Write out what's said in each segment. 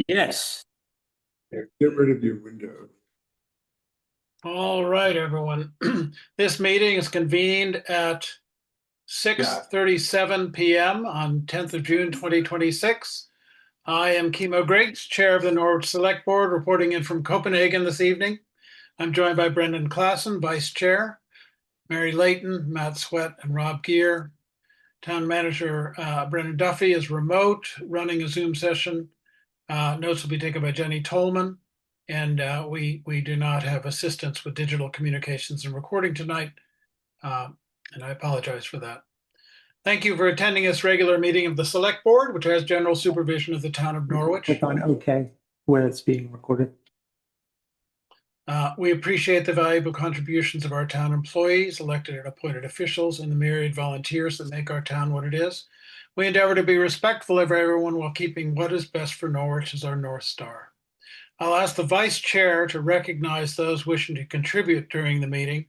Yes. Yeah, get rid of your window. All right, everyone. This meeting is convened at 6:37 p.m. on 10th of June, 2026. I am Kimo Griggs, Chair of the Norwich Selectboard, reporting in from Copenhagen this evening. I'm joined by Brendan Klassen, Vice Chair, Mary Layton, Matt Sweat, and Rob Gear. Town Manager Brendan Duffy is remote, running a Zoom session. Notes will be taken by Jenny Tolman. And we do not have assistance with digital communications and recording tonight, and I apologize for that. Thank you for attending this regular meeting of the Select Board, which has general supervision of the town of Norwich. Click on OK where it's being recorded. We appreciate the valuable contributions of our town employees, elected and appointed officials, and the myriad volunteers that make our town what it is. We endeavor to be respectful of everyone while keeping what is best for Norwich as our North Star. I'll ask the Vice Chair to recognize those wishing to contribute during the meeting.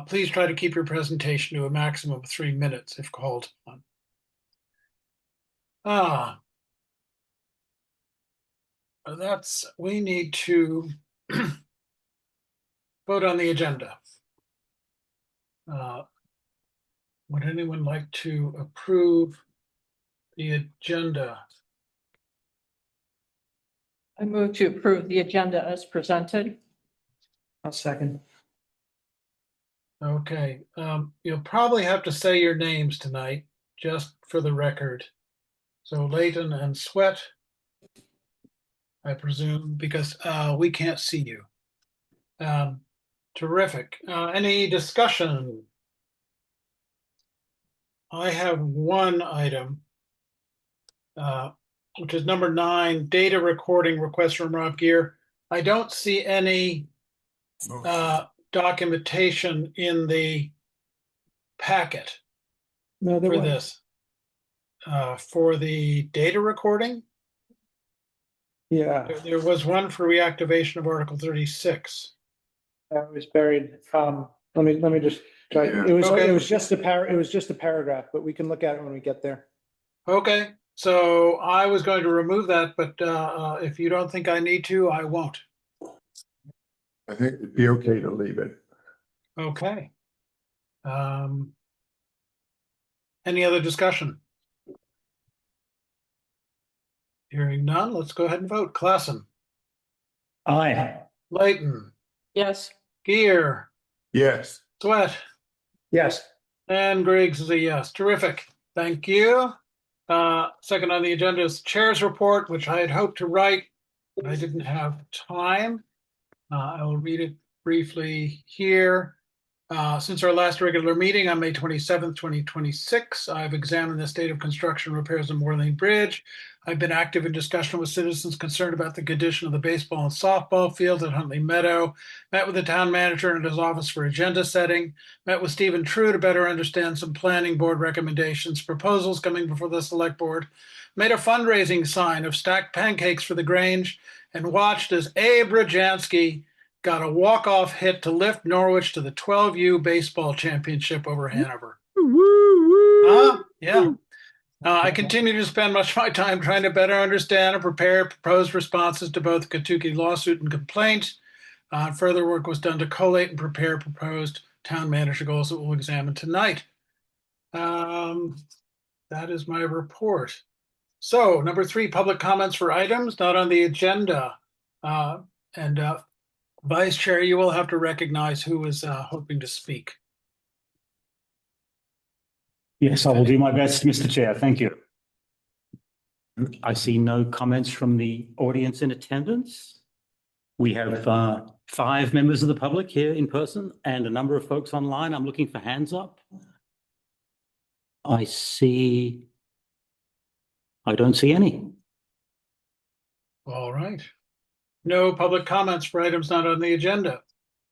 Please try to keep your presentation to a maximum of 3 minutes if called upon. We need to vote on the agenda. Would anyone like to approve the agenda? I move to approve the agenda as presented. I'll second. Okay, you'll probably have to say your names tonight, just for the record. So Layton and Sweat, I presume, because we can't see you. Terrific. Any discussion? I have one item, which is number 9, data recording request from Rob Gear. I don't see any documentation in the packet for this. For the data recording? Yeah, There was one for reactivation of Article 36. that was buried. Let me just try. Yeah. It was just a paragraph, but we can look at it when we get there. Okay, so I was going to remove that, but if you don't think I need to, I won't. I think it'd be okay to leave it. Okay. Any other discussion? Hearing none, let's go ahead and vote. Klassen. Aye. Layton. Yes. Gear. Yes. Sweat. Yes. And Griggs is a yes. Terrific. Thank you. Second on the agenda is Chair's report, which I had hoped to write, but I didn't have time. I will read it briefly here. Since our last regular meeting on May 27th, 2026, I've examined the state of construction repairs on Moor Lane Bridge. I've been active in discussion with citizens concerned about the condition of the baseball and softball fields at Huntley Meadow, met with the town manager and his office for agenda setting, met with Stephen True to better understand some planning board recommendations, proposals coming before the select board, made a fundraising sign of stacked pancakes for the Grange, and watched as Abe Rajansky got a walk-off hit to lift Norwich to the 12U baseball championship over Hanover. Yeah. I continue to spend much of my time trying to better understand and prepare proposed responses to both the Kentucky lawsuit and complaint. Further work was done to collate and prepare proposed town manager goals that we'll examine tonight. That is my report. So, number 3, public comments for items not on the agenda. Vice Chair, you will have to recognize who is hoping to speak. Yes, I will do my best, Mr. Chair. Thank you. I see no comments from the audience in attendance. We have 5 members of the public here in person and a number of folks online. I'm looking for hands up. I don't see any. All right. No public comments for items not on the agenda.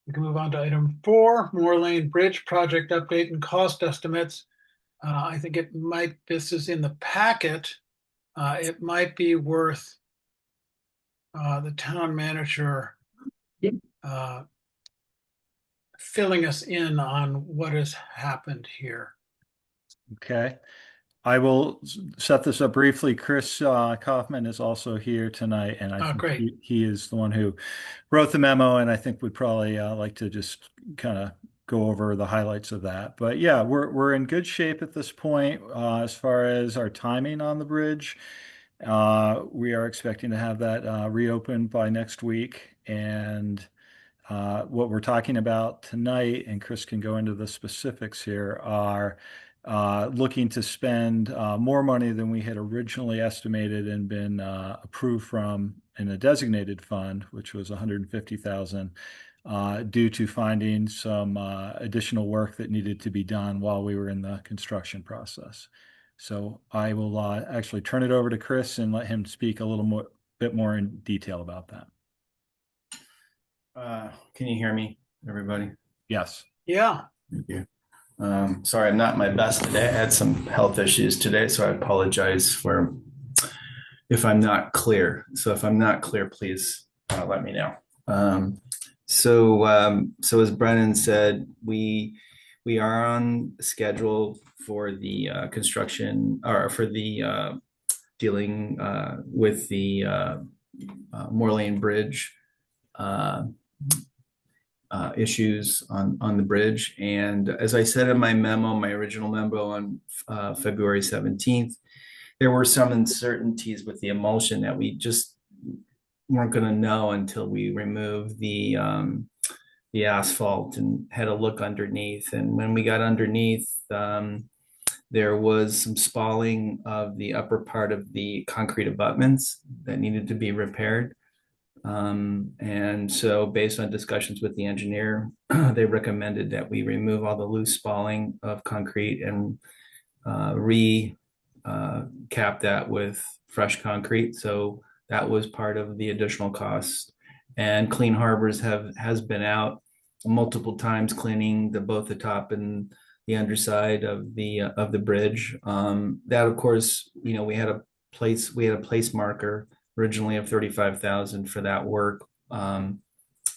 We can move on to item 4, Moor Lane Bridge project update and cost estimates. I think this is in the packet. It might be worth the town manager filling us in on what has happened here. Okay. I will set this up briefly. Chris Kaufman is also here tonight, and I Oh, think great. he is the one who wrote the memo, and I think would probably like to just kind of go over the highlights of that. But yeah, we're in good shape at this point as far as our timing on the bridge. We are expecting to have that reopened by next week, and what we're talking about tonight, and Chris can go into the specifics here, are looking to spend more money than we had originally estimated and been approved from in a designated fund, which was 150,000, due to finding some additional work that needed to be done while we were in the construction process. So I will actually turn it over to Chris and let him speak a little bit more in detail about that. Can you hear me, everybody? Yes. Yeah. Thank you. Sorry, I'm not my best today. I had some health issues today, so I apologize for if I'm not clear. So if I'm not clear, please let me know. So as Brennan said, we are on schedule for the construction, or for the dealing with the Moore Lane Bridge issues on the bridge. And as I said in my memo, my original memo on February 17th, there were some uncertainties with the emulsion that we just weren't going to know until we removed the asphalt and had a look underneath. And when we got underneath, there was some spalling of the upper part of the concrete abutments that needed to be repaired. And so based on discussions with the engineer, they recommended that we remove all the loose spalling of concrete and cap that with fresh concrete. So that was part of the additional costs. And Clean Harbors has been out multiple times cleaning both the top and the underside of the bridge. That of course, we had a place marker originally of 35,000 for that work. And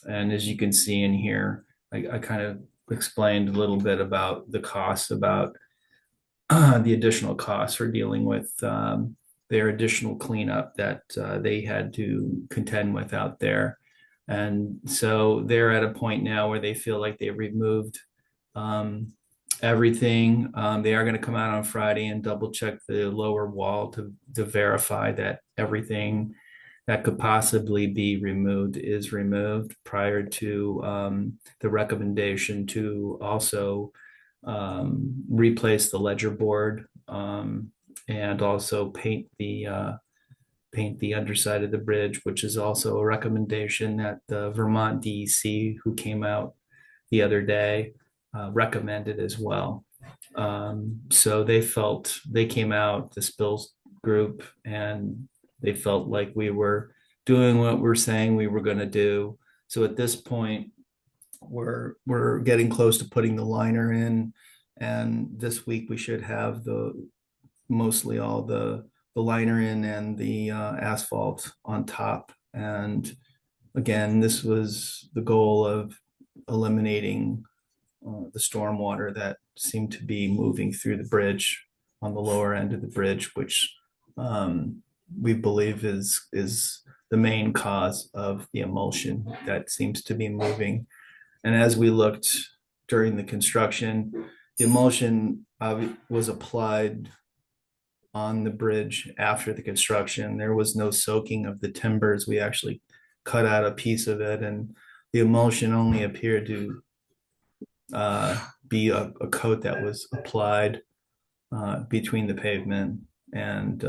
as you can see in here, I kind of explained a little bit about the costs, about the additional costs for dealing with their additional cleanup that they had to contend with out there. And so they're at a point now where they feel like they've removed everything. They are going to come out on Friday and double check the lower wall to verify that everything that could possibly be removed is removed prior to the recommendation to also replace the ledger board and also paint the underside of the bridge, which is also a recommendation that the Vermont DEC, who came out the other day, recommended as well. So they came out, the spills group, and they felt like we were doing what we're saying we were going to do. So at this point, we're getting close to putting the liner in, and this week we should have mostly all the liner in and the asphalt on top. And again, this was the goal of eliminating the stormwater that seemed to be moving through the bridge on the lower end of the bridge, which we believe is the main cause of the emulsion that seems to be moving. And as we looked during the construction, the emulsion was applied on the bridge after the construction. There was no soaking of the timbers. We actually cut out a piece of it, and the emulsion only appeared to be a coat that was applied between the pavement and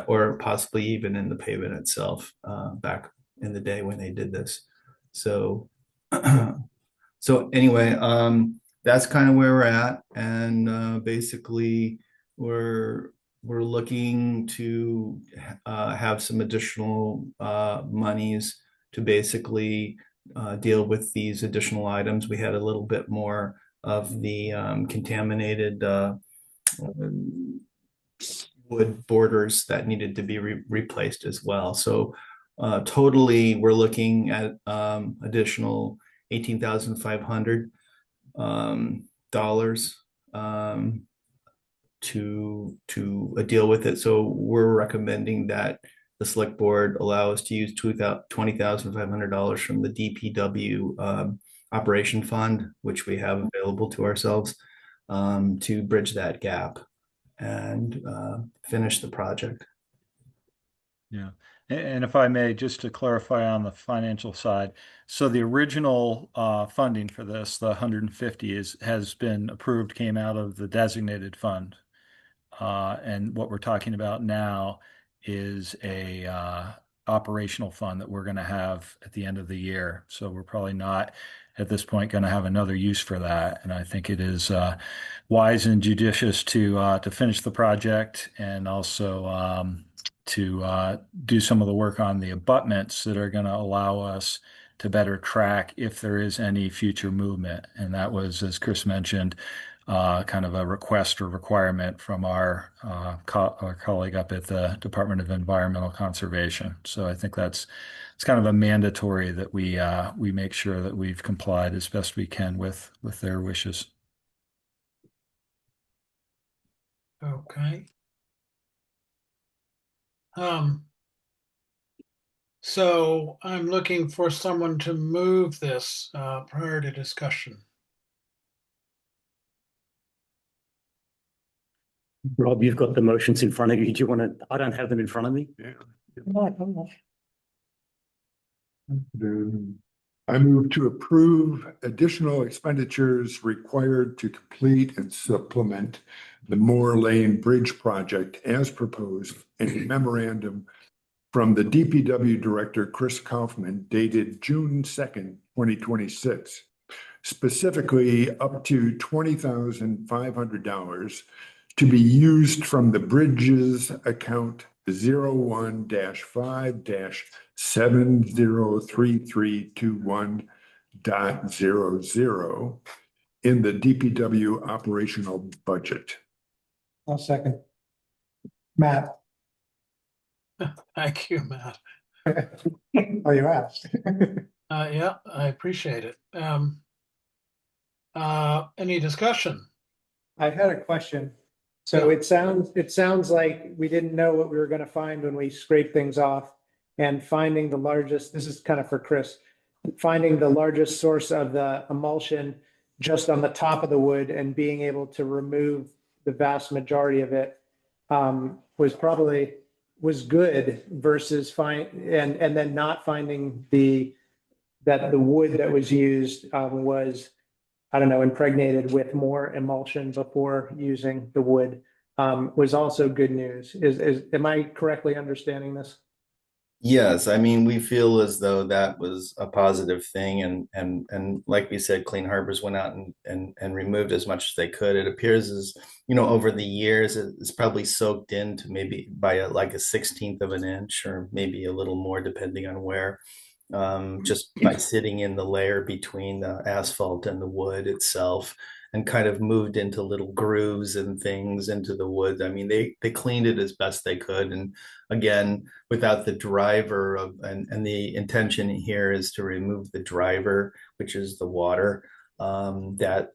or possibly even in the pavement itself back in the day when they did this. So anyway, that's kind of where we're at, and basically we're looking to have some additional monies to basically deal with these additional items. We had a little bit more of the contaminated wood borders that needed to be replaced as well. So totally, we're looking at additional $18,500 deal with it. So we're recommending that the select board allow us to use $20,500 from the DPW operation fund, which we have available to ourselves, to bridge that gap and finish the project. Yeah. And if I may, just to clarify on the financial side, so the original funding for this, the 150 has been approved, came out of the designated fund. And what we're talking about now is a operational fund that we're going to have at the end of the year. So we're probably not at this point going to have another use for that. And I think it is wise and judicious to finish the project and also to do some of the work on the abutments that are going to allow us to better track if there is any future movement. And that was, as Chris mentioned, kind of a request or requirement from our colleague up at the Department of Environmental Conservation. So I think it's kind of a mandatory that we make sure that we've complied as best we can with their wishes. Okay. So I'm looking for someone to move this prior to discussion. Rob, you've got the motions in front of you. Do you want to? I don't have them in front of me. Yeah. No, Then I move to approve additional expenditures required to complete and supplement the Moore Lane Bridge project as proposed in a memorandum from the DPW Director, Chris Kaufman, dated June 2nd, 2026, specifically up to $20,500 to be used from the Bridges account 01-5-703321.00 in the DPW operational budget. I'll second. Matt, Thank you, Matt. oh, you asked. Yeah, I appreciate it. Any discussion? I had a question. So it sounds like we didn't know what we were gonna find when we scraped things off, and finding the largest, this is kind of for Chris, finding the largest source of the emulsion just on the top of the wood and being able to remove the vast majority of it was good versus and then not finding that the wood that was used was, I don't know, impregnated with more emulsion before using the wood, was also good news. Am I correctly understanding this? Yes, I mean, we feel as though that was a positive thing, and like we said, Clean Harbors went out and removed as much as they could. It appears as, over the years, it's probably soaked into maybe by like a 1/16 of an inch, or maybe a little more, depending on where, just by sitting in the layer between the asphalt and the wood itself, and kind of moved into little grooves and things into the wood. I mean, they cleaned it as best they could. And again, without the driver and the intention here is to remove the driver, which is the water. That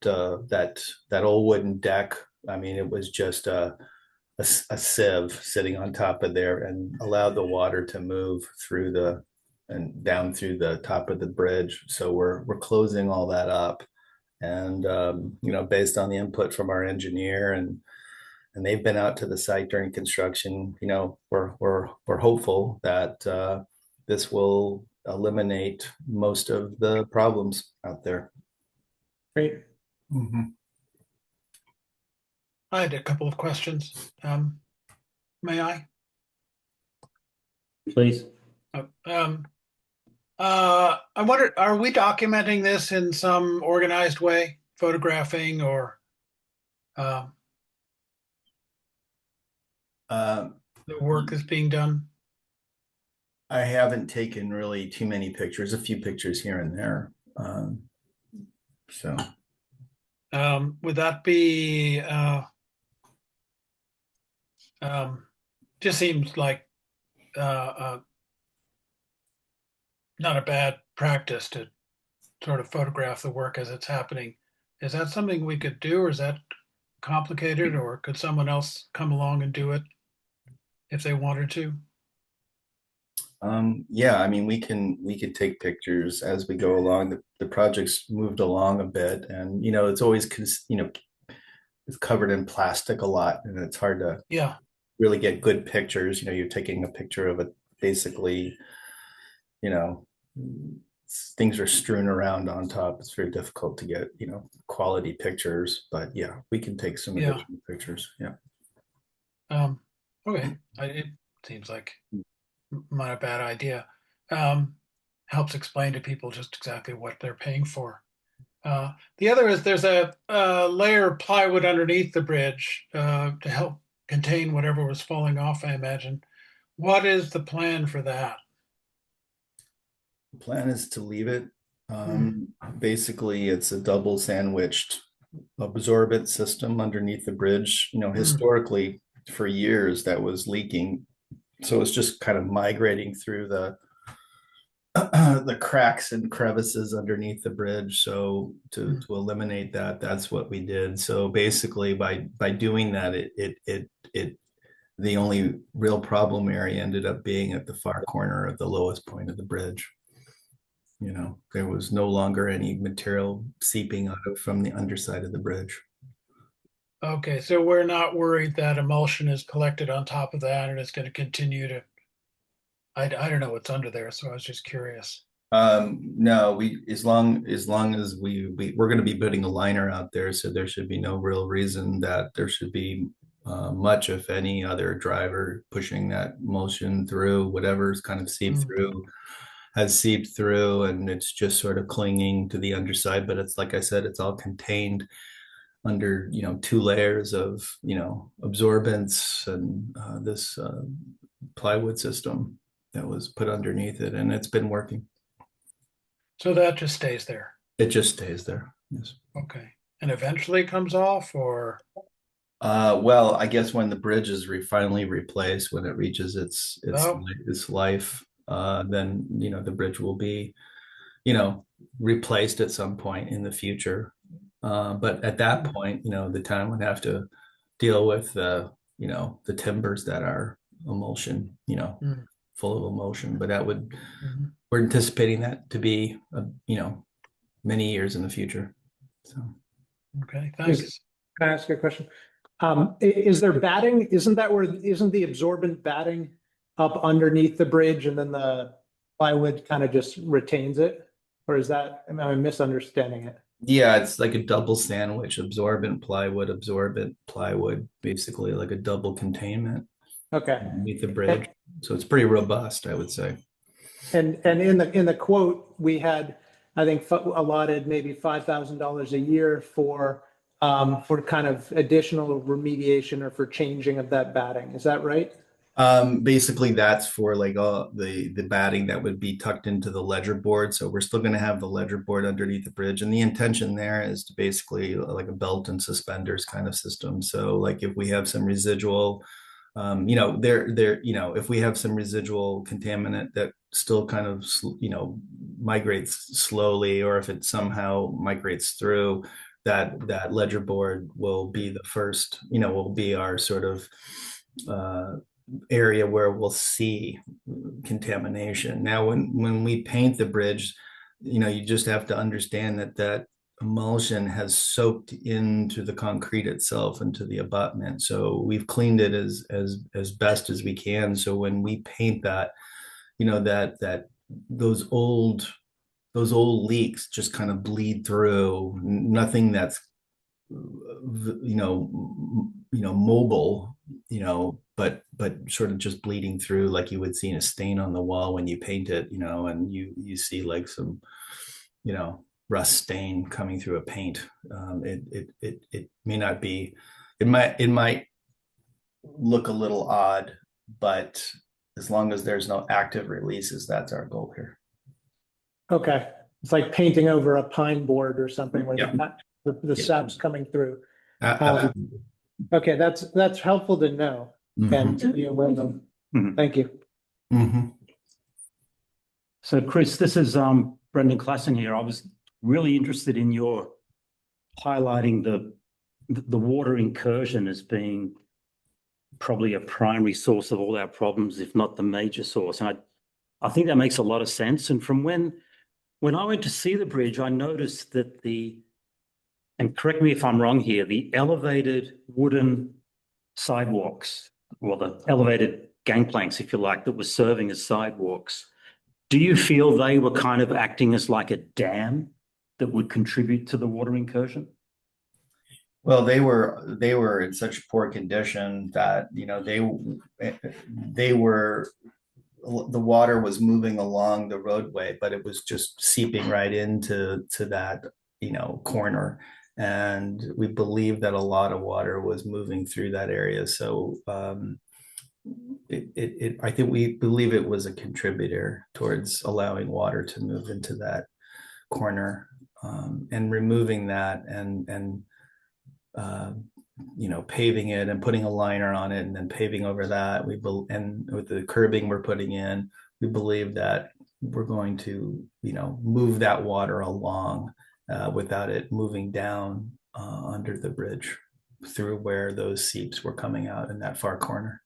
old wooden deck, I mean, it was just a sieve sitting on top of there, and allowed the water to move through and down through the top of the bridge. So we're closing all that up. And based on the input from our engineer, and they've been out to the site during construction, we're hopeful that this will eliminate most of the problems out there. Great. I had a couple of questions. May I? Please. I wonder, are we documenting this in some organized way, photographing or the work that's being done? I haven't taken really too many pictures, a few pictures here and there. Would that be just seems like not a bad practice to sort of photograph the work as it's happening. Is that something we could do, or is that complicated, or could someone else come along and do it if they wanted to? Yeah, I mean, we could take pictures as we go along. The project's moved along a bit, and it's always it's covered in plastic a lot, and it's hard to Yeah, really get good pictures. You're taking a picture of it basically, you know, things are strewn around on top. It's very difficult to get, quality pictures, but yeah, we can take some Yeah. additional pictures. Yeah. Okay, it seems like not a bad idea. Helps explain to people just exactly what they're paying for. The other is there's a layer of plywood underneath the bridge to help contain whatever was falling off, I imagine. What is the plan for that? The plan is to leave it. Basically, it's a double sandwiched absorbent system underneath the bridge. Historically, for years, that was leaking. So it's just kind of migrating through the the cracks and crevices underneath the bridge. So to eliminate that, that's what we did. So basically, by doing that, it the only real problem area ended up being at the far corner of the lowest point of the bridge. There was no longer any material seeping out from the underside of the bridge. Okay, so we're not worried that emulsion is collected on top of that and it's going to continue to. I don't know what's under there, so I was just curious. No, as long as we're going to be putting a liner out there, so there should be no real reason that there should be much, if any, other driver pushing that emulsion through. Whatever's kind of seeped through has seeped through, and it's just sort of clinging to the underside. But it's like I said, it's all contained under 2 layers of absorbents and this plywood system that was put underneath it, and it's been working. So that just stays there. It just stays there. Yes. Okay, and eventually comes off, or well, I guess when the bridge is finally replaced, when it reaches its life, then the bridge will be replaced at some point in the future. But at that point, the town would have to deal with the timbers that are emulsion, full of emulsion. But that would we're anticipating that to be many years in the future. So okay, thanks. Can I ask you a question? Is there batting? Isn't the absorbent batting up underneath the bridge and then the plywood kind of just retains it? Or am I misunderstanding it? Yeah, it's like a double sandwich, absorbent plywood, basically like a double containment. Okay. Underneath the bridge. So it's pretty robust, I would say. And in the quote, we had, I think, allotted maybe $5,000 a year for kind of additional remediation or for changing of that batting. Is that right? Basically that's for like the batting that would be tucked into the ledger board. So we're still going to have the ledger board underneath the bridge, and the intention there is to basically like a belt and suspenders kind of system. So like if we have some residual if we have some residual contaminant that still kind of migrates slowly, or if it somehow migrates through, that ledger board will be the first, will be our sort of area where we'll see contamination. Now, when we paint the bridge, you just have to understand that emulsion has soaked into the concrete itself, into the abutment. So we've cleaned it as best as we can. So when we paint that, that those old leaks just kind of bleed through. Nothing that's mobile, but sort of just bleeding through, like you would see in a stain on the wall when you paint it, and you see like some rust stain coming through a paint. It may not be, it might look a little odd, but as long as there's no active releases, that's our goal here. Okay. It's like painting over a pine board or something where the sap's coming through. Okay, that's helpful to know and to be aware of. Thank you. So Chris, this is Brendan Klassen here. I was really interested in your highlighting the the water incursion as being probably a primary source of all our problems, if not the major source. And I think that makes a lot of sense. And from when I went to see the bridge, I noticed that and correct me if I'm wrong here, the elevated wooden sidewalks, or the elevated gangplanks, if you like, that were serving as sidewalks, do you feel they were kind of acting as like a dam that would contribute to the water incursion? Well, they were in such poor condition that, you know, they were, the water was moving along the roadway, but it was just seeping right into that, you know, corner. And we believe that a lot of water was moving through that area. So I think we believe it was a contributor towards allowing water to move into that corner, and removing that and you know, paving it and putting a liner on it and then paving over that. And with the curbing we're putting in, we believe that we're going to, you know, move that water along without it moving down under the bridge through where those seeps were coming out in that far corner.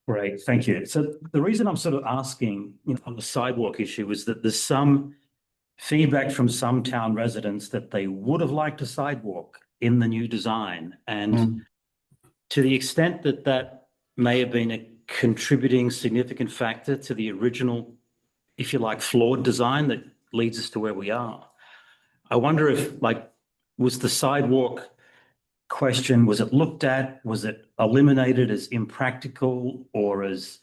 Great, thank you. So the reason I'm sort of asking, you know, on the sidewalk issue is that there's some feedback from some town residents that they would have liked a sidewalk in the new design. And to the extent that that may have been a contributing significant factor to the original, if you like, flawed design that leads us to where we are, I wonder if, like, was the sidewalk question, was it looked at, was it eliminated as impractical, or as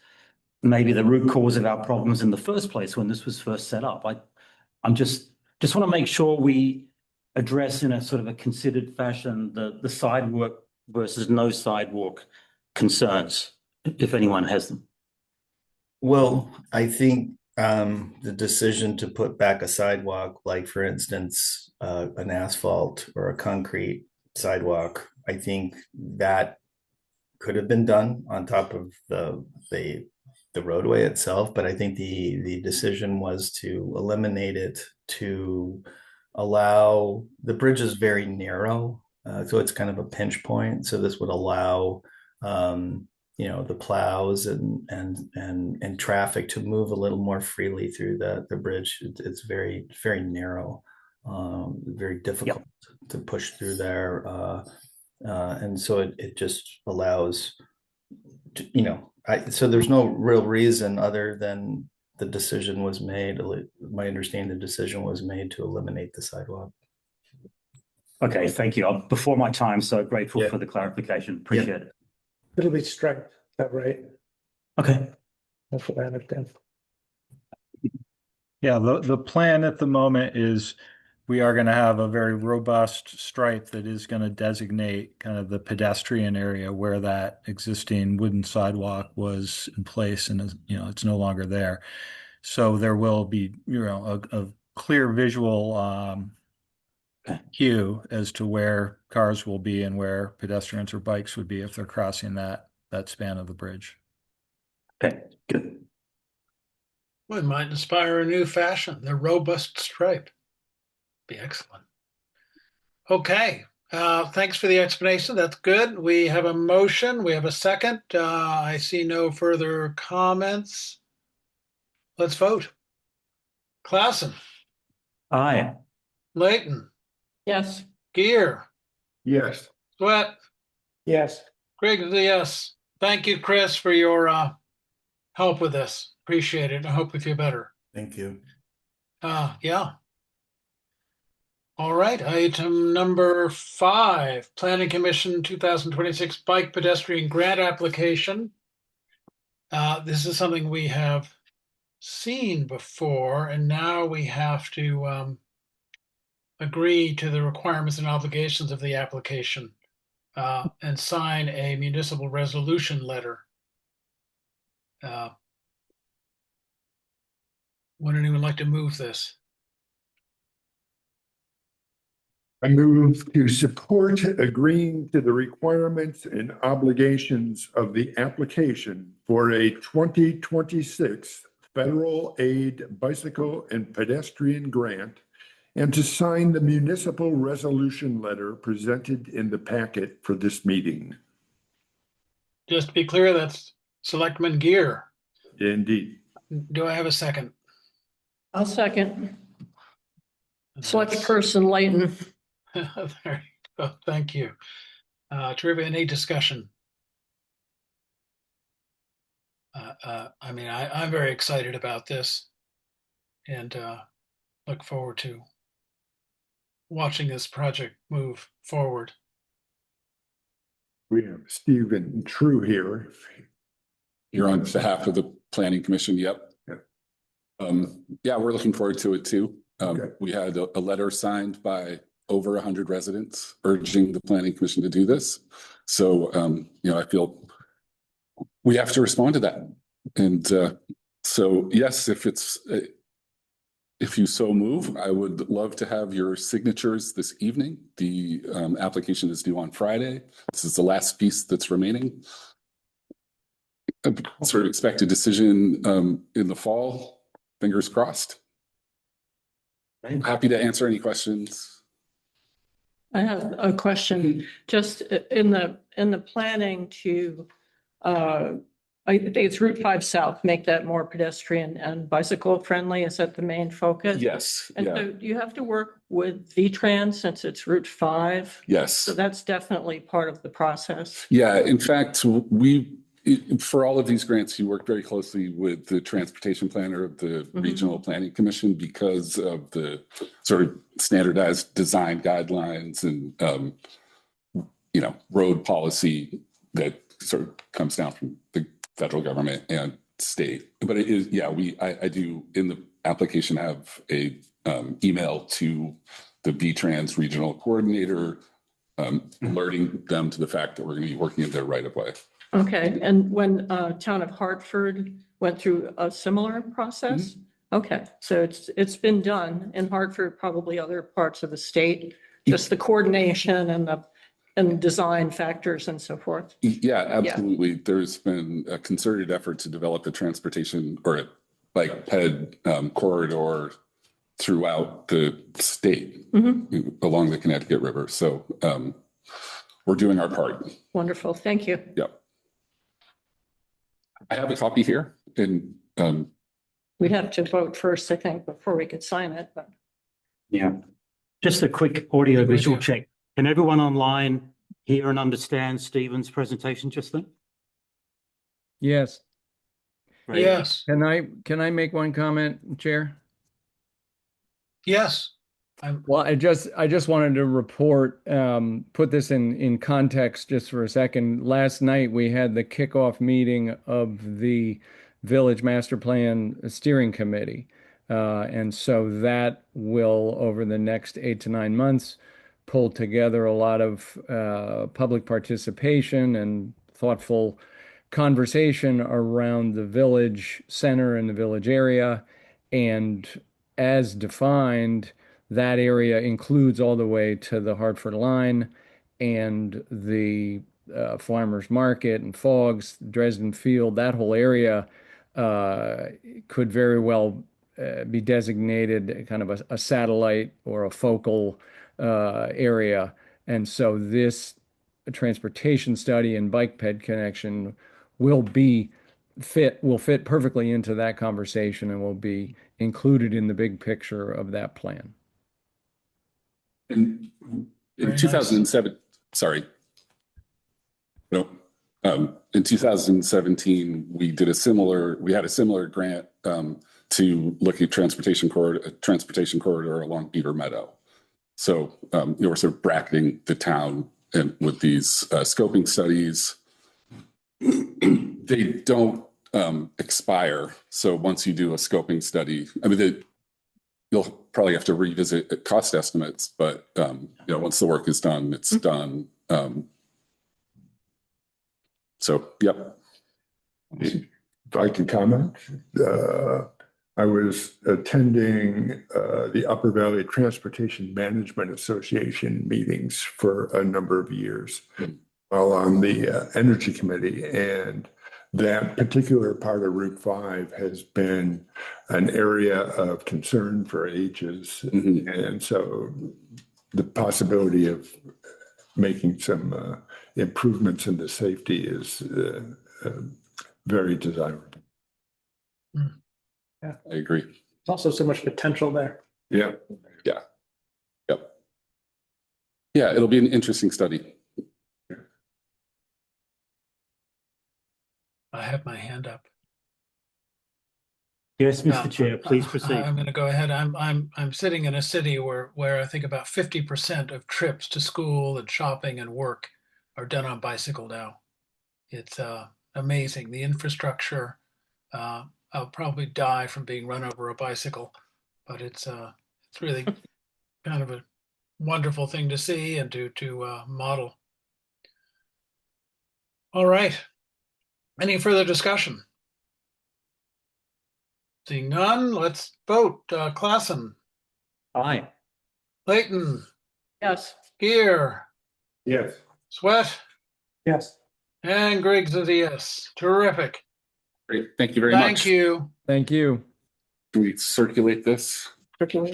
maybe the root cause of our problems in the first place when this was first set up? I'm just want to make sure we address in a sort of a considered fashion the sidewalk versus no sidewalk concerns, if anyone has them. Well, I think the decision to put back a sidewalk, like for instance, an asphalt or a concrete sidewalk, I think that could have been done on top of the roadway itself. But I think the decision was to eliminate it, to allow, the bridge is very narrow, so it's kind of a pinch point. So this would allow you know, the plows and traffic to move a little more freely through the bridge. It's very, very narrow, very difficult to push through there. And so it just allows, you know, so there's no real reason other than the decision was made. My understanding, the decision was made to eliminate the sidewalk. Okay, thank you. I'm before my time, so grateful for the clarification. Appreciate it. It'll be striped, is that right? Okay. That's what I understand. Yeah, the plan at the moment is we are going to have a very robust stripe that is going to designate kind of the pedestrian area where that existing wooden sidewalk was in place, and you know, it's no longer there. So there will be, you know, a clear visual cue as to where cars will be and where pedestrians or bikes would be if they're crossing that span of the bridge. Okay, good. Well, it might inspire a new fashion, the robust stripe. Be excellent. Okay, thanks for the explanation. That's good. We have a motion. We have a second. I see no further comments. Let's vote. Clausen, Aye. Layton, Yes. Gear, Yes. Sweat, Yes, Griggs, yes. Thank you, Chris, for your help with this. Appreciate it. I hope we feel better. Thank you. Yeah. All right, item number 5, Planning Commission 2026 Bike Pedestrian Grant Application. This is something we have seen before, and now we have to agree to the requirements and obligations of the application and sign a municipal resolution letter. Would anyone like to move this? I move to support agreeing to the requirements and obligations of the application for a 2026 federal aid bicycle and pedestrian grant and to sign the municipal resolution letter presented in the packet for this meeting. Just to be clear, that's Selectman Gear. Indeed. Do I have a second? I'll second. Select person Layton. There you go. Thank you. Terrific. Any discussion? I mean, I'm very excited about this and look forward to watching this project move forward. We have Stephen True here. You're on behalf of the planning commission. Yep. Yeah, we're looking forward to it too. Okay. We had a letter signed by over 100 residents urging the planning commission to do this. So, I feel we have to respond to that. And so, yes, if you so move, I would love to have your signatures this evening. The application is due on Friday. This is the last piece that's remaining. Sort of expect a decision in the fall. Fingers crossed. I'm happy to answer any questions. I have a question, just in the planning to, I think it's Route 5 South, make that more pedestrian and bicycle friendly. Is that the main focus? Yes. And Yeah. so do you have to work with V-Trans since it's Route 5? Yes. So that's definitely part of the process. Yeah. In fact, for all of these grants, you work very closely with the transportation planner of the Regional Planning Commission because of the sort of standardized design guidelines and, road policy that sort of comes down from the federal government and state. But it is, yeah, I do in the application have a email to the V-Trans regional coordinator, alerting them to the fact that we're going to be working in their right of way. Okay, and when town of Hartford went through a similar process? Okay, so it's been done in Hartford, probably other parts of the state, just the coordination and the design factors and so forth. Yeah, absolutely. There's been a concerted effort to develop a transportation or a bike ped corridor throughout the state along the Connecticut River. So we're doing our part. Wonderful, thank you. Yep. I have a copy here and We'd have to vote first, I think, before we could sign it, but. Yeah. Just a quick audio visual check. Can everyone online hear and understand Stephen's presentation just then? Yes. Great. Yes, Can I make one comment, Chair? yes. Well, I just wanted to report, put this in context just for a second. Last night, we had the kickoff meeting of the Village Master Plan Steering Committee. And so that will, over the next 8 to 9 months, pull together a lot of public participation and thoughtful conversation around the village center and the village area. And as defined, that area includes all the way to the Hartford line and the Farmers Market and Fogs, Dresden Field. That whole area could very well be designated kind of a satellite or a focal area. And so this transportation study and bike ped connection will fit perfectly into that conversation and will be included in the big picture of that plan. in Very 2007, sorry. No, in 2017, we had a similar grant to look at transportation corridor along Beaver Meadow. So we're sort of bracketing the town and with these scoping studies. They don't expire. So once you do a scoping study, I mean, you'll probably have to revisit cost estimates, but once the work is done, it's done. So, yep. If I can comment, I was attending the Upper Valley Transportation Management Association meetings for a number of years while on the Energy Committee. And that particular part of Route 5 has been an area of concern for ages. Mhm. And so the possibility of making some improvements in the safety is very desirable. I agree. There's also so much potential there. Yeah. Yep. Yeah, it'll be an interesting study. I have my hand up. Yes, Mr. Chair, please proceed. I'm going to go ahead. I'm sitting in a city where I think about 50% of trips to school and shopping and work are done on bicycle now. It's amazing. The infrastructure. I'll probably die from being run over a bicycle, but it's really kind of a wonderful thing to see and to model. All right. Any further discussion? Seeing none, let's vote. Klassen, Aye. Layton, Yes. Gear, Yes. Sweat, Yes. and Griggs is a yes. Terrific. Great. Thank you very much. Thank you. Thank you. Can we circulate this? Thank you,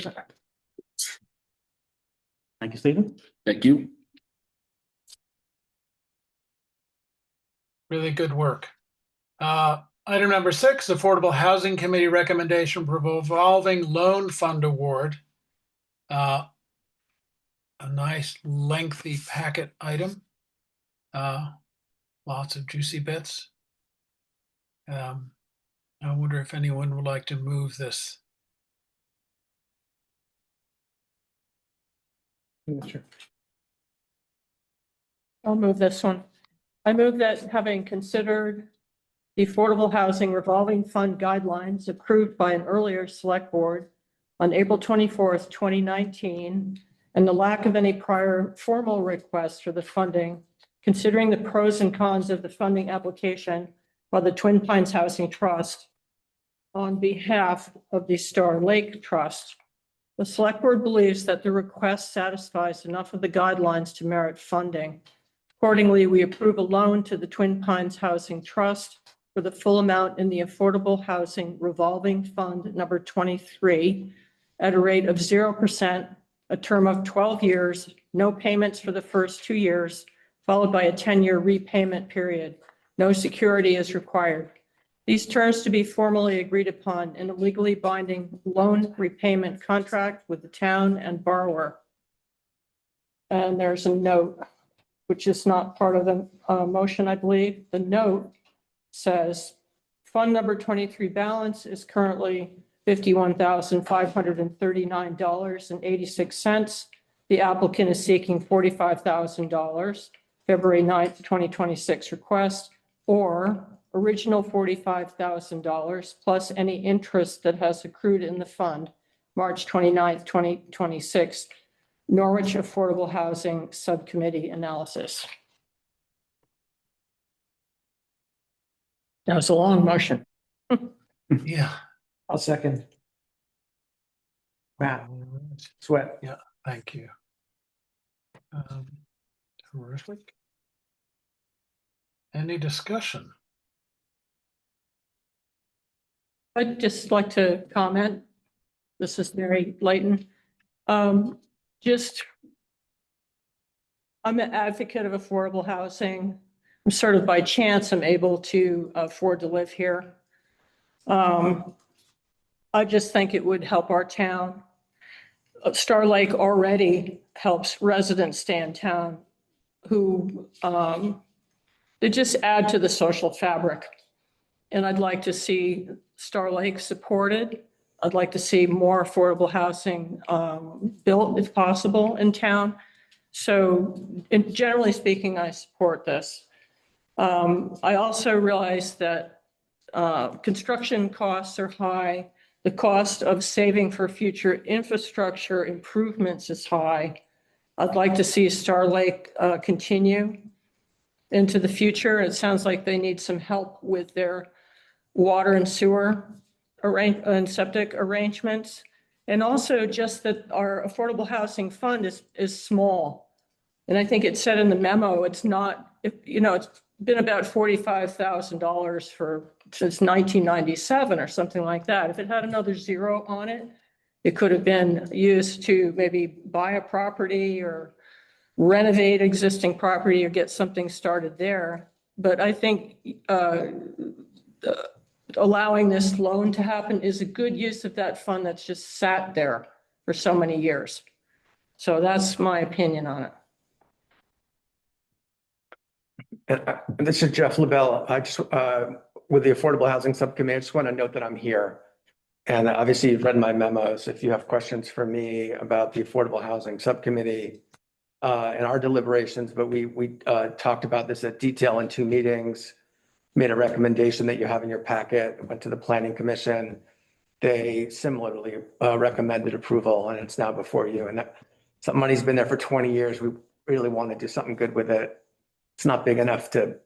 Stephen. Thank you. Really good work. Item number 6, Affordable Housing Committee recommendation for revolving loan fund award. A nice lengthy packet item. Lots of juicy bits. I wonder if anyone would like to move this. Sure. I'll move this one. I move that having considered the Affordable Housing Revolving Fund guidelines approved by an earlier select board on April 24th, 2019, and the lack of any prior formal requests for the funding, considering the pros and cons of the funding application by the Twin Pines Housing Trust on behalf of the Star Lake Trust, the select board believes that the request satisfies enough of the guidelines to merit funding. Accordingly, we approve a loan to the Twin Pines Housing Trust for the full amount in the Affordable Housing Revolving Fund number 23 at a rate of 0%, a term of 12 years, no payments for the first 2 years, followed by a 10-year repayment period. No security is required. These terms to be formally agreed upon in a legally binding loan repayment contract with the town and borrower. And there's a note, which is not part of the motion, I believe. The note says fund number 23 balance is currently $51,539.86. The applicant is seeking $45,000, February 9th, 2026 request, or original $45,000 plus any interest that has accrued in the fund, March 29th, 2026, Norwich Affordable Housing Subcommittee analysis. That was a long motion. Yeah. I'll second. Wow. Sweat. Thank you. Terrific. Any discussion? I'd just like to comment. This is Mary Layton. I'm an advocate of affordable housing. I'm sort of by chance, I'm able to afford to live here. I just think it would help our town. Star Lake already helps residents stay in town who they just add to the social fabric. And I'd like to see Star Lake supported. I'd like to see more affordable housing built if possible in town. So generally speaking, I support this. I also realize that construction costs are high. The cost of saving for future infrastructure improvements is high. I'd like to see Star Lake continue into the future. It sounds like they need some help with their water and sewer and septic arrangements. And also just that our affordable housing fund is small. And I think it said in the memo, it's not, if, you know, it's been about $45,000 since 1997 or something like that. If it had another zero on it, it could have been used to maybe buy a property or renovate existing property or get something started there. But I think allowing this loan to happen is a good use of that fund that's just sat there for so many years. So that's my opinion on it. And this is Jeff LaBelle. I just, with the Affordable Housing Subcommittee, I just want to note that I'm here. And obviously you've read my memos. If you have questions for me about the Affordable Housing Subcommittee and our deliberations, but we talked about this at detail in 2 meetings, made a recommendation that you have in your packet, went to the Planning Commission. They similarly recommended approval, and it's now before you. And some money's been there for 20 years. We really want to do something good with it. It's not big enough to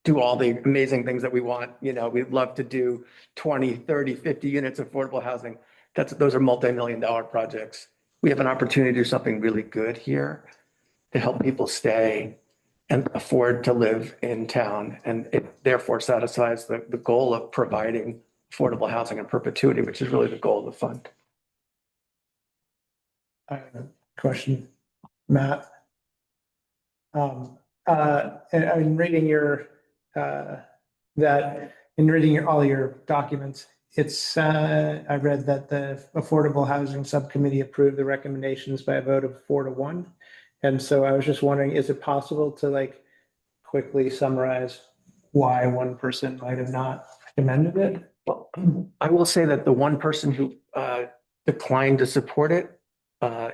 do all the amazing things that we want. You know, we'd love to do 20, 30, 50 units of affordable housing. Those are multi-million-dollar projects. We have an opportunity to do something really good here to help people stay and afford to live in town. And it therefore satisfies the goal of providing affordable housing in perpetuity, which is really the goal of the fund. I have a question, Matt. In reading all your documents, I read that the Affordable Housing Subcommittee approved the recommendations by a vote of 4-1. And so I was just wondering, is it possible to quickly summarize why one person might have not recommended it? Well, I will say that the one person who declined to support it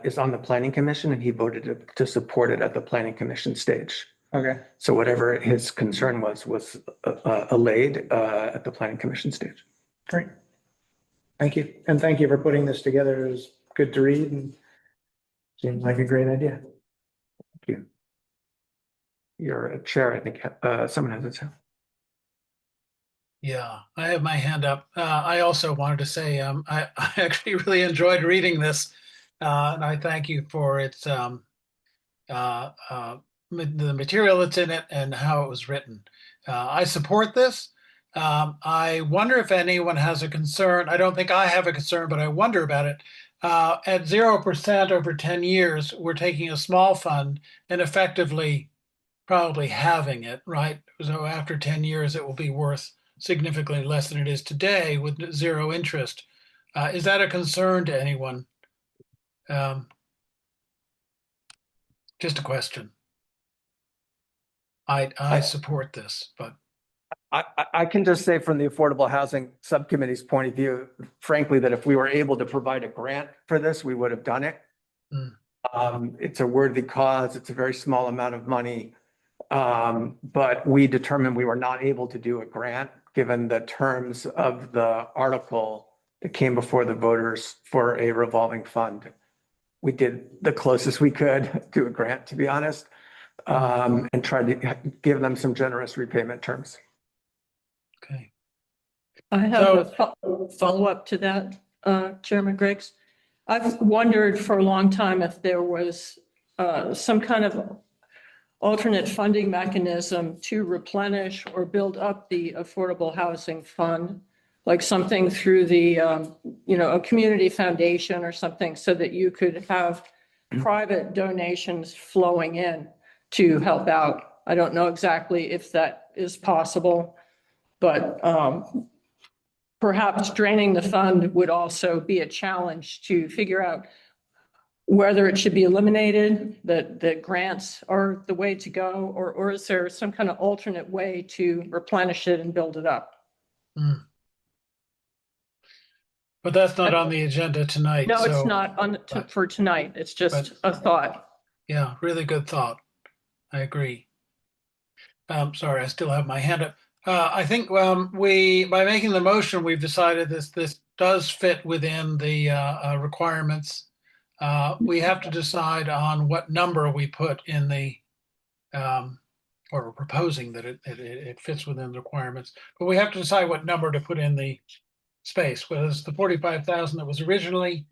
is on the Planning Commission, and he voted to support it at the Planning Commission stage. Okay, So whatever his concern was allayed at the Planning Commission stage. great. Thank you. And thank you for putting this together. It was good to read and seems like a great idea. Thank you. You're a chair, I think. Someone has its hand. Yeah, I have my hand up. I also wanted to say I actually really enjoyed reading this, and I thank you for its the material that's in it and how it was written. I support this. I wonder if anyone has a concern. I don't think I have a concern, but I wonder about it. At 0% over 10 years, we're taking a small fund and effectively probably having it, right? So after 10 years, it will be worth significantly less than it is today with zero interest. Is that a concern to anyone? Just a question. I support this, but I can just say from the Affordable Housing Subcommittee's point of view, frankly, that if we were able to provide a grant for this, we would have done it. It's a worthy cause. It's a very small amount of money. But we determined we were not able to do a grant given the terms of the article that came before the voters for a revolving fund. We did the closest we could to a grant, to be honest, and tried to give them some generous repayment terms. okay. I have a follow-up to that, Chairman Griggs. I've wondered for a long time if there was some kind of alternate funding mechanism to replenish or build up the affordable housing fund, like something through the, a community foundation or something, so that you could have private donations flowing in to help out. I don't know exactly if that is possible, but perhaps draining the fund would also be a challenge to figure out whether it should be eliminated, that grants are the way to go, or is there some kind of alternate way to replenish it and build it up? But that's not on the agenda tonight. No, it's so- not for tonight. It's just a thought. Yeah, really good thought. I agree. Sorry, I still have my hand up. I think by making the motion, we've decided this does fit within the requirements. We have to decide on what number we put in the, or proposing that it fits within the requirements. But we have to decide what number to put in the space, whether it's the 45,000 that was originally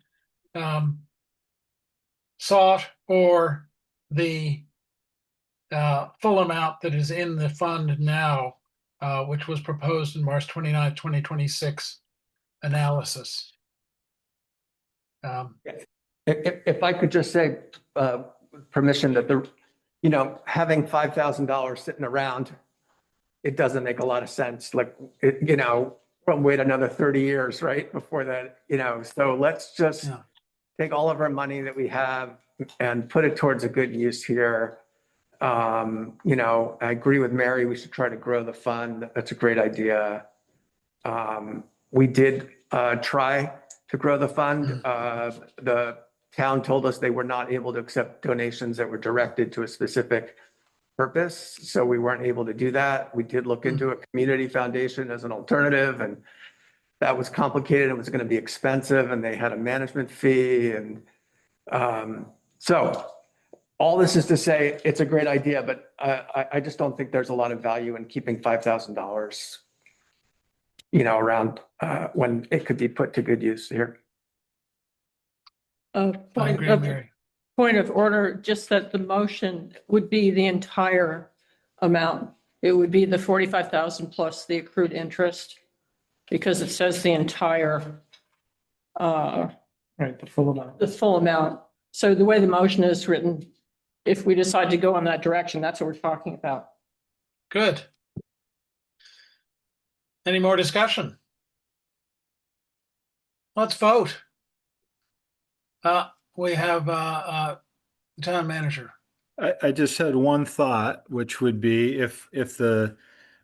sought, or the full amount that is in the fund now, which was proposed in March 29, 2026 analysis. If I could just say, permission that having $5,000 sitting around, it doesn't make a lot of sense. Like, we'll wait another 30 years, right? Before that, so let's just Yeah. take all of our money that we have and put it towards a good use here. I agree with Mary. We should try to grow the fund. That's a great idea. We did try to grow the fund. The town told us they were not able to accept donations that were directed to a specific purpose, so we weren't able to do that. We did look into a community foundation as an alternative, and that was complicated. It was going to be expensive, and they had a management fee. And so all this is to say, it's a great idea, but I just don't think there's a lot of value in keeping $5,000, around when it could be put to good use here. I agree, Mary. Point of order, just that the motion would be the entire amount. It would be the 45,000 plus the accrued interest, because it says the entire, Right, the full amount. the full amount. So the way the motion is written, if we decide to go in that direction, that's what we're talking about. Good. Any more discussion? Let's vote. We have town manager. I just had one thought, which would be if the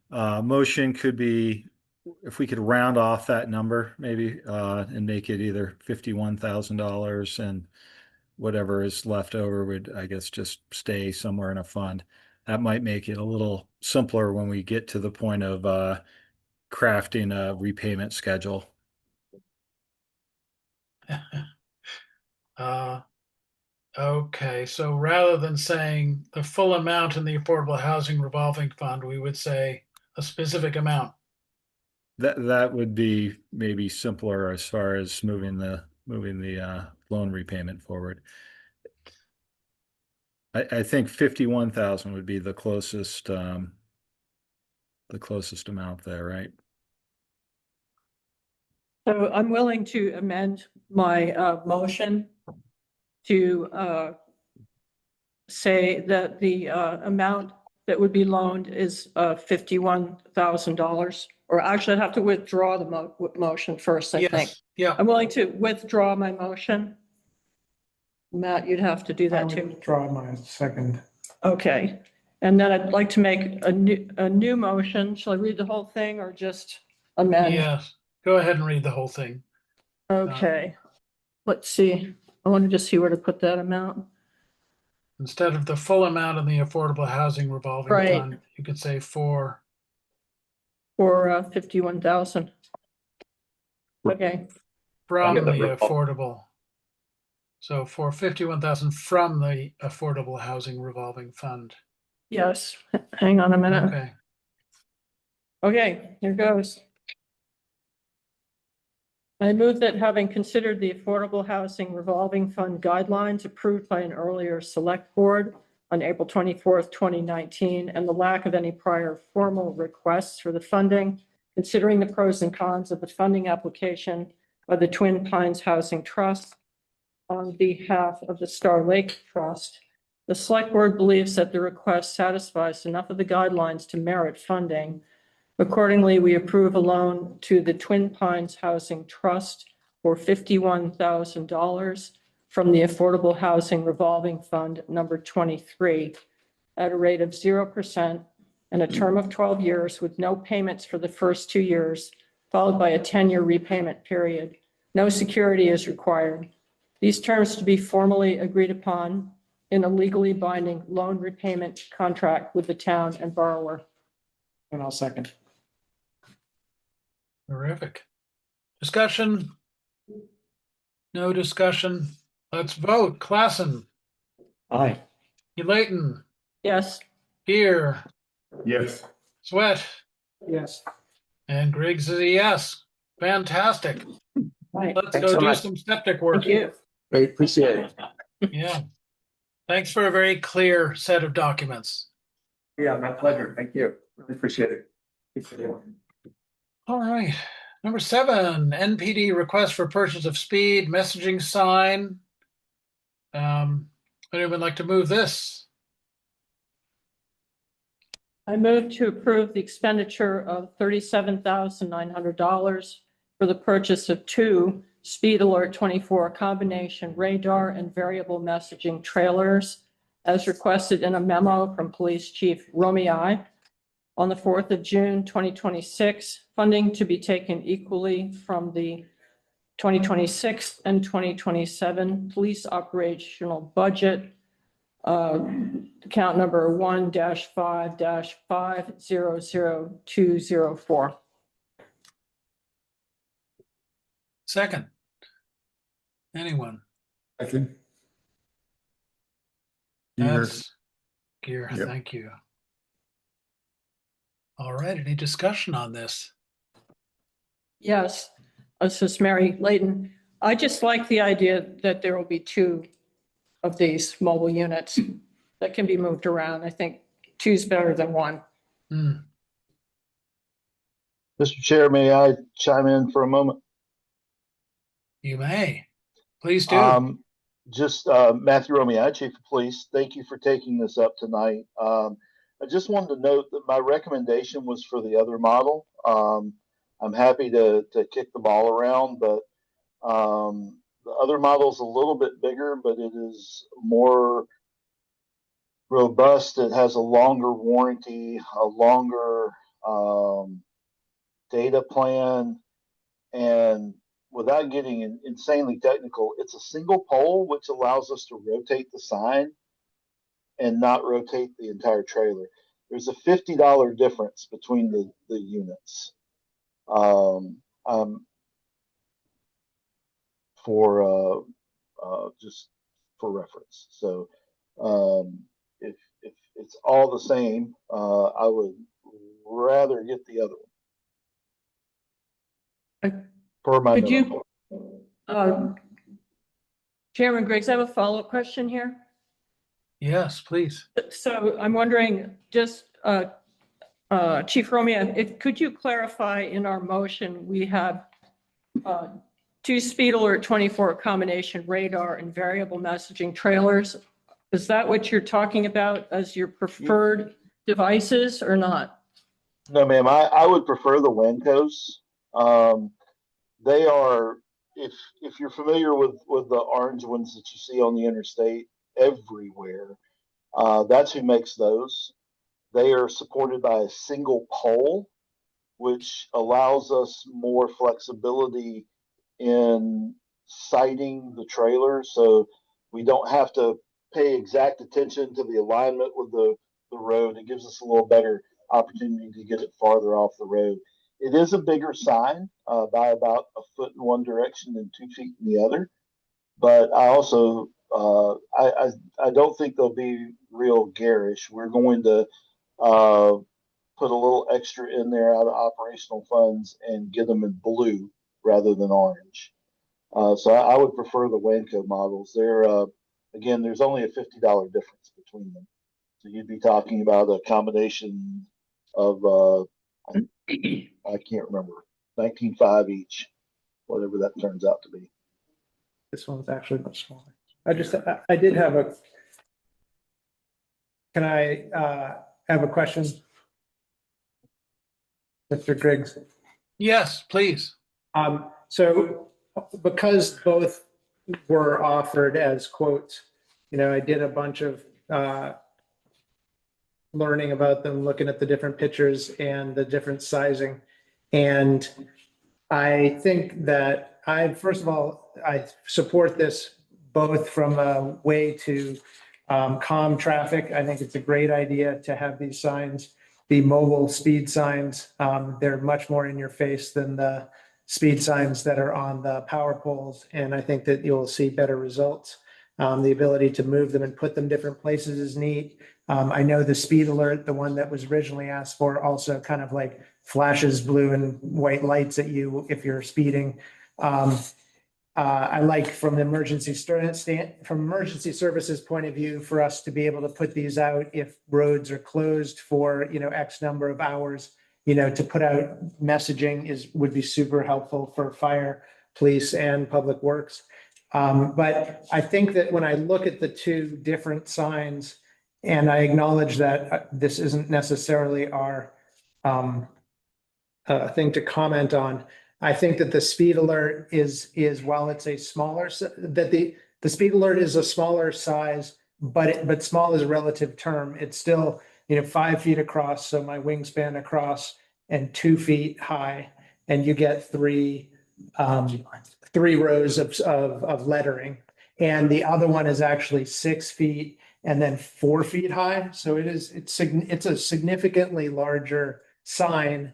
motion could be, if we could round off that number maybe and make it either $51,000 and whatever is left over would, I guess, just stay somewhere in a fund. That might make it a little simpler when we get to the point of crafting a repayment schedule. Okay, so rather than saying the full amount in the Affordable Housing Revolving Fund, we would say a specific amount. That would be maybe simpler as far as moving the loan repayment forward. I think 51,000 would be the closest amount there, right? So I'm willing to amend my motion to say that the amount that would be loaned is $51,000. Or actually, I'd have to withdraw the motion first, I think. Yes, yeah. I'm willing to withdraw my motion. Matt, you'd have to do I that would too. withdraw my second. Okay. And then I'd like to make a new motion. Shall I read the whole thing or just amend? Yes, go ahead and read the whole thing. Okay. Let's see. I want to just see where to put that amount. Instead of the full amount in the Affordable Housing Revolving Right. Fund, you could say for 51,000. Okay. from the From the affordable. So for 51,000 from the Affordable Housing Revolving Fund. Yes. Hang on a minute. Okay. Okay, here goes. I move that having considered the Affordable Housing Revolving Fund guidelines approved by an earlier select board on April 24th, 2019, and the lack of any prior formal requests for the funding, considering the pros and cons of the funding application by the Twin Pines Housing Trust on behalf of the Star Lake Trust, the select board believes that the request satisfies enough of the guidelines to merit funding. Accordingly, we approve a loan to the Twin Pines Housing Trust for $51,000 from the Affordable Housing Revolving Fund number 23 at a rate of 0% and a term of 12 years with no payments for the first 2 years, followed by a 10-year repayment period. No security is required. These terms to be formally agreed upon in a legally binding loan repayment contract with the town and borrower. And I'll second. Terrific. Discussion? No discussion. Let's vote. Klassen, Aye. Layton, Yes. Gear, Yes. Sweat, Yes. and Griggs is a yes. Fantastic. Right. Let's Thanks go so do much. some septic work. Thank you. Great, appreciate it. Yeah. Thanks for a very clear set of documents. Yeah, my pleasure. Thank you. Really appreciate it. Thanks, everyone. All right. Number 7, NPD request for purchase of speed messaging sign. Anyone like to move this? I move to approve the expenditure of $37,900 for the purchase of 2 Speed Alert 24 combination radar and variable messaging trailers as requested in a memo from Police Chief Romei on the 4th of June, 2026, funding to be taken equally from the 2026 and 2027 police operational budget. Account number 1-5-500204. Second. Anyone? I think. That's Gear. Yep. Thank you. All right. Any discussion on this? Yes, this is Mary Layton. I just like the idea that there will be 2 of these mobile units that can be moved around. I think 2 is better than 1. Hmm. Mr. Chair, may I chime in for a moment? You may. Please do. Matthew Romei, Chief of Police. Thank you for taking this up tonight. I just wanted to note that my recommendation was for the other model. I'm happy to kick the ball around, but the other model is a little bit bigger, but it is more robust. It has a longer warranty, a longer data plan, and without getting insanely technical, it's a single pole, which allows us to rotate the sign and not rotate the entire trailer. There's a $50 difference between the units. Just for reference. So if it's all the same, I would rather get the other one. For my Could you, Chairman Griggs, I have a follow-up question here. Yes, please. So I'm wondering, just Chief Romei, could you clarify in our motion, we have 2 Speed Alert 24 combination radar and variable messaging trailers. Is that what you're talking about as your preferred devices or not? No, ma'am. I would prefer the Wancos. They are, if you're familiar with the orange ones that you see on the interstate everywhere, that's who makes those. They are supported by a single pole, which allows us more flexibility in sighting the trailer, so we don't have to pay exact attention to the alignment with the road. It gives us a little better opportunity to get it farther off the road. It is a bigger sign by about a foot in one direction and 2 feet in the other, but I also I don't think they'll be real garish. We're going to put a little extra in there out of operational funds and get them in blue rather than orange. So I would prefer the Wanco models. They're again, there's only a $50 difference between them. So you'd be talking about a combination of I can't remember, 19.5 each, whatever that turns out to be. This one's actually much smaller. I did have a, can I have a question? Mr. Griggs? Yes, please. So because both were offered as quotes, I did a bunch of learning about them, looking at the different pictures and the different sizing. And I think that first of all, I support this both from a way to calm traffic. I think it's a great idea to have these signs, the mobile speed signs. They're much more in your face than the speed signs that are on the power poles. And I think that you'll see better results. The ability to move them and put them different places is neat. I know the speed alert, the one that was originally asked for, also kind of like flashes blue and white lights at you if you're speeding. I like from the from emergency services point of view, for us to be able to put these out if roads are closed for, X number of hours, to put out messaging would be super helpful for fire, police and public works. But I think that when I look at the two different signs, and I acknowledge that this isn't necessarily our thing to comment on, I think that the speed alert is while it's a smaller, that the speed alert is a smaller size, but small is a relative term. It's still, 5 feet across, so my wingspan across, and 2 feet high, and you get three rows of lettering. And the other one is actually 6 feet and then 4 feet high. So it's a significantly larger sign.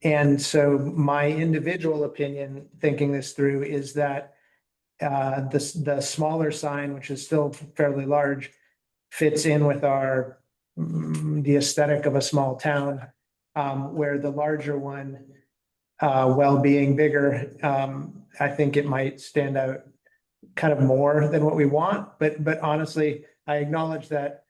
And so my individual opinion, thinking this through, is that the smaller sign, which is still fairly large, fits in with the aesthetic of a small town, where the larger one, while being bigger, I think it might stand out kind of more than what we want. But honestly, I acknowledge that,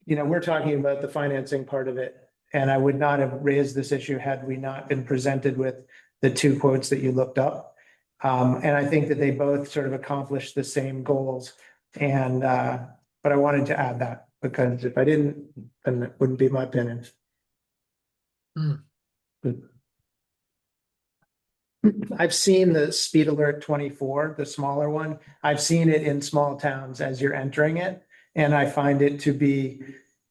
we're talking about the financing part of it. And I would not have raised this issue had we not been presented with the two quotes that you looked up. And I think that they both sort of accomplish the same goals. And, but I wanted to add that, because if I didn't, then it wouldn't be my opinion. I've seen the Speed Alert 24, the smaller one. I've seen it in small towns as you're entering it. And I find it to be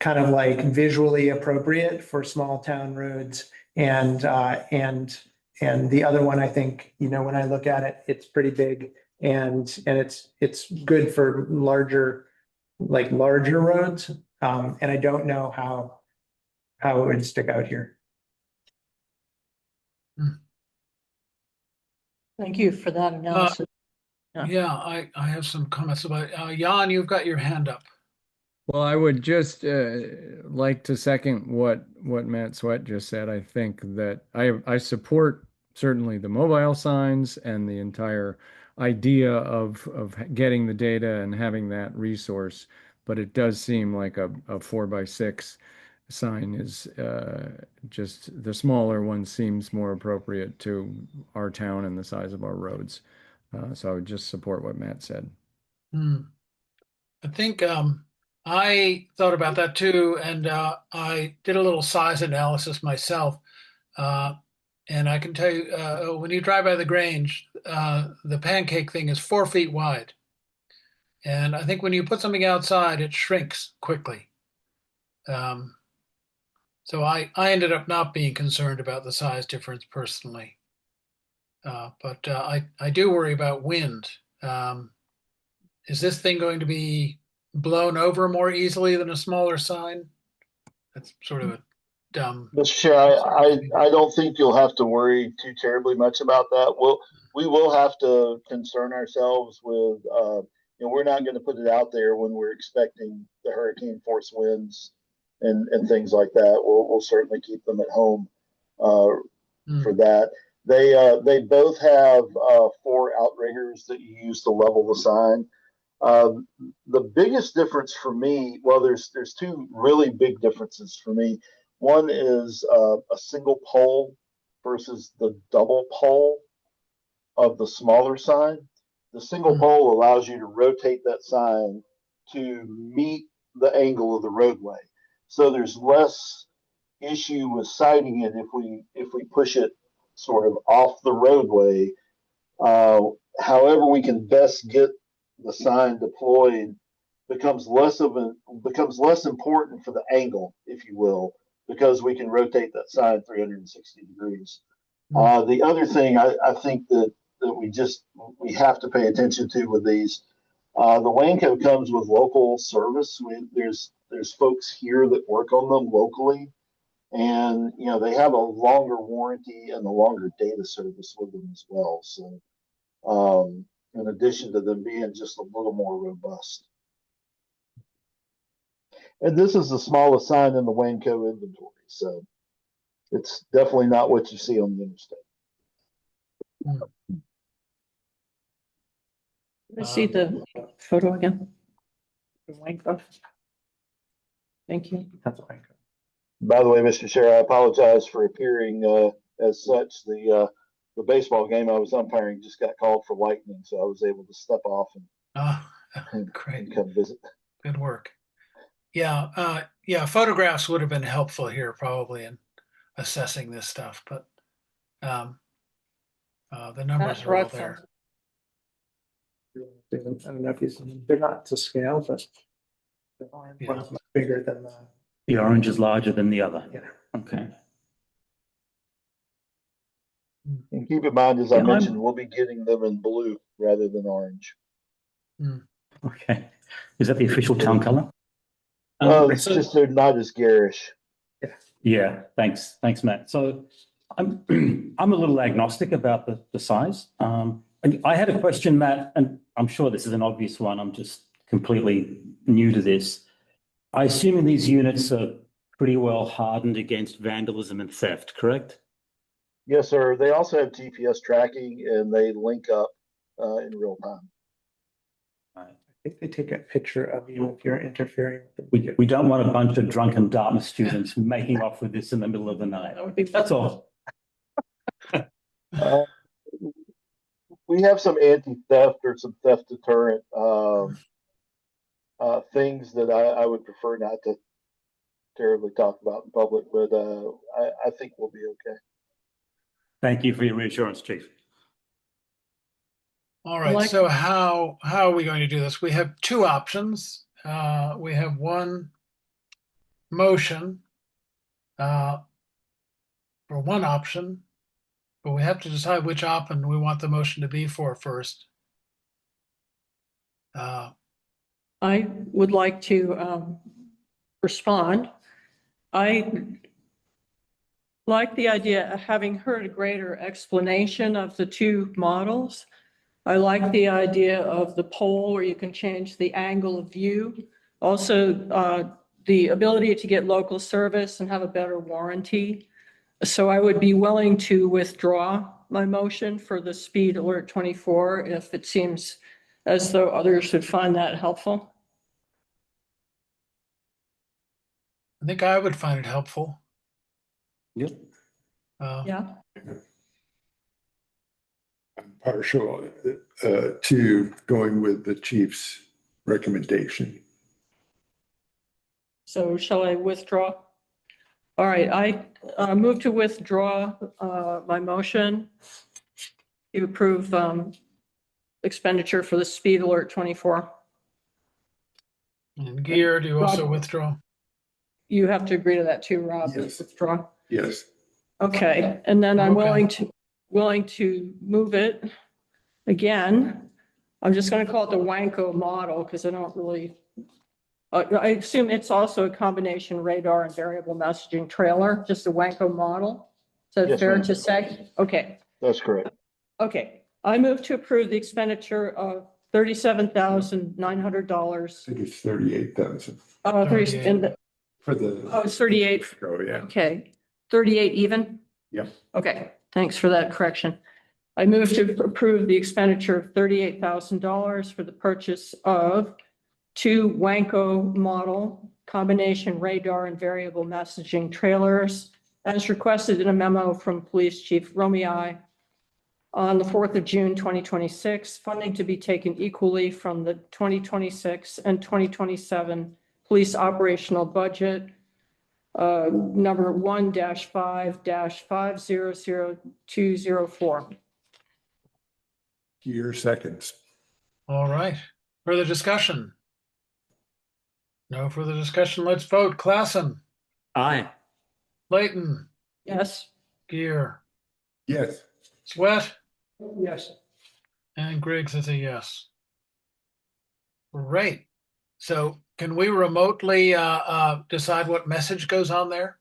kind of like visually appropriate for small town roads. And the other one, I think, when I look at it, it's pretty big, and it's good for larger roads. And I don't know how it would stick out here. Thank you for that analysis. Yeah, I have some comments about it. Jan, you've got your hand up. Well, I would just like to second what Matt Sweat just said. I think that I support certainly the mobile signs and the entire idea of getting the data and having that resource, but it does seem like a 4x6 sign is just the smaller one seems more appropriate to our town and the size of our roads. So I would just support what Matt said. I think I thought about that too, and I did a little size analysis myself. And I can tell you, when you drive by the Grange, the pancake thing is 4 feet wide. And I think when you put something outside, it shrinks quickly. So I ended up not being concerned about the size difference personally. But I do worry about wind. Is this thing going to be blown over more easily than a smaller sign? That's sort of a dumb. Mr. Chair, I don't think you'll have to worry too terribly much about that. We will have to concern ourselves with, we're not going to put it out there when we're expecting the hurricane force winds and things like that. We'll certainly keep them at home for that. They both have 4 outriggers that you use to level the sign. The biggest difference for me, well, there's 2 really big differences for me. One is a single pole versus the double pole of the smaller sign. The single pole allows you to rotate that sign to meet the angle of the roadway. So there's less issue with sighting it if we push it sort of off the roadway. However we can best get the sign deployed becomes less important for the angle, if you will, because we can rotate that sign 360 degrees. The other thing I think that we have to pay attention to with these, the Wanco comes with local service. There's folks here that work on them locally, and they have a longer warranty and a longer data service with them as well. So in addition to them being just a little more robust. And this is the smallest sign in the Wanco inventory, so it's definitely not what you see on the interstate. Let's see the photo again. Thank you. That's what I got. By the way, Mr. Chair, I apologize for appearing as such. The baseball game I was umpiring just got called for lightning, so I was able to step off and Great. come visit. Good work. Yeah, photographs would have been helpful here probably in assessing this stuff, but the numbers are all there. I don't know if they're not to scale, but the orange Yeah. one's much bigger than the. The orange is larger than the other. Yeah. Okay. And keep in mind, as I Yeah, mentioned, we'll be getting them in blue rather than orange. Okay. Is that the official town color? It's just they're not as garish. Yeah, thanks. Thanks, Matt. So I'm I'm a little agnostic about the size. I had a question, Matt, and I'm sure this is an obvious one. I'm just completely new to this. I assume these units are pretty well hardened against vandalism and theft, correct? Yes, sir. They also have GPS tracking and they link up in real time. I think they take a picture of you if you're interfering with them. We don't want a bunch of drunken Dartmouth students making off with this in the middle of the night. That's all. We have some anti-theft or some theft deterrent things that I would prefer not to terribly talk about in public, but I think we'll be okay. Thank you for your reassurance, Chief. All right, so how are we going to do this? We have two options. We have one motion for one option, but we have to decide which option we want the motion to be for first. I would like to respond. I like the idea of having heard a greater explanation of the two models. I like the idea of the pole where you can change the angle of view. Also, the ability to get local service and have a better warranty. So I would be willing to withdraw my motion for the speed alert 24 if it seems as though others would find that helpful. I think I would find it helpful. Yep. Yeah. I'm partial to going with the chief's recommendation. So shall I withdraw? All right, I move to withdraw my motion to approve expenditure for the speed alert 24. And Gear, do you also withdraw? You have to agree to that too, Rob. Yes. Withdraw. Yes. Okay, and then I'm Okay. willing to move it again. I'm just going to call it the Wanko model because I don't really. I assume it's also a combination radar and variable messaging trailer, just a Wanko model. So Yes, fair ma'am. to say? Okay. That's correct. Okay. I move to approve the expenditure of $37,900. I think it's 38,000 for the. Oh, it's 38. Oh, yeah. Okay. 38 even? Yep. Okay. Thanks for that correction. I move to approve the expenditure of $38,000 for the purchase of two Wanko model combination radar and variable messaging trailers as requested in a memo from Police Chief Romei on the 4th of June, 2026, funding to be taken equally from the 2026 and 2027 police operational budget, number 1-5-500204. Gear seconds. All right. Further discussion? No further discussion. Let's vote. Klassen, Aye. Layton, Yes. Gear, Yes. Sweat, Yes. and Griggs is a yes. Great. So can we remotely decide what message goes on there?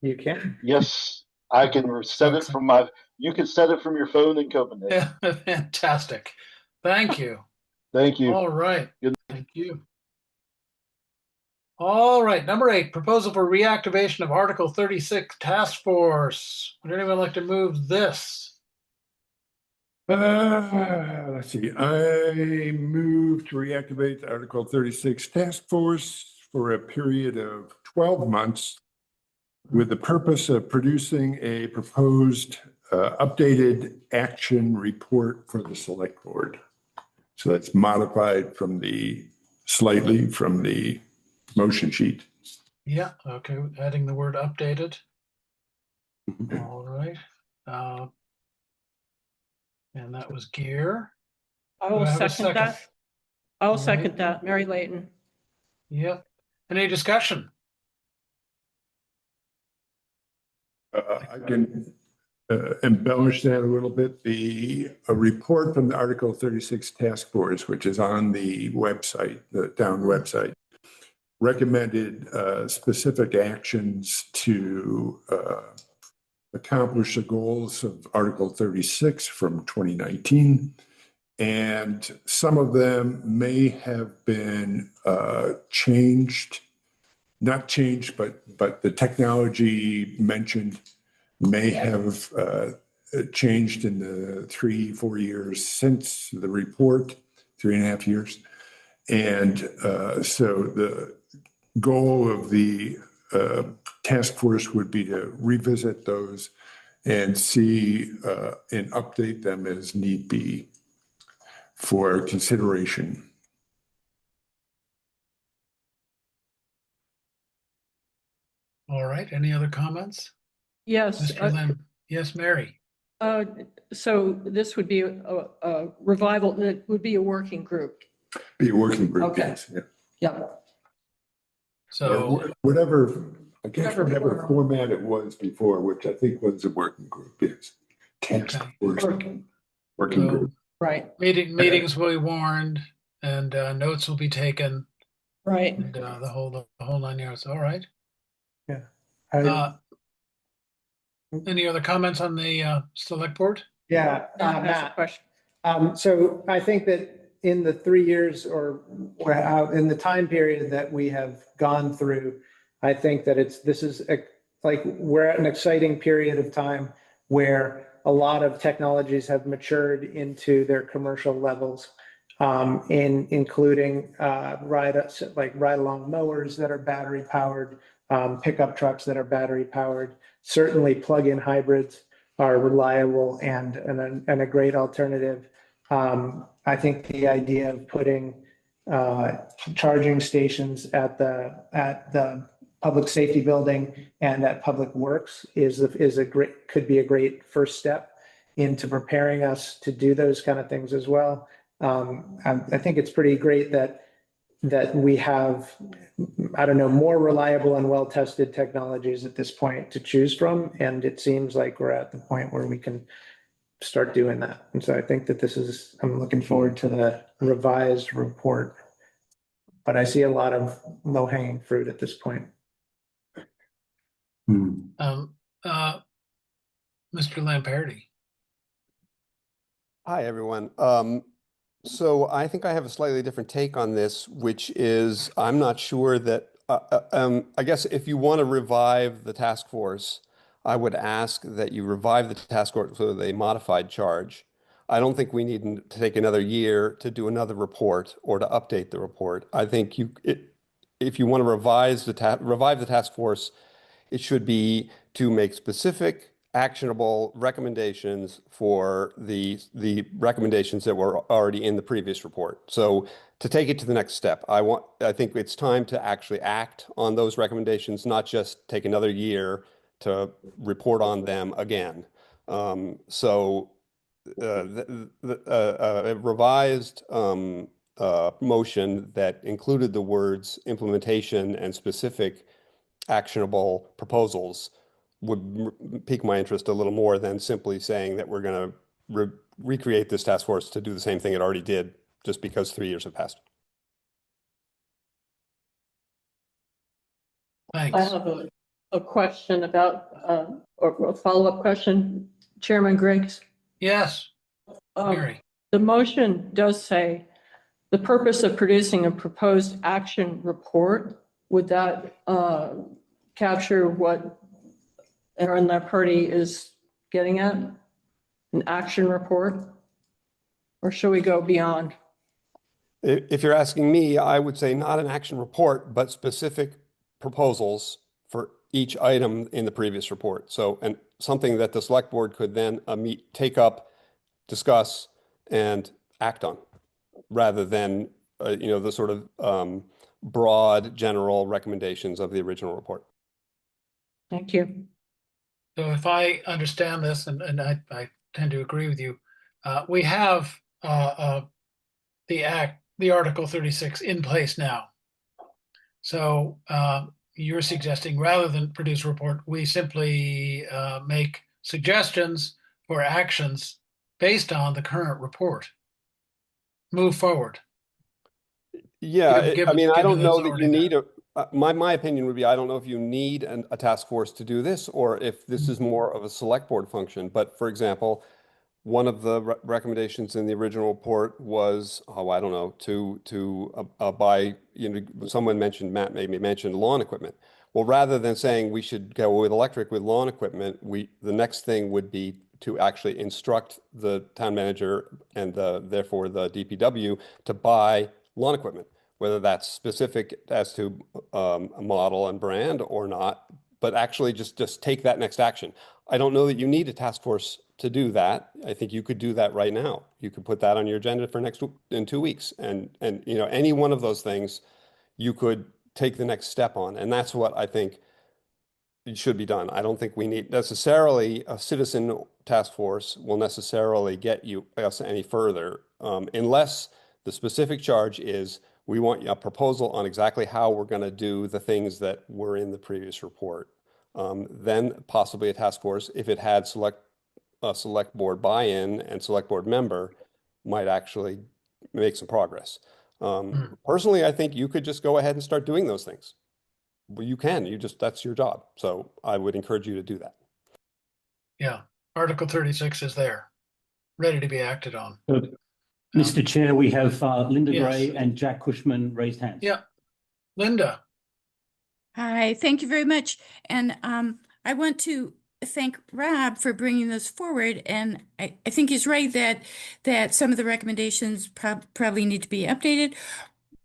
You can. Yes, I can set it from you can set it from your phone in Copenhagen. Yeah, fantastic. Thank you. Thank you. All right. Good. Thank you. All right. Number 8, proposal for reactivation of Article 36 Task Force. Would anyone like to move this? Let's see, I move to reactivate the Article 36 task force for a period of 12 months with the purpose of producing a proposed updated action report for the select board. So that's modified slightly from the motion sheet. Yeah, okay, adding the word updated. All right. And that was gear. I Do will I have a second that. I will All second right. that. Mary Layton. Yep. Any discussion? I can embellish that a little bit. A report from the Article 36 task force, which is on the website, the town website, recommended specific actions to accomplish the goals of Article 36 from 2019. And some of them may have been changed, not changed, but the technology mentioned may have changed in the 3-4 years since the report, 3.5 years. And so the goal of the task force would be to revisit those and see and update them as need be for consideration. All right, any other comments? Yes. Mr. Lim? Yes, Mary? So this would be a revival, it would be a working group. Be a working group, Okay. yes. Yeah. Yeah. So, Or whatever, I guess whatever format it was before, which I think was a working group, yes. Task Okay. force, working So- group. Right, meetings will be warned and notes will be taken right. and the whole 9 yards. All right. Any other comments on the select board? Yeah, Matt has a Matt. question. So I think that in the 3 years or in the time period that we have gone through, I think that we're at an exciting period of time where a lot of technologies have matured into their commercial levels, including ride along mowers that are battery powered, pickup trucks that are battery powered. Certainly plug-in hybrids are reliable and a great alternative. I think the idea of putting charging stations at the public safety building and at Public Works could be a great first step into preparing us to do those kind of things as well. I think it's pretty great that we have, I don't know, more reliable and well-tested technologies at this point to choose from. And it seems like we're at the point where we can start doing that. And so I think that I'm looking forward to the revised report. But I see a lot of low-hanging fruit at this point. Mr. Lamperti. Hi, everyone. So I think I have a slightly different take on this, which is I'm not sure that, I guess if you want to revive the task force, I would ask that you revive the task force with a modified charge. I don't think we need to take another year to do another report or to update the report. I think if you want to revive the task force, it should be to make specific, actionable recommendations for the recommendations that were already in the previous report. So to take it to the next step, I think it's time to actually act on those recommendations, not just take another year to report on them again. So a revised motion that included the words implementation and specific actionable proposals would pique my interest a little more than simply saying that we're going to recreate this task force to do the same thing it already did just because 3 years have passed. Thanks. I have a question about, or a follow-up question, Chairman Griggs. Yes, Mary. The motion does say the purpose of producing a proposed action report. Would that capture what Aaron Lamperti is getting at? An action report? Or should we go beyond? If you're asking me, I would say not an action report, but specific proposals for each item in the previous report. So, and something that the select board could then take up, discuss, and act on, rather than, the sort of broad general recommendations of the original report. Thank you. So if I understand this, and I tend to agree with you, we have the Article 36 in place now. So you're suggesting rather than produce a report, we simply make suggestions for actions based on the current report. Move forward. Yeah, I mean, I don't know that authority you need my opinion would be, I don't know if you need a task force to do this, or if this is more of a select board function. But for example, one of the recommendations in the original report was, I don't know, to buy, someone mentioned, Matt maybe mentioned lawn equipment. Well, rather than saying we should go with electric with lawn equipment, the next thing would be to actually instruct the town manager and therefore the DPW to buy lawn equipment, whether that's specific as to a model and brand or not, but actually just take that next action. I don't know that you need a task force to do that. I think you could do that right now. You could put that on your agenda for in 2 weeks, and any one of those things you could take the next step on, and that's what I think it should be done. I don't think we need necessarily a citizen task force will necessarily get us any further, unless the specific charge is we want a proposal on exactly how we're going to do the things that were in the previous report. Then possibly a task force, if it had select board buy-in and select board member, might actually make some progress. Personally, I think you could just go ahead and start doing those things. Well, you can, that's your job. So I would encourage you to do that. Yeah, Article 36 is there, ready to be acted on. Mr. Chair, we have Linda Yes. Gray and Jack Cushman raised hands. Yeah, Linda. Hi, thank you very much. And I want to thank Rob for bringing this forward. And I think he's right that some of the recommendations probably need to be updated.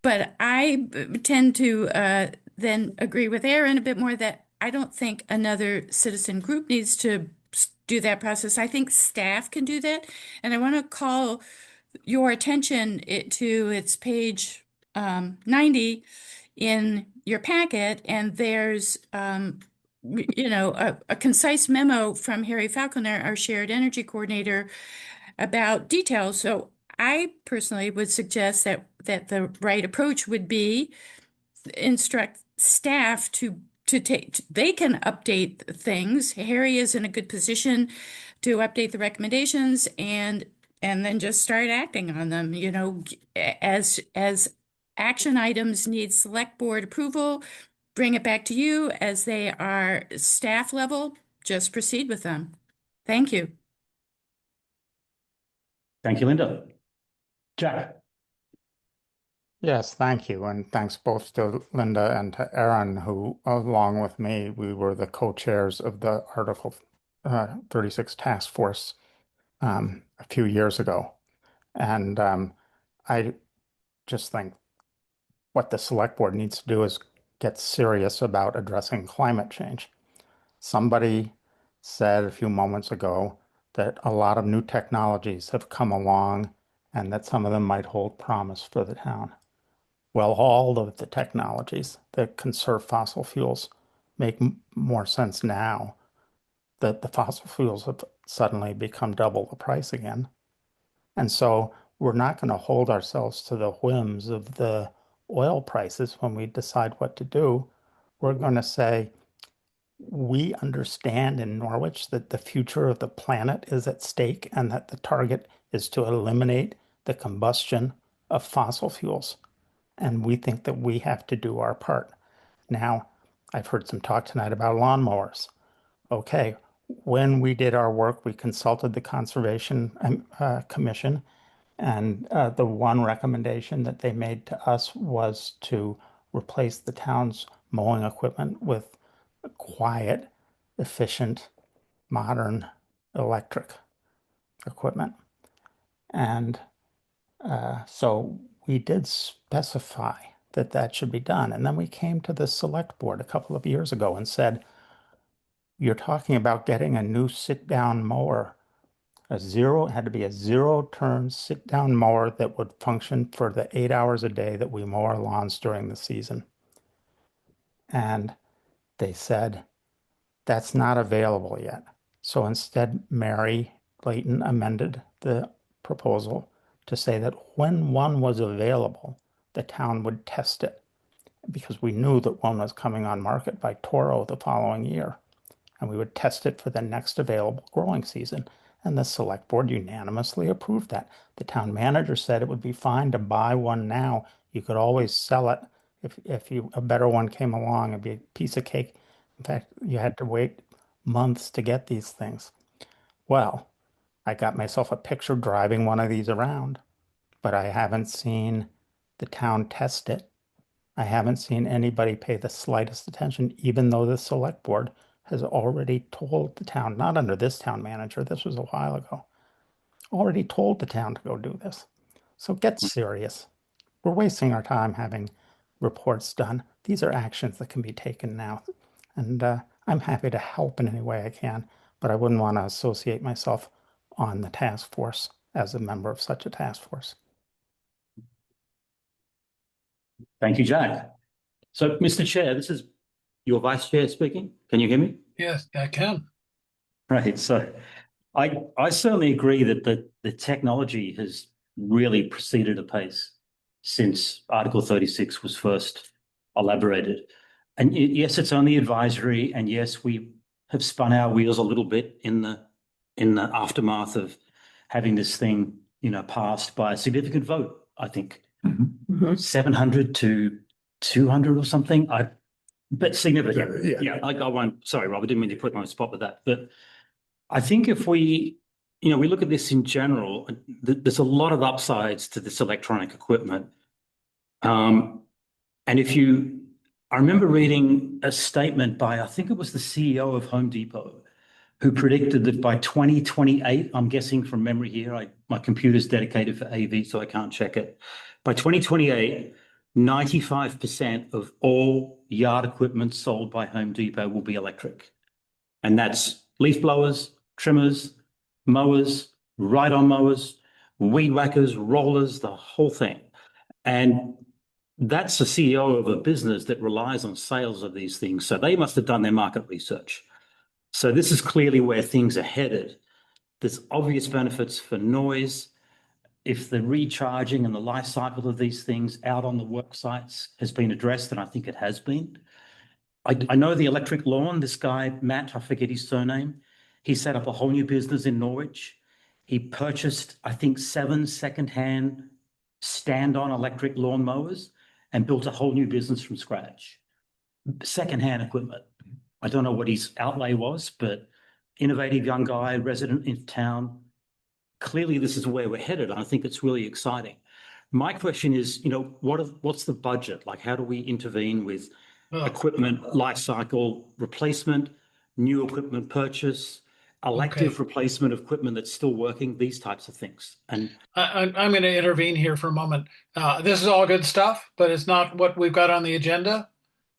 But I tend to then agree with Aaron a bit more that I don't think another citizen group needs to do that process. I think staff can do that. And I want to call your attention to its page 90 in your packet, and there's a concise memo from Harry Falconer, our shared energy coordinator, about details. So I personally would suggest that the right approach would be instruct staff to take, they can update things. Harry is in a good position to update the recommendations and then just start acting on them. As action items need select board approval, bring it back to you. As they are staff level, just proceed with them. Thank you. Thank you, Linda. Jack. Yes, thank you. And thanks both to Linda and to Aaron, who, along with me, we were the co-chairs of the Article 36 Task Force a few years ago. And I just think what the select board needs to do is get serious about addressing climate change. Somebody said a few moments ago that a lot of new technologies have come along and that some of them might hold promise for the town. Well, all of the technologies that conserve fossil fuels make more sense now that the fossil fuels have suddenly become double the price again. And so we're not going to hold ourselves to the whims of the oil prices when we decide what to do. We're going to say, we understand in Norwich that the future of the planet is at stake and that the target is to eliminate the combustion of fossil fuels. And we think that we have to do our part. Now, I've heard some talk tonight about lawnmowers. Okay, when we did our work, we consulted the Conservation Commission, and the one recommendation that they made to us was to replace the town's mowing equipment with quiet, efficient, modern electric equipment. And So we did specify that that should be done. And then we came to the select board a couple of years ago and said, you're talking about getting a new sit-down mower. It had to be a zero-turn sit-down mower that would function for the 8 hours a day that we mow our lawns during the season. And they said, that's not available yet. So instead, Mary Layton amended the proposal to say that when one was available, the town would test it because we knew that one was coming on market by Toro the following year. And we would test it for the next available growing season. And the select board unanimously approved that. The town manager said it would be fine to buy one now. You could always sell it if a better one came along. It'd be a piece of cake. In fact, you had to wait months to get these things. Well, I got myself a picture driving one of these around, but I haven't seen the town test it. I haven't seen anybody pay the slightest attention, even though the select board has already told the town, not under this town manager, this was a while ago, already told the town to go do this. So get serious. We're wasting our time having reports done. These are actions that can be taken now. And I'm happy to help in any way I can, but I wouldn't want to associate myself on the task force as a member of such a task force. Thank you, Jack. So, Mr. Chair, this is your vice chair speaking. Can you hear me? Yes, I can. Right. So I certainly agree that the technology has really proceeded apace since Article 36 was first elaborated. And yes, it's only advisory, and yes, we have spun our wheels a little bit in the aftermath of having this thing, passed by a significant vote. I think 700 to 200 or something. But significant. Yeah. I won't. Sorry, Rob, I didn't mean to put my spot with that. But I think if we look at this in general, there's a lot of upsides to this electronic equipment. And I remember reading a statement by, I think it was the CEO of Home Depot, who predicted that by 2028, I'm guessing from memory here, my computer's dedicated for AV, so I can't check it. By 2028, 95% of all yard equipment sold by Home Depot will be electric. And that's leaf blowers, trimmers, mowers, ride-on mowers, weed whackers, rollers, the whole thing. And that's the CEO of a business that relies on sales of these things. So they must have done their market research. So this is clearly where things are headed. There's obvious benefits for noise. If the recharging and the life cycle of these things out on the work sites has been addressed, and I think it has been. I know the electric lawn, this guy, Matt, I forget his surname, he set up a whole new business in Norwich. He purchased, I think, 7 secondhand stand-on electric lawn mowers and built a whole new business from scratch. Secondhand equipment. I don't know what his outlay was, but innovative young guy, resident in town. Clearly, this is where we're headed. I think it's really exciting. My question is, what's the budget? Like, how do we intervene with equipment, life cycle replacement, new equipment purchase, elective replacement of equipment that's still working, these types of things? And I'm going to intervene here for a moment. This is all good stuff, but it's not what we've got on the agenda.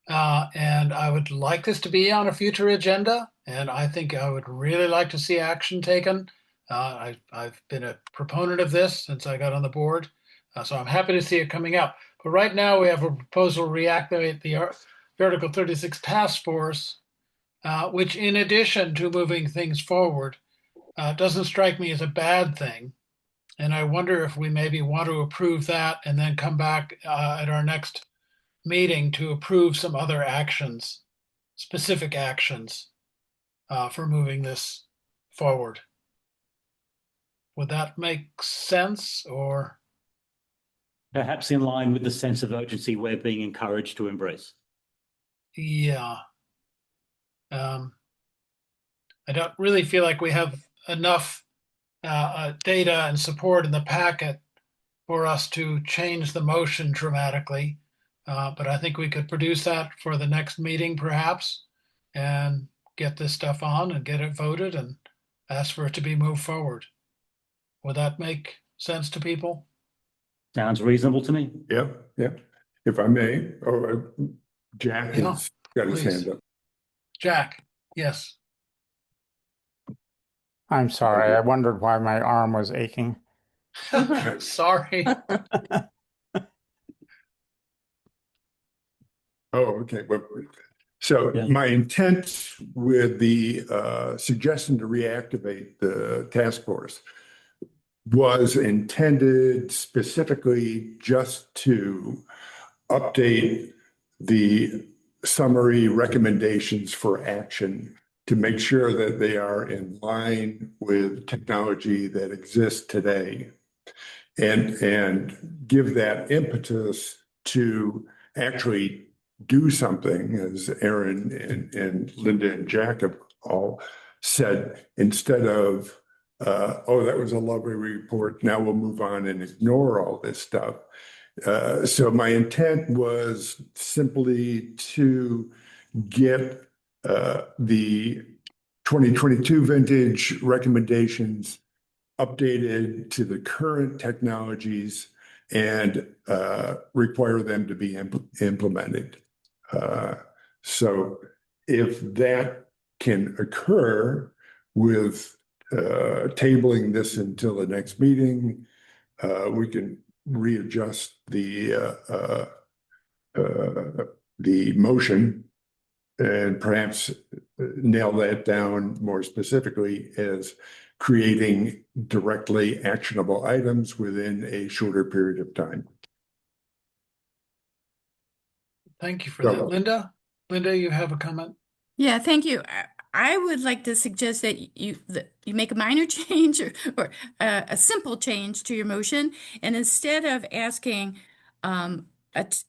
And I would like this to be on a future agenda. And I think I would really like to see action taken. I've been a proponent of this since I got on the board. So I'm happy to see it coming up. But right now we have a proposal to reactivate the Article 36 task force, which in addition to moving things forward, doesn't strike me as a bad thing. And I wonder if we maybe want to approve that and then come back at our next meeting to approve some other actions, specific actions for moving this forward. Would that make sense, or? Perhaps in line with the sense of urgency we're being encouraged to embrace. Yeah. I don't really feel like we have enough data and support in the packet for us to change the motion dramatically. But I think we could produce that for the next meeting perhaps and get this stuff on and get it voted and ask for it to be moved forward. Would that make sense to people? Sounds reasonable to me. Yeah, yeah. If I may, Jack Yeah, has got his please. hand up. Jack, yes. I'm sorry. I wondered why my arm was aching. Sorry. Oh, okay. Well, so Yeah. my intent with the suggestion to reactivate the task force was intended specifically just to update the summary recommendations for action to make sure that they are in line with technology that exists today and give that impetus to actually do something, as Aaron and Linda and Jack have all said, instead of, oh, that was a lovely report, now we'll move on and ignore all this stuff. So my intent was simply to get the 2022 vintage recommendations updated to the current technologies and require them to be implemented. So if that can occur with tabling this until the next meeting, we can readjust the motion and perhaps nail that down more specifically as creating directly actionable items within a shorter period of time. Thank you for that. Linda? Linda, you have a comment? Yeah, thank you. I would like to suggest that you make a minor change or a simple change to your motion, and instead of asking a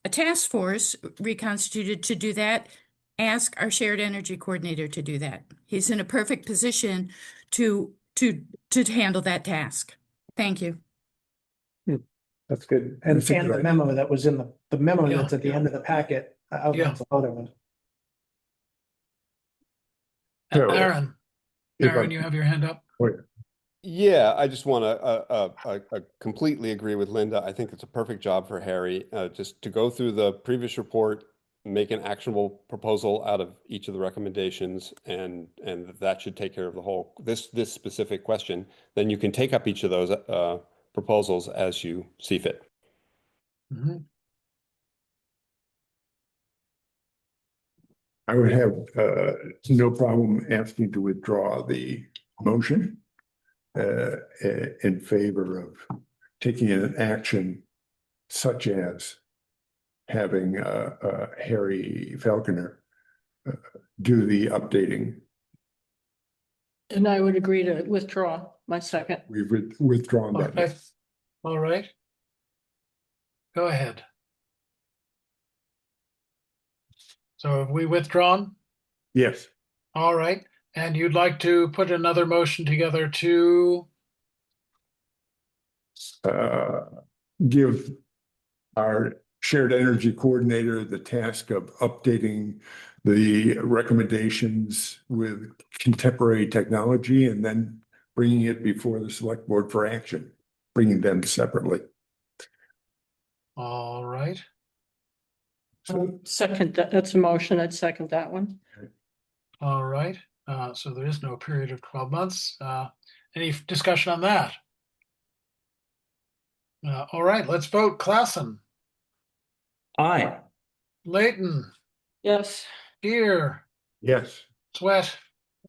task force reconstituted to do that, ask our shared energy coordinator to do that. He's in a perfect position to handle that task. Thank you. That's good. And That's a good the idea. memo that was in the memo Yeah, that's at the yeah. end of the packet outlines a lot of them. So, Aaron, you have your hand up. Yeah, I just want to completely agree with Linda. I think it's a perfect job for Harry, just to go through the previous report, make an actionable proposal out of each of the recommendations, and that should take care of the whole this specific question. Then you can take up each of those proposals as you see fit. Mm-hmm. I would have no problem asking to withdraw the motion in favor of taking an action such as having Harry Falconer do the updating. And I would agree to withdraw my second. We've withdrawn that. Okay. All right. Go ahead. So have we withdrawn? Yes. All right. And you'd like to put another motion together to? Give our shared energy coordinator the task of updating the recommendations with contemporary technology and then bringing it before the select board for action, bringing them separately. All right. Second, that's a motion. I'd second that one. All right. So there is no period of 12 months. Any discussion on that? All right, let's vote. Klassen, Aye. Layton, Yes. Gear, Yes. Sweat,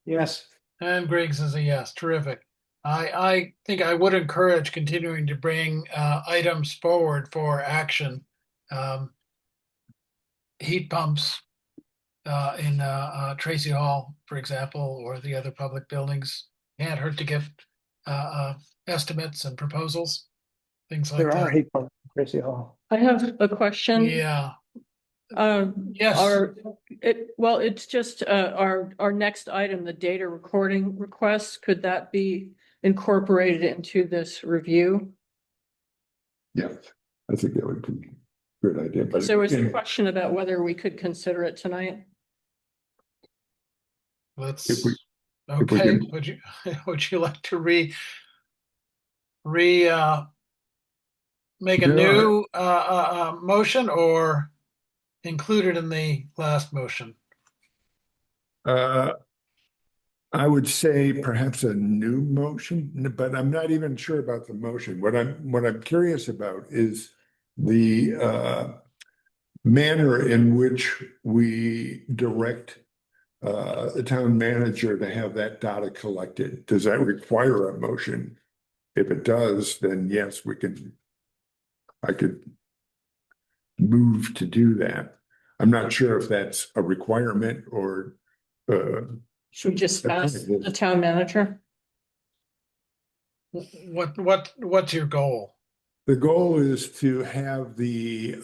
Yes. and Griggs is a yes. Terrific. I think I would encourage continuing to bring items forward for action. Heat pumps in Tracy Hall, for example, or the other public buildings. Can't hurt to get estimates and proposals, things like There that. are heat pumps in Tracy Hall. I have a question. Yeah. Yes. It's just our next item, the data recording request. Could that be incorporated into this review? Yeah, I think that would be a good idea. But So is a question about whether we could consider it tonight? Let's. If we Okay. can- Would you like to make a There new motion or include it in the last motion? I would say perhaps a new motion, but I'm not even sure about the motion. What I'm curious about is the manner in which we direct the town manager to have that data collected. Does that require a motion? If it does, then yes, I could move to do that. I'm not sure if that's a requirement or Should we just ask the town manager? What's your goal? the goal is to have the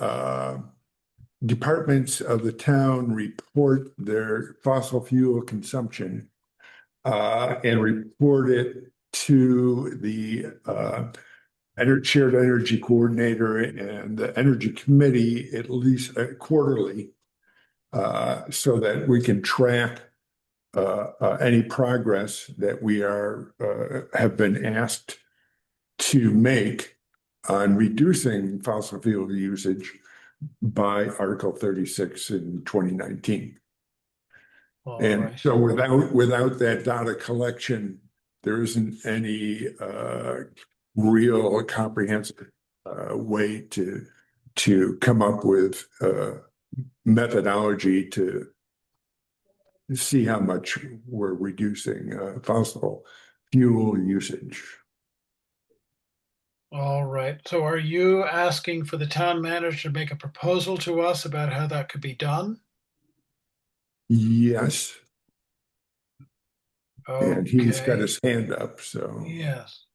departments of the town report their fossil fuel consumption and report it to the shared energy coordinator and the energy committee at least quarterly, so that we can track any progress that we have been asked to make on reducing fossil fuel usage by Article 36 in 2019. And Right. so without that data collection, there isn't any real comprehensive way to come up with methodology to see how much we're reducing fossil fuel usage. All right. So are you asking for the town manager to make a proposal to us about how that could be done? Yes. And he's got Okay. his hand up, so. Yes.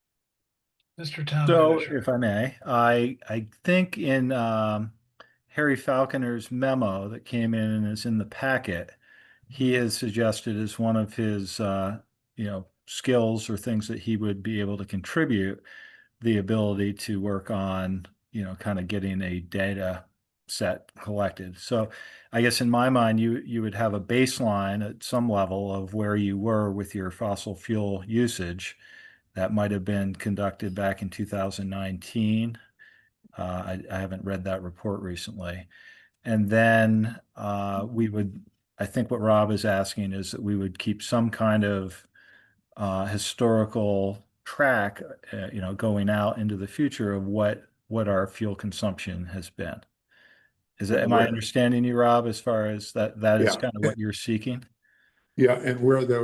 Mr. Town So, Manager. if I may, I think in Harry Falconer's memo that came in and is in the packet, he has suggested as one of his skills or things that he would be able to contribute the ability to work on kind of getting a data set collected. So I guess in my mind, you would have a baseline at some level of where you were with your fossil fuel usage. That might have been conducted back in 2019. I haven't read that report recently. And then I think what Rob is asking is that we would keep some kind of historical track, going out into the future of what our fuel consumption has been. Am I understanding you, Rob, as far as that is kind of what you're seeking? Yeah, and where the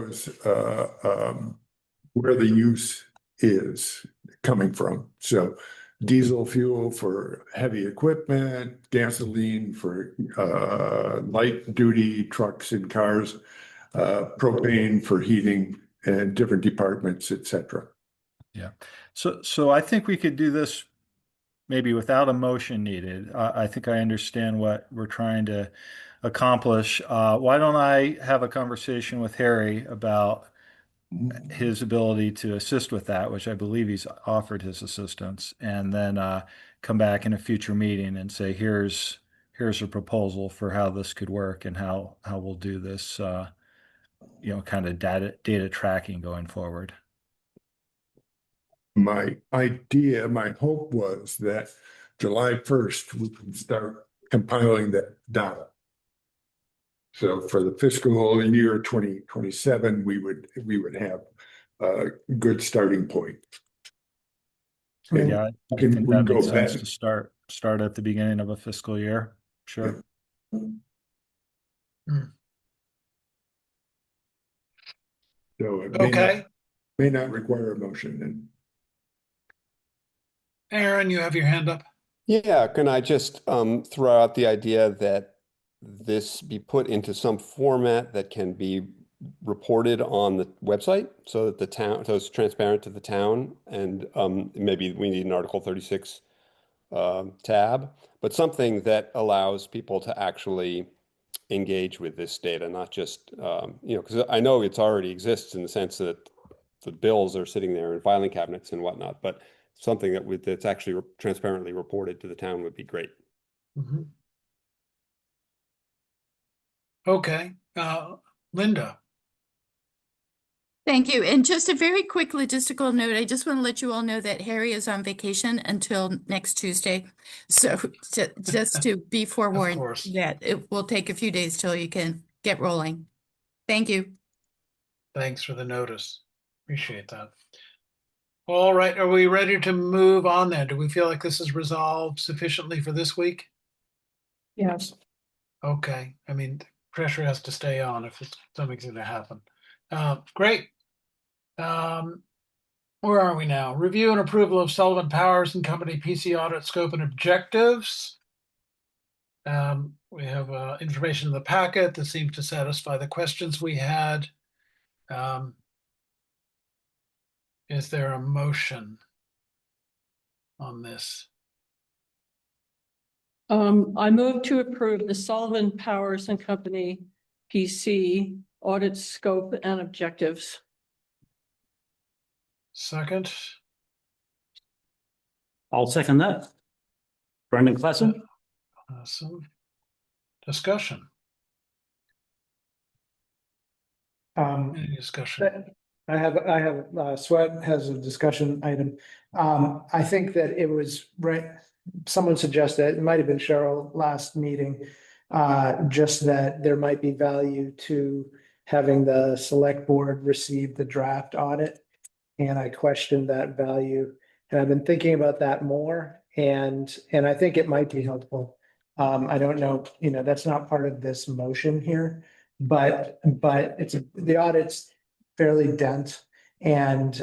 use is coming from. So diesel fuel for heavy equipment, gasoline for light duty trucks and cars, propane for heating and different departments, etc. Yeah. So I think we could do this maybe without a motion needed. I think I understand what we're trying to accomplish. Why don't I have a conversation with Harry about his ability to assist with that, which I believe he's offered his assistance, and then come back in a future meeting and say, here's a proposal for how this could work and how we'll do this, kind of data tracking going forward. My hope was that July 1st, we can start compiling that data. So for the fiscal year 2027, we would have a good starting point. Yeah, I think we that can makes go sense back. to start at the beginning of a fiscal year. Sure. So it Okay. may not require a motion then. Aaron, you have your hand up. Yeah, can I just throw out the idea that this be put into some format that can be reported on the website so that so it's transparent to the town, and maybe we need an Article 36 tab, but something that allows people to actually engage with this data, not just, because I know it's already exists in the sense that the bills are sitting there in filing cabinets and whatnot, but something that's actually transparently reported to the town would be great. Mm-hmm. Okay. Linda. Thank you. And just a very quick logistical note, I just want to let you all know that Harry is on vacation until next Tuesday. So just to be forewarned course. that it will take a few days till you can get rolling. Thank you. Thanks for the notice. Appreciate that. All right, are we ready to move on then? Do we feel like this is resolved sufficiently for this week? Yes. Okay, I mean, pressure has to stay on if something's going to happen. Great. Where are we now? Review and approval of Sullivan Powers and Company PC audit scope and objectives. We have information in the packet that seems to satisfy the questions we had. Is there a motion on this? I move to approve the Sullivan Powers and Company PC audit scope and objectives. Second. I'll second that. Brendan Klassen? Awesome. Discussion. Any discussion? I have, Sweat has a discussion item. I think that it was right, someone suggested, it might have been Cheryl last meeting, just that there might be value to having the select board receive the draft audit. And I questioned that value, and I've been thinking about that more, and I think it might be helpful. I don't know, that's not part of this motion here, but the audit's fairly dense, and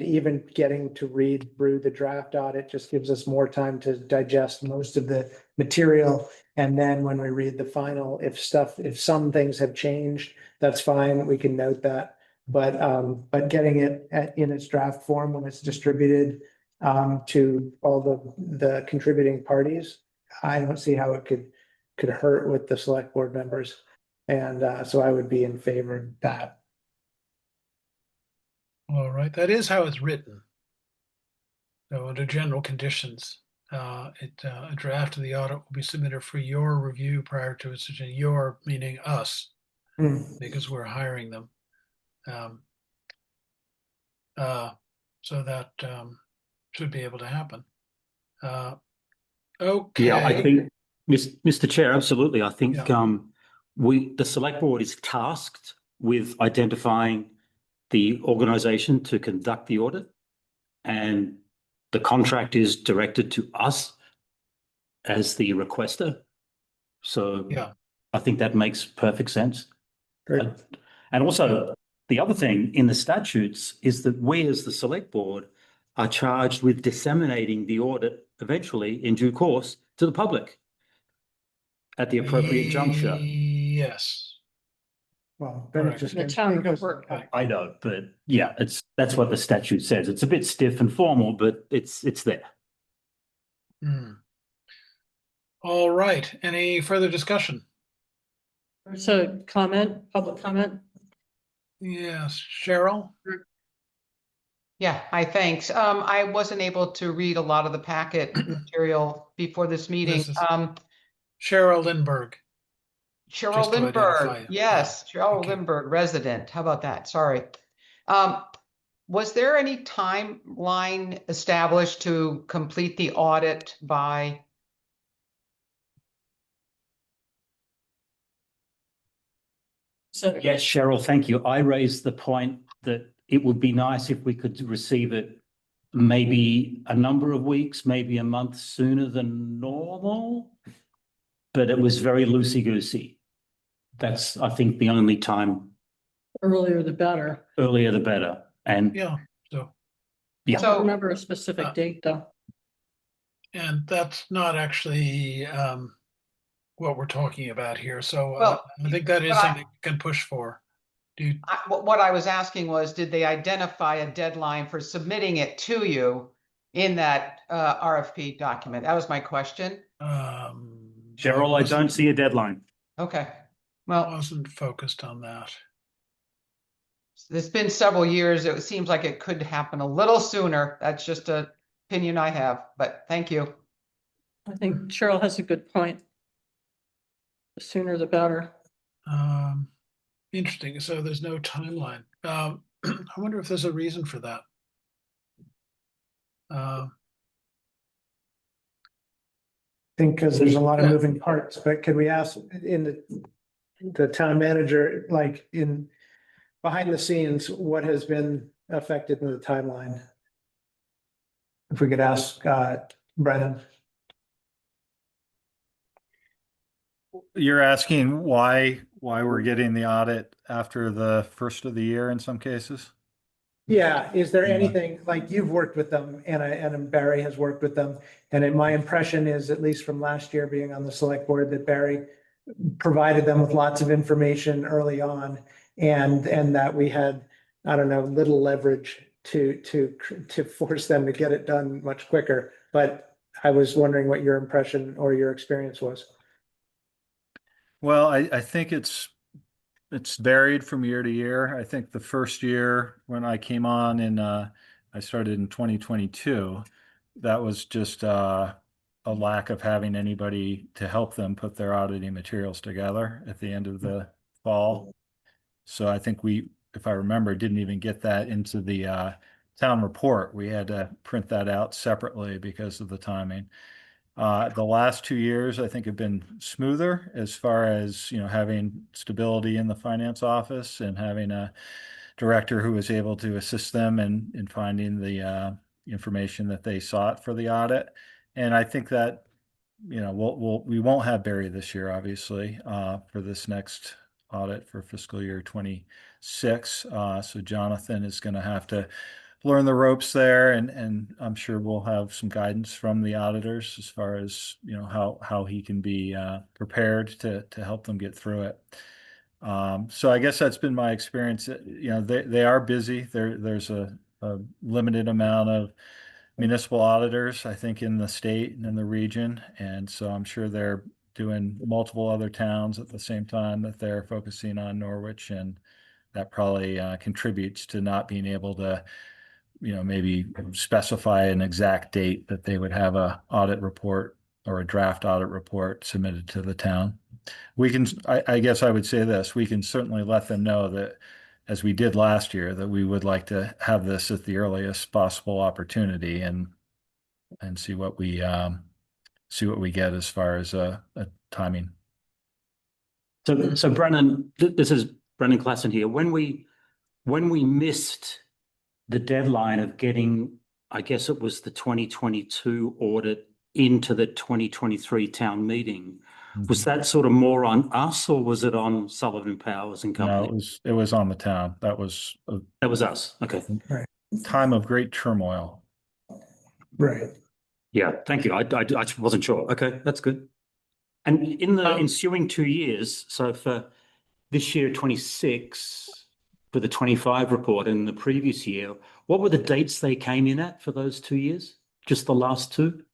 even getting to read through the draft audit just gives us more time to digest most of the material. And then when we read the final, if some things have changed, that's fine, we can note that. But getting it in its draft form when it's distributed to all the contributing parties, I don't see how it could hurt with the select board members. And so I would be in favor of that. All right, that is how it's written. So under general conditions, a draft of the audit will be submitted for your review prior to its, your meaning us, because we're hiring them. So that should be able to happen. Okay. Yeah, I think, Mr. Chair, absolutely. I think the select board is tasked with identifying the organization to conduct the audit, and the contract is directed to us as the requester. So yeah, I think that makes perfect sense. Great. And also, the other thing in the statutes is that we as the select board are charged with disseminating the audit eventually in due course to the public at the appropriate juncture. Yes. Well, then it just The town goes work. I know, but yeah, that's what the statute says. It's a bit stiff and formal, but it's there. All right. Any further discussion? There's a comment, public comment. Yes, Cheryl. Yeah, hi, thanks. I wasn't able to read a lot of the packet material before this meeting. This is Cheryl Lindbergh. Cheryl Just to identify Lindbergh, it. yes, Cheryl Okay. Lindbergh, resident. How about that? Sorry. Was there any timeline established to complete the audit by? So Yes, Cheryl, thank you. I raised the point that it would be nice if we could receive it maybe a number of weeks, maybe a month sooner than normal, but it was very loosey-goosey. That's, I think, the only time. earlier the better. Earlier the better. And Yeah. So, I don't remember a specific date though. and that's not actually what we're talking about here. So I think that is something we can push for. What I was asking was, did they identify a deadline for submitting it to you in that RFP document? That was my question. Cheryl, I don't see a deadline. Okay. Well, I wasn't focused on that. It's been several years. It seems like it could happen a little sooner. That's just an opinion I have, but thank you. I think Cheryl has a good point. The sooner the better. Interesting. So there's no timeline. I wonder if there's a reason for that. I think because there's a lot of Yeah. moving parts, but could we ask in the town manager, like in behind the scenes, what has been affected in the timeline? If we could ask Brennan. You're asking why we're getting the audit after the first of the year in some cases? Yeah, is there Yeah. anything, like you've worked with them and Barry has worked with them? And my impression is, at least from last year being on the select board, that Barry provided them with lots of information early on and that we had, I don't know, little leverage to force them to get it done much quicker. But I was wondering what your impression or your experience was. Well, I think it's varied from year to year. I think the first year when I came on and I started in 2022, that was just a lack of having anybody to help them put their auditing materials together at the end of the fall. So I think we, if I remember, didn't even get that into the town report. We had to print that out separately because of the timing. The last 2 years, I think, have been smoother as far as, having stability in the finance office and having a director who was able to assist them in finding the information that they sought for the audit. And I think that, we won't have Barry this year, obviously, for this next audit for fiscal year 26. So Jonathan is going to have to learn the ropes there, and I'm sure we'll have some guidance from the auditors as far as how he can be prepared to help them get through it. So I guess that's been my experience. They are busy. There's a limited amount of municipal auditors, I think, in the state and in the region, and so I'm sure they're doing multiple other towns at the same time that they're focusing on Norwich, and that probably contributes to not being able to maybe specify an exact date that they would have a audit report or a draft audit report submitted to the town. I guess I would say this, we can certainly let them know that, as we did last year, that we would like to have this at the earliest possible opportunity and see what we get as far as a timing. So Brennan, this is Brennan Klassen here. When we missed the deadline of getting, I guess it was the 2022 audit into the 2023 town meeting, was that sort of more on us, or was it on Sullivan Powers and Company? No, it was on the town. That was us. Okay. Right. Time of great turmoil. Right. Yeah, thank you. I wasn't sure. Okay, that's good. And in the ensuing 2 years, so for this year 26, for the 25 report and the previous year, what were the dates they came in at for those 2 years? Just the last two?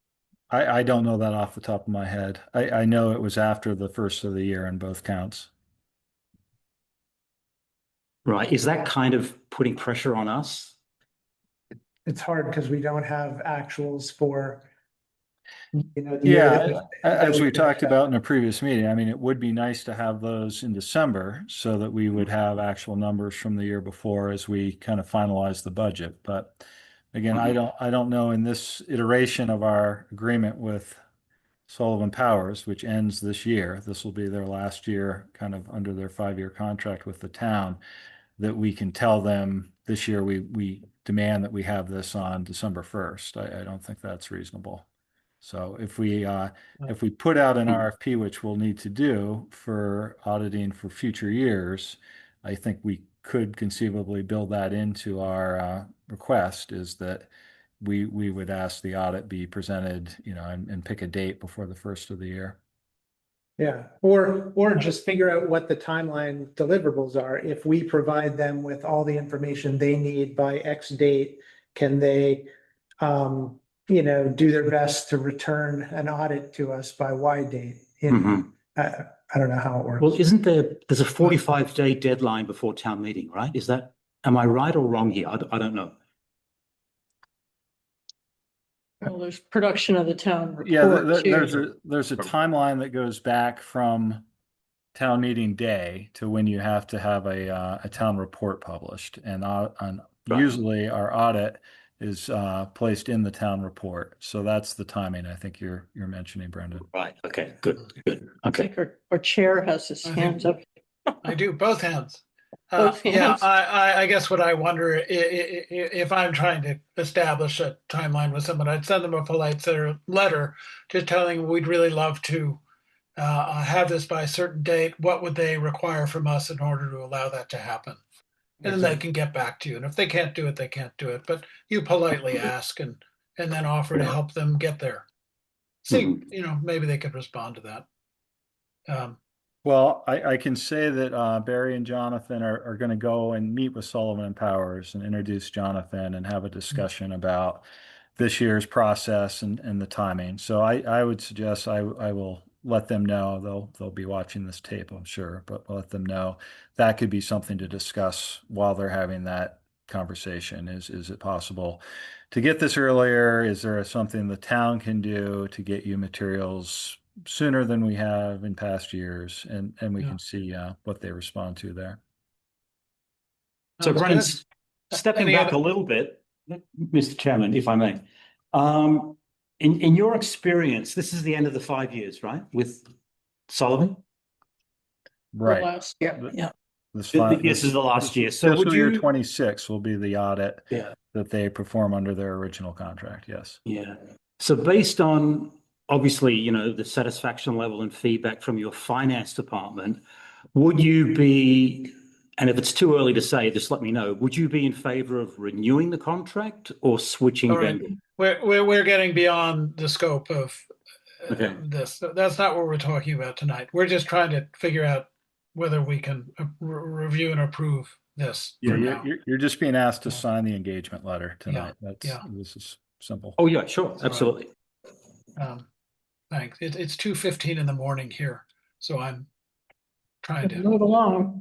I don't know that off the top of my head. I know it was after the first of the year in both counts. Right. Is that kind of putting pressure on us? It's hard because we don't have actuals for, the year Yeah, that as we finished talked out. about in a previous meeting, I mean, it would be nice to have those in December so that we would have actual numbers from the year before as we kind of finalize the budget. But again, I don't know, in this iteration of our agreement with Sullivan Powers, which ends this year, this will be their last year kind of under their 5-year contract with the town, that we can tell them this year we demand that we have this on December 1st. I don't think that's reasonable. So if we put out an RFP, which we'll need to do for auditing for future years, I think we could conceivably build that into our request, is that we would ask the audit be presented, and pick a date before the first of the year. Yeah, or just figure out what the timeline deliverables are. If we provide them with all the information they need by X date, can they, do their best to return an audit to us by Y date? I don't know how it works. Well, there's a 45-day deadline before town meeting, right? Am I right or wrong here? I don't know. Well, there's production of the town report. Yeah, too. there's a timeline that goes back from town meeting day to when you have to have a town report published. And usually our audit is placed in the town report. So that's the timing I think you're mentioning, Brendan. Right. Okay. Good. Good. I Okay. think our chair has his I think- hands up. I do, both hands. Both Yeah, hands. I guess what I wonder if I'm trying to establish a timeline with someone, I'd send them a polite letter just telling them we'd really love to have this by a certain date. What would they require from us in order to allow that to happen? And then they can get back to you. And if they can't do it, they can't do it. But you politely ask and then offer to help them get there. See, maybe they could respond to that. Well, I can say that Barry and Jonathan are going to go and meet with Sullivan and Powers and introduce Jonathan and have a discussion about this year's process and the timing. So I would suggest I will let them know. They'll be watching this tape, I'm sure, but let them know that could be something to discuss while they're having that conversation. Is it possible to get this earlier? Is there something the town can do to get you materials sooner than we have in past years? And we can see what they respond to there. So, Sounds Brennan, good. stepping Any back other- a little bit, Mr. Chairman, if I may. In your experience, this is the end of the 5 years, right, with Sullivan? Right. Last year, yeah. This is the last year. So fiscal would year you? 26 will be the audit Yeah. that they perform under their original contract. Yes. Yeah. So based on obviously, the satisfaction level and feedback from your finance department, would you be, and if it's too early to say, just let me know, would you be in favor of renewing the contract or switching All right. vendor? We're getting beyond the scope of Okay. this. That's not what we're talking about tonight. We're just trying to figure out whether we can review and approve this. Yeah, for now. you're just being asked to sign the engagement letter tonight. yeah. This is simple. Oh yeah, sure, absolutely. Thanks. It's 2:15 in the morning here, so I'm trying to. Move along.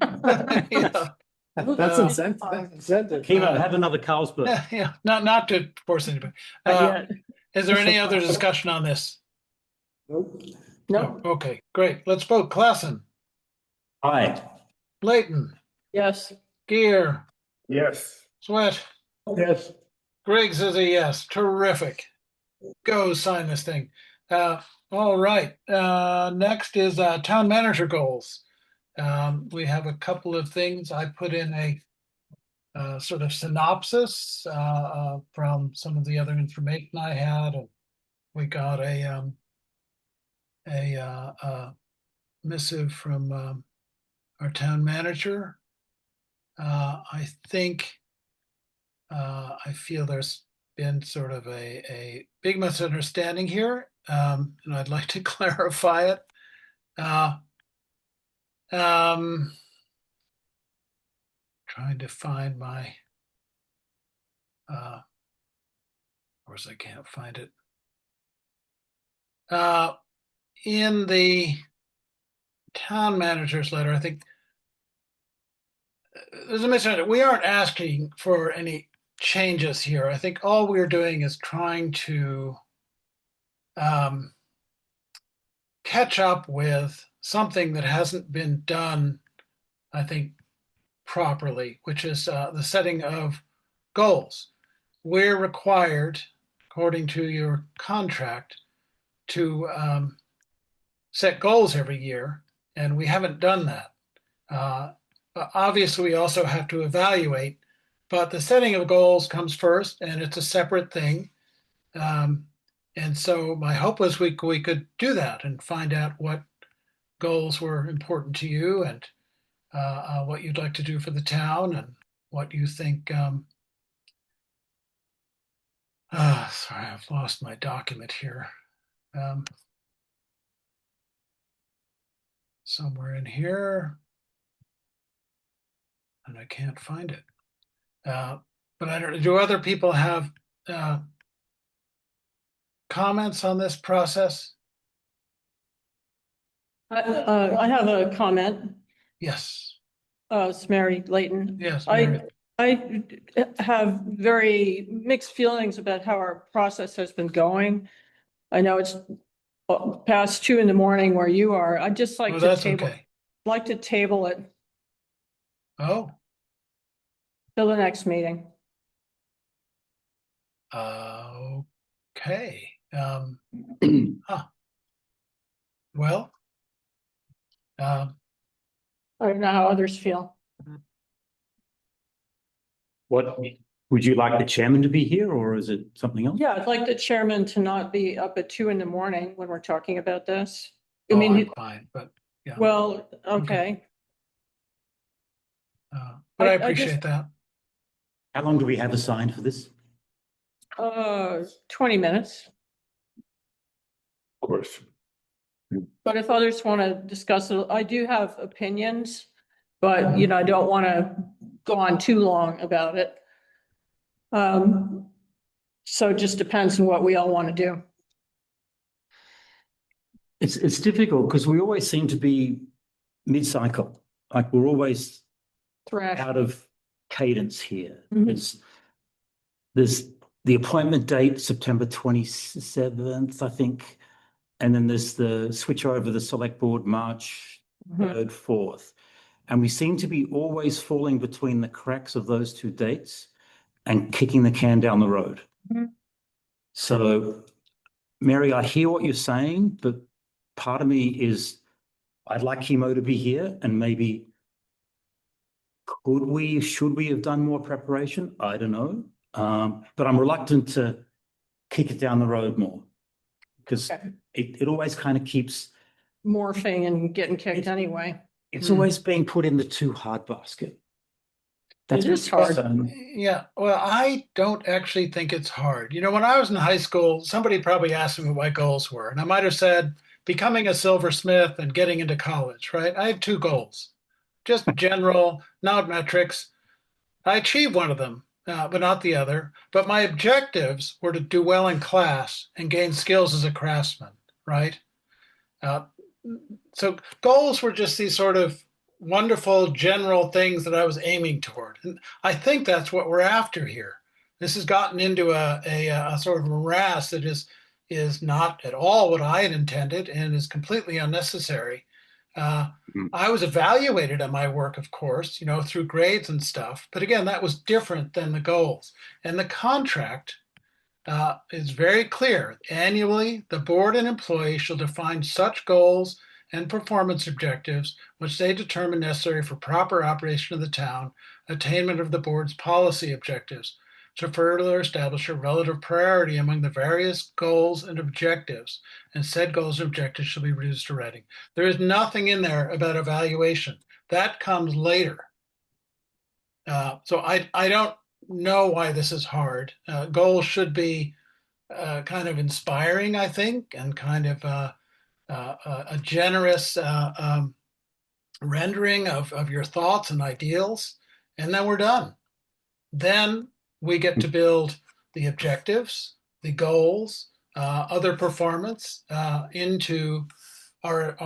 Yeah. That's incentive. Kimo, have another Carlsberg. Yeah. Not to force anybody. Not yet. Is there any other discussion on this? Nope. No, Oh, okay, great. Let's vote. Klassen, Aye. Layton, yes. Gear, Yes. Sweat. Yes. Griggs is a yes. Terrific. Go sign this thing. All right. Next is town manager goals. We have a couple of things. I put in a sort of synopsis from some of the other information I had. And we got a missive from our town manager. I think I feel there's been sort of a big misunderstanding here, and I'd like to clarify it. Trying to find my, of course I can't find it. In the town manager's letter, I think there's a misunderstanding. We aren't asking for any changes here. I think all we're doing is trying to catch up with something that hasn't been done, I think, properly, which is the setting of goals. We're required, according to your contract, to set goals every year, and we haven't done that. Obviously, we also have to evaluate, but the setting of goals comes first, and it's a separate thing. And so my hope was we could do that and find out what goals were important to you and what you'd like to do for the town and what you think. Sorry, I've lost my document here. Somewhere in here, and I can't find it. But I don't. Do other people have comments on this process? I have a comment. Yes. It's Mary Layton. Yes. Mary. I have very mixed feelings about how our process has been going. I know it's past 2 a.m. where you are. I'd just like Oh, to that's table. okay. like to table it Oh, till the next meeting. okay. Huh. Well, um, I don't know how others feel. What, would you like the chairman to be here or is it something else? Yeah, I'd like the chairman to not be up at 2 a.m. when we're talking about this. I oh, mean, I'm fine, but yeah. well, okay. But I I just- appreciate that. How long do we have assigned for this? 20 minutes. Of course. But if others want to discuss it, I do have opinions, but you know, I don't want to go on too long about it. So it just depends on what we all want to do. It's difficult because we always seem to be mid-cycle. Like we're always Thrash. out of cadence here. Mhm. There's the appointment date, September 27th, I think. And then there's the switch over the select board, March Mhm. 3rd, 4th. And we seem to be always falling between the cracks of those two dates and kicking the can down the road. Mhm. So, Mary, I hear what you're saying, but part of me is I'd like Chemo to be here and maybe should we have done more preparation? I don't know. But I'm reluctant to kick it down the road more because Okay. it always kind of keeps, Morphing and getting kicked anyway. it's always being put in the too hard basket. It is hard. Yeah, well, I don't actually think it's hard. You know, when I was in high school, somebody probably asked me what my goals were, and I might have said becoming a silversmith and getting into college, right? I had two goals, just general, not metrics. I achieved one of them, but not the other. But my objectives were to do well in class and gain skills as a craftsman, right? So goals were just these sort of wonderful general things that I was aiming toward. And I think that's what we're after here. This has gotten into a sort of morass that is not at all what I had intended and is completely unnecessary. I was evaluated on my work, of course, you know, through grades and stuff. But again, that was different than the goals. And the contract is very clear. Annually, the board and employees shall define such goals and performance objectives which they determine necessary for proper operation of the town, attainment of the board's policy objectives, to further establish a relative priority among the various goals and objectives, and said goals and objectives shall be reduced to writing. There is nothing in there about evaluation. That comes later. So I don't know why this is hard. Goals should be kind of inspiring, I think, and kind of a generous rendering of your thoughts and ideals, and then we're done. Then we get to build the objectives, the goals, other performance into our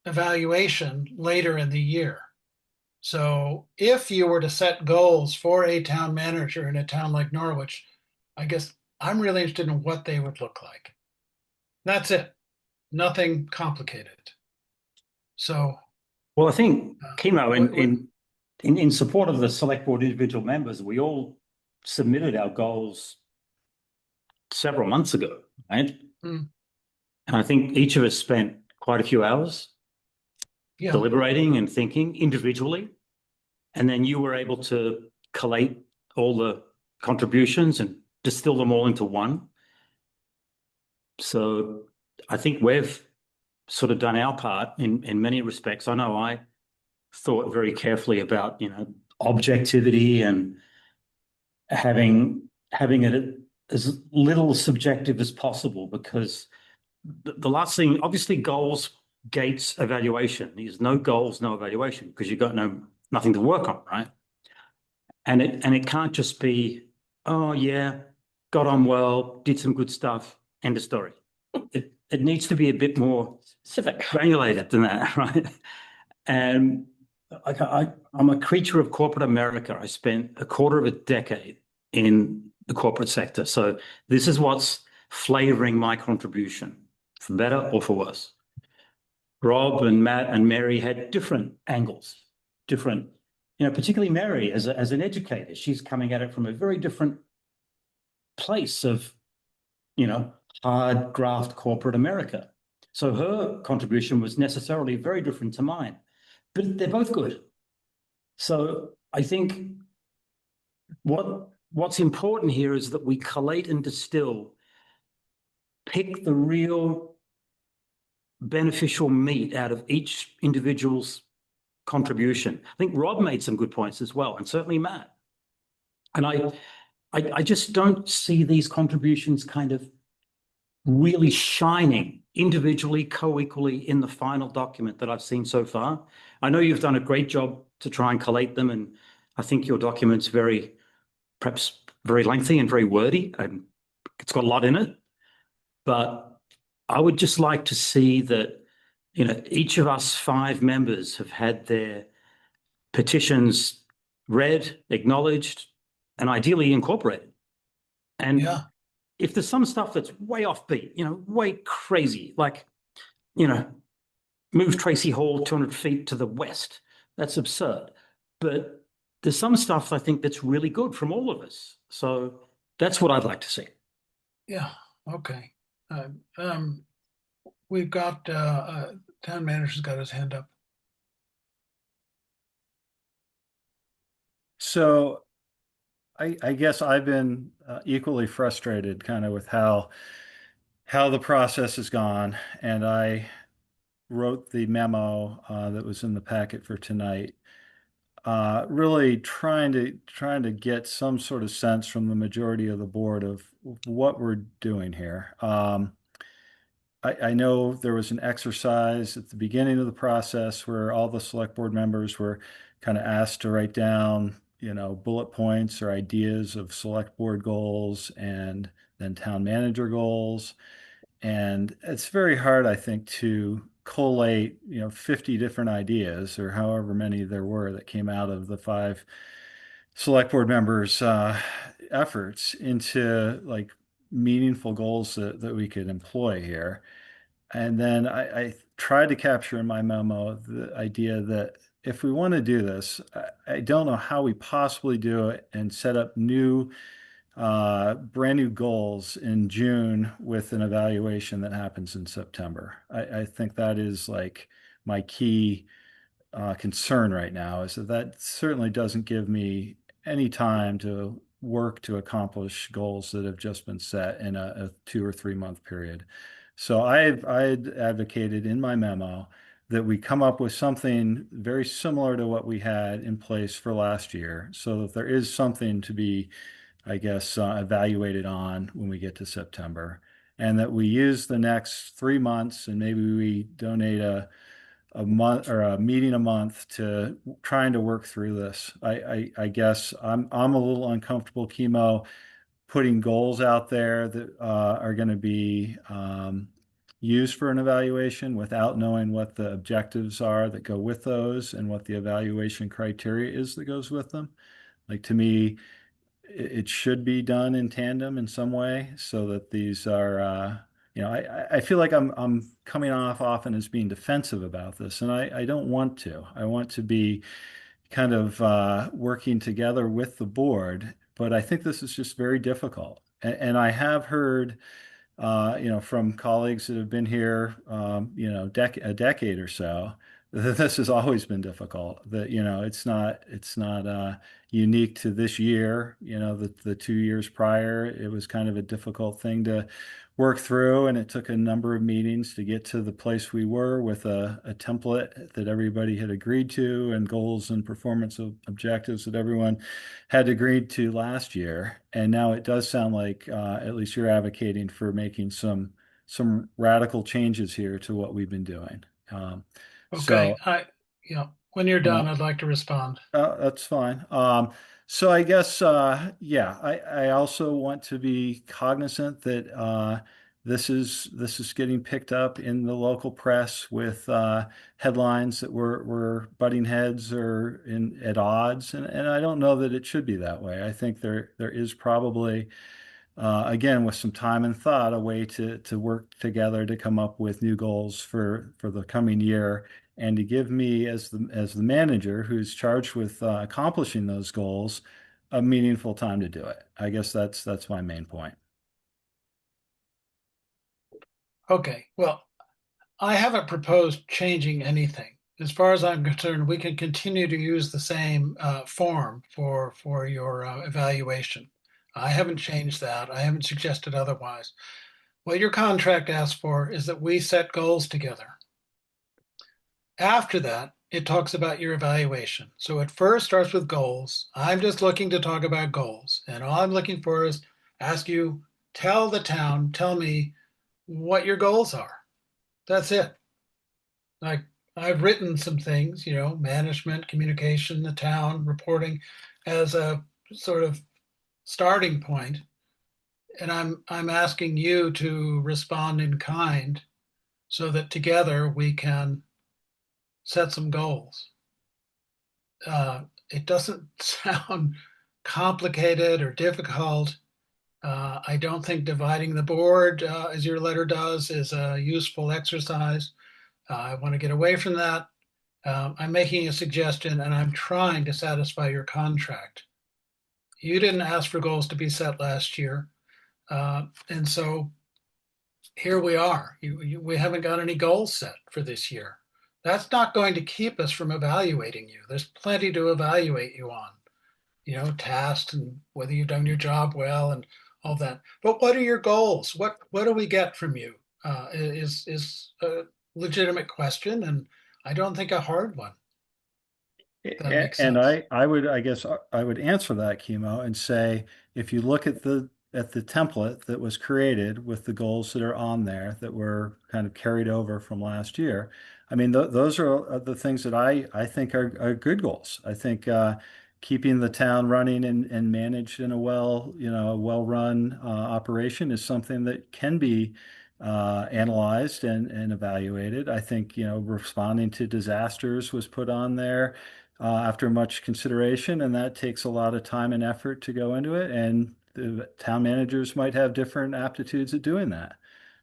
evaluation later in the year. So if you were to set goals for a town manager in a town like Norwich, I guess I'm really interested in what they would look like. That's it. Nothing complicated. So, well, I think Chemo in support of the select board individual members, we all submitted our goals several months ago, right? And I think each of us spent quite a few hours deliberating and thinking individually. And then you were able to collate all the contributions and distill them all into one. So I think we've sort of done our part in many respects. I know I thought very carefully about, you know, objectivity and having it as little subjective as possible, because the last thing, obviously goals gates evaluation. There's no goals, no evaluation, because you've got nothing to work on, right? And it can't just be, oh yeah, got on well, did some good stuff, end of story. It needs to be a bit more granulated than that, right? And I'm a creature of corporate America. I spent a quarter of a decade in the corporate sector. So this is what's flavoring my contribution, for better or for worse. Rob and Matt and Mary had different angles, different, particularly Mary as an educator, she's coming at it from a very different place of, hard graft corporate America. So her contribution was necessarily very different to mine, but they're both good. So I think what's important here is that we collate and distill, pick the real beneficial meat out of each individual's contribution. I think Rob made some good points as well, and certainly Matt. And I just don't see these contributions kind of really shining individually, co-equally in the final document that I've seen so far. I know you've done a great job to try and collate them, and I think your document's perhaps very lengthy and very wordy, and it's got a lot in it. But I would just like to see that, each of us 5 members have had their petitions read, acknowledged, and ideally incorporated. And if there's some stuff that's way offbeat, way crazy, like, move Tracy Hall 200 feet to the west, that's absurd. But there's some stuff I think that's really good from all of us. So that's what I'd like to see. Yeah. Okay. We've got town manager's got his hand up. So I guess I've been equally frustrated kind of with how the process has gone. And I wrote the memo that was in the packet for tonight, really trying to get some sort of sense from the majority of the board of what we're doing here. I know there was an exercise at the beginning of the process where all the select board members were kind of asked to write down, bullet points or ideas of select board goals and then town manager goals. And it's very hard, I think, to collate, 50 different ideas or however many there were that came out of the 5 select board members' efforts into like meaningful goals that we could employ here. And then I tried to capture in my memo the idea that if we want to do this, I don't know how we possibly do it and set up brand new goals in June with an evaluation that happens in September. I think that is like my key concern right now, is that certainly doesn't give me any time to work to accomplish goals that have just been set in a 2 or 3 month period. So I had advocated in my memo that we come up with something very similar to what we had in place for last year, so that there is something to be, I guess, evaluated on when we get to September, and that we use the next 3 months and maybe we donate a month or a meeting a month to trying to work through this. I guess I'm a little uncomfortable, Chemo, putting goals out there that are going to be used for an evaluation without knowing what the objectives are that go with those and what the evaluation criteria is that goes with them. Like, to me, it should be done in tandem in some way so that these are, I feel like I'm coming off often as being defensive about this, and I don't want to. I want to be kind of working together with the board, but I think this is just very difficult. And I have heard, from colleagues that have been here, a decade or so, that this has always been difficult. That, it's not unique to this year. The 2 years prior, it was kind of a difficult thing to work through, and it took a number of meetings to get to the place we were with a template that everybody had agreed to, and goals and performance objectives that everyone had agreed to last year. And now it does sound like at least you're advocating for making some radical changes here to what we've been doing. Okay. When you're done, I'd like to respond. That's fine. So I guess, I also want to be cognizant that this is getting picked up in the local press with headlines that we're butting heads or at odds, and I don't know that it should be that way. I think there is probably again, with some time and thought, a way to work together to come up with new goals for the coming year, and to give me as the manager who's charged with accomplishing those goals a meaningful time to do it. I guess that's my main point. Okay, well, I haven't proposed changing anything. As far as I'm concerned, we can continue to use the same form for your evaluation. I haven't changed that. I haven't suggested otherwise. What your contract asks for is that we set goals together. After that, it talks about your evaluation. So it first starts with goals. I'm just looking to talk about goals. And all I'm looking for is ask you, tell me what your goals are. That's it. Like, I've written some things, management, communication, the town, reporting as a sort of starting point. And I'm asking you to respond in kind so that together we can set some goals. It doesn't sound complicated or difficult. I don't think dividing the board, as your letter does, is a useful exercise. I want to get away from that. I'm making a suggestion and I'm trying to satisfy your contract. You didn't ask for goals to be set last year. And so here we are. We haven't got any goals set for this year. That's not going to keep us from evaluating you. There's plenty to evaluate you on, tasks and whether you've done your job well and all that. But what are your goals? What do we get from you? Is a legitimate question, and I don't think a hard one. That makes sense. And I would answer that, Chemo, and say, if you look at the template that was created with the goals that are on there that were kind of carried over from last year, I mean, those are the things that I think are good goals. I think keeping the town running and managed in a well-run operation is something that can be analyzed and evaluated. I think, responding to disasters was put on there after much consideration, and that takes a lot of time and effort to go into it. And the town managers might have different aptitudes at doing that.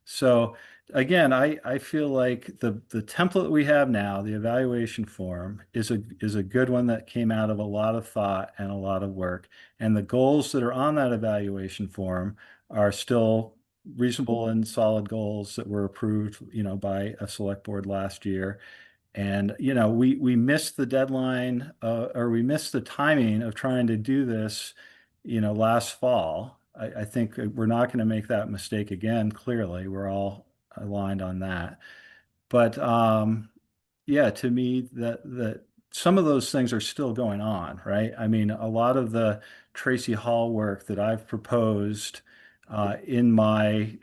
So again, I feel like the template we have now, the evaluation form, is a good one that came out of a lot of thought and a lot of work. And the goals that are on that evaluation form are still reasonable and solid goals that were approved, by a select board last year. And, we missed the deadline, or we missed the timing of trying to do this, last fall. I think we're not going to make that mistake again. Clearly, we're all aligned on that. But yeah, to me, that some of those things are still going on, right? I mean, a lot of the Tracy Hall work that I've proposed in my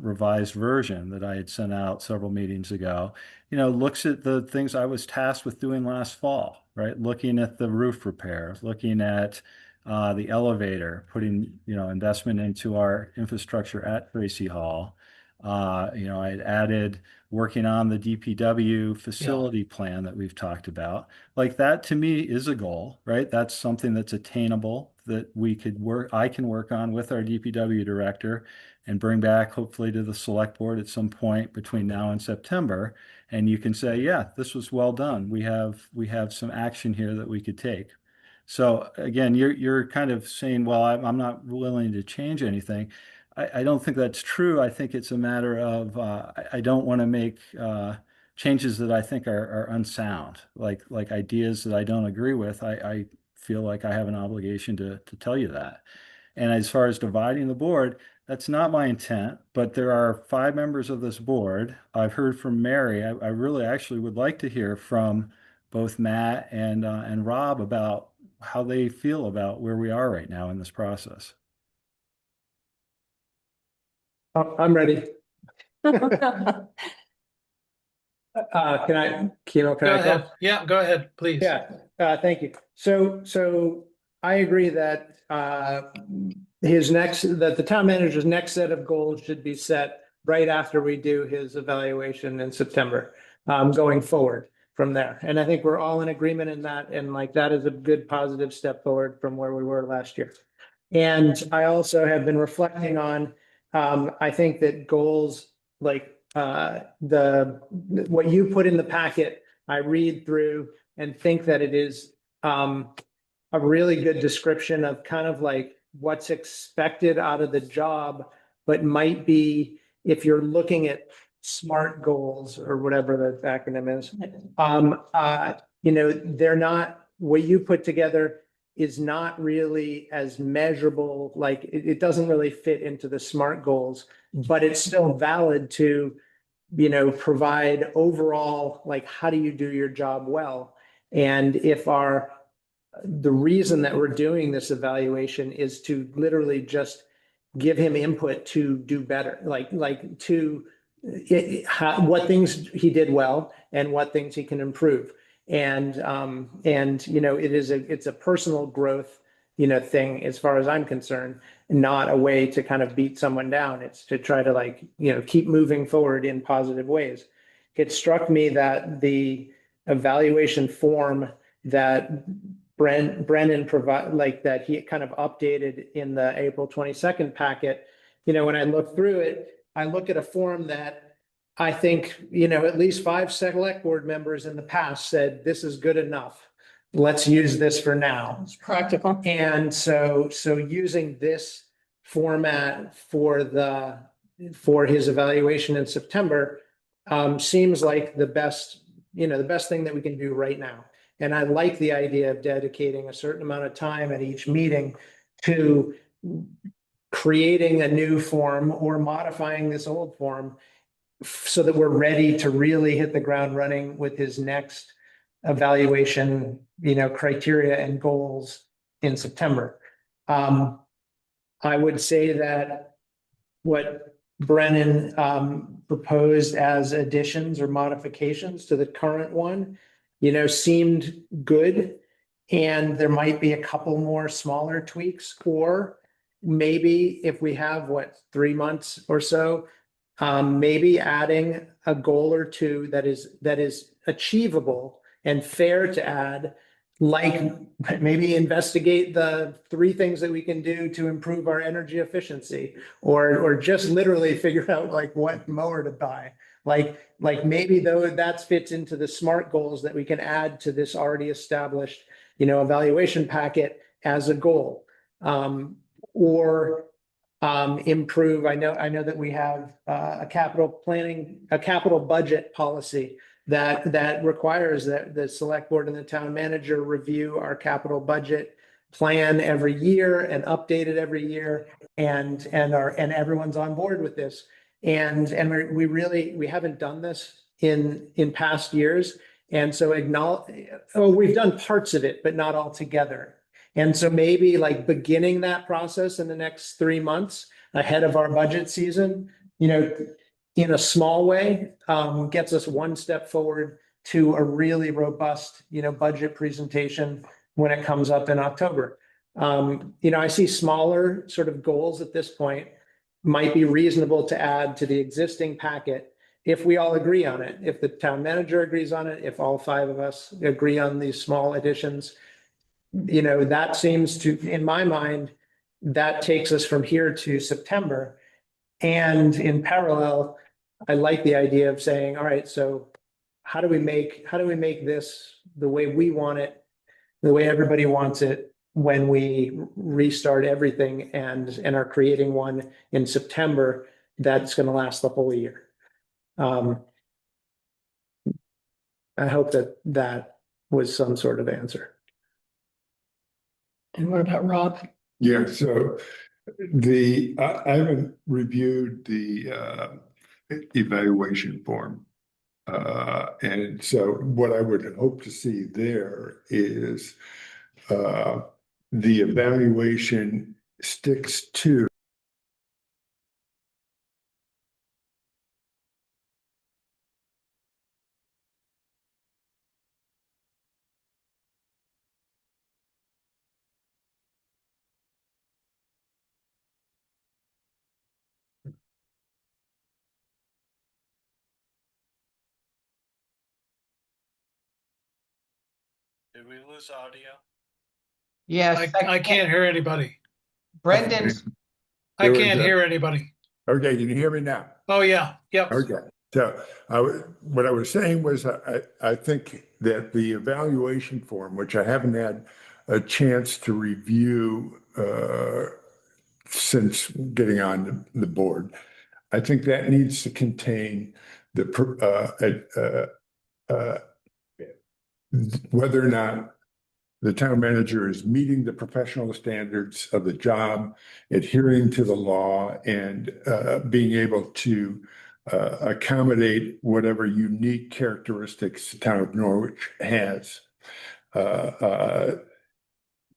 revised version that I had sent out several meetings ago, looks at the things I was tasked with doing last fall, right? Looking at the roof repair, looking at the elevator, putting, investment into our infrastructure at Tracy Hall. I had added working on the DPW facility plan that we've talked about. Like, that to me is a goal, right? That's something that's attainable that I can work on with our DPW director and bring back hopefully to the select board at some point between now and September. And you can say, yeah, this was well done. We have some action here that we could take. So again, you're kind of saying, well, I'm not willing to change anything. I don't think that's true. I think it's a matter of I don't want to make changes that I think are unsound, like ideas that I don't agree with. I feel like I have an obligation to tell you that. And as far as dividing the board, that's not my intent, but there are 5 members of this board. I've heard from Mary. I really actually would like to hear from both Matt and Rob about how they feel about where we are right now in this process. I'm ready. Can I Go go? ahead. Yeah, go ahead, please. Yeah, thank you. So I agree that that the town manager's next set of goals should be set right after we do his evaluation in September, going forward from there. And I think we're all in agreement in that, and like, that is a good positive step forward from where we were last year. And I also have been reflecting on, I think that goals like what you put in the packet, I read through and think that it is a really good description of kind of like what's expected out of the job, but might be, if you're looking at SMART goals or whatever the acronym is, they're not, what you put together is not really as measurable, like it doesn't really fit into the SMART goals, but it's still valid to, provide overall, like, how do you do your job well? And if the reason that we're doing this evaluation is to literally just give him input to do better, what things he did well and what things he can improve. And it's a personal growth, thing as far as I'm concerned, not a way to kind of beat someone down. It's to try to keep moving forward in positive ways. It struck me that the evaluation form that Brennan that he kind of updated in the April 22nd packet, when I look through it, I look at a form that I think, at least 5 select board members in the past said, this is good enough. Let's use this for now. It's practical. And so using this format for his evaluation in September seems like the best thing that we can do right now. And I like the idea of dedicating a certain amount of time at each meeting to creating a new form or modifying this old form so that we're ready to really hit the ground running with his next evaluation, criteria and goals in September. I would say that what Brennan proposed as additions or modifications to the current one, seemed good. And there might be a couple more smaller tweaks, or maybe if we have 3 months or so, maybe adding a goal or two that is achievable and fair to add, like maybe investigate the 3 things that we can do to improve our energy efficiency, or just literally figure out like what mower to buy. Like maybe though that fits into the SMART goals that we can add to this already established, evaluation packet as a goal. Or improve. I know that we have a capital budget policy that requires that the select board and the town manager review our capital budget plan every year and update it every year, and everyone's on board with this. And we haven't done this in past years. And so we've done parts of it, but not all together. And so maybe like beginning that process in the next 3 months ahead of our budget season, in a small way, gets us one step forward to a really robust, budget presentation when it comes up in October. I see smaller sort of goals at this point might be reasonable to add to the existing packet if we all agree on it, if the town manager agrees on it, if all 5 of us agree on these small additions. That seems to, in my mind, that takes us from here to September. And in parallel, I like the idea of saying, all right, so how do we make this the way we want it, the way everybody wants it, when we restart everything and are creating one in September that's going to last the whole year. I hope that was some sort of answer. And what about Rob? Yeah, so I haven't reviewed the evaluation form. And so what I would hope to see there is the evaluation sticks to Did we lose audio? Yes. I can't hear anybody. Brendan's, I There was can't a- hear anybody. Okay, can you hear me now? Oh, yeah, yep. Okay, so what I was saying was I think that the evaluation form, which I haven't had a chance to review since getting on the board, I think that needs to contain the whether or not the town manager is meeting the professional standards of the job, adhering to the law, and being able to accommodate whatever unique characteristics the town of Norwich has.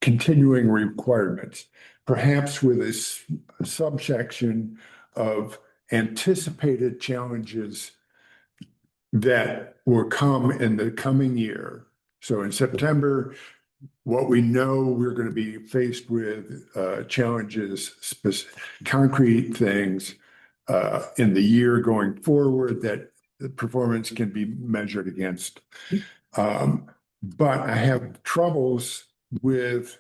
Continuing requirements, perhaps with a subsection of anticipated challenges that will come in the coming year. So in September, what we know we're going to be faced with challenges, concrete things in the year going forward that the performance can be measured against. But I have troubles with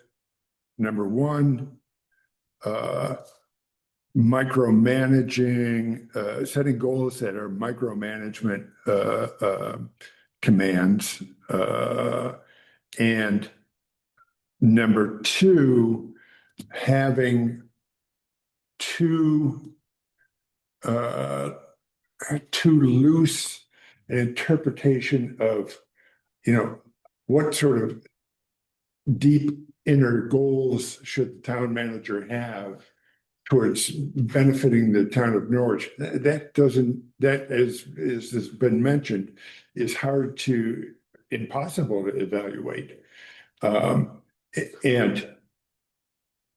number one, micromanaging, setting goals that are micromanagement commands, and number two, having too loose an interpretation of, what sort of deep inner goals should the town manager have towards benefiting the town of Norwich. That has been mentioned, is hard to, impossible to evaluate. And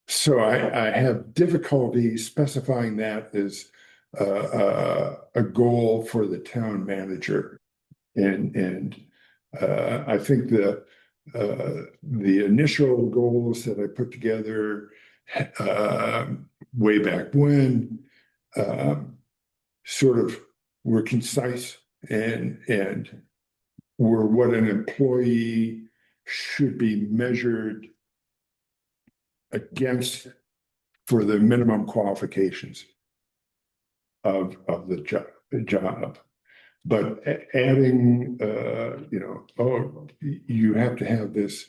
so I have difficulty specifying that as a goal for the town manager. And I think the initial goals that I put together way back when sort of were concise and were what an employee should be measured against for the minimum qualifications of the job. But adding, you have to have this,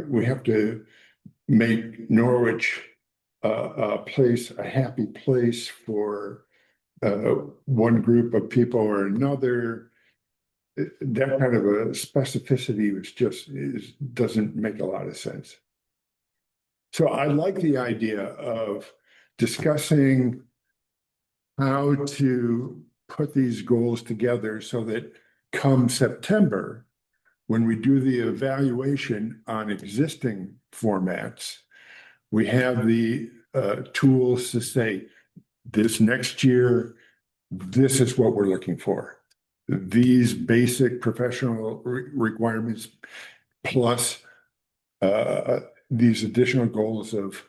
we have to make Norwich a happy place for one group of people or another. That kind of a specificity doesn't make a lot of sense. So I like the idea of discussing how to put these goals together so that come September, when we do the evaluation on existing formats, we have the tools to say, this next year, this is what we're looking for. These basic professional requirements, plus these additional goals of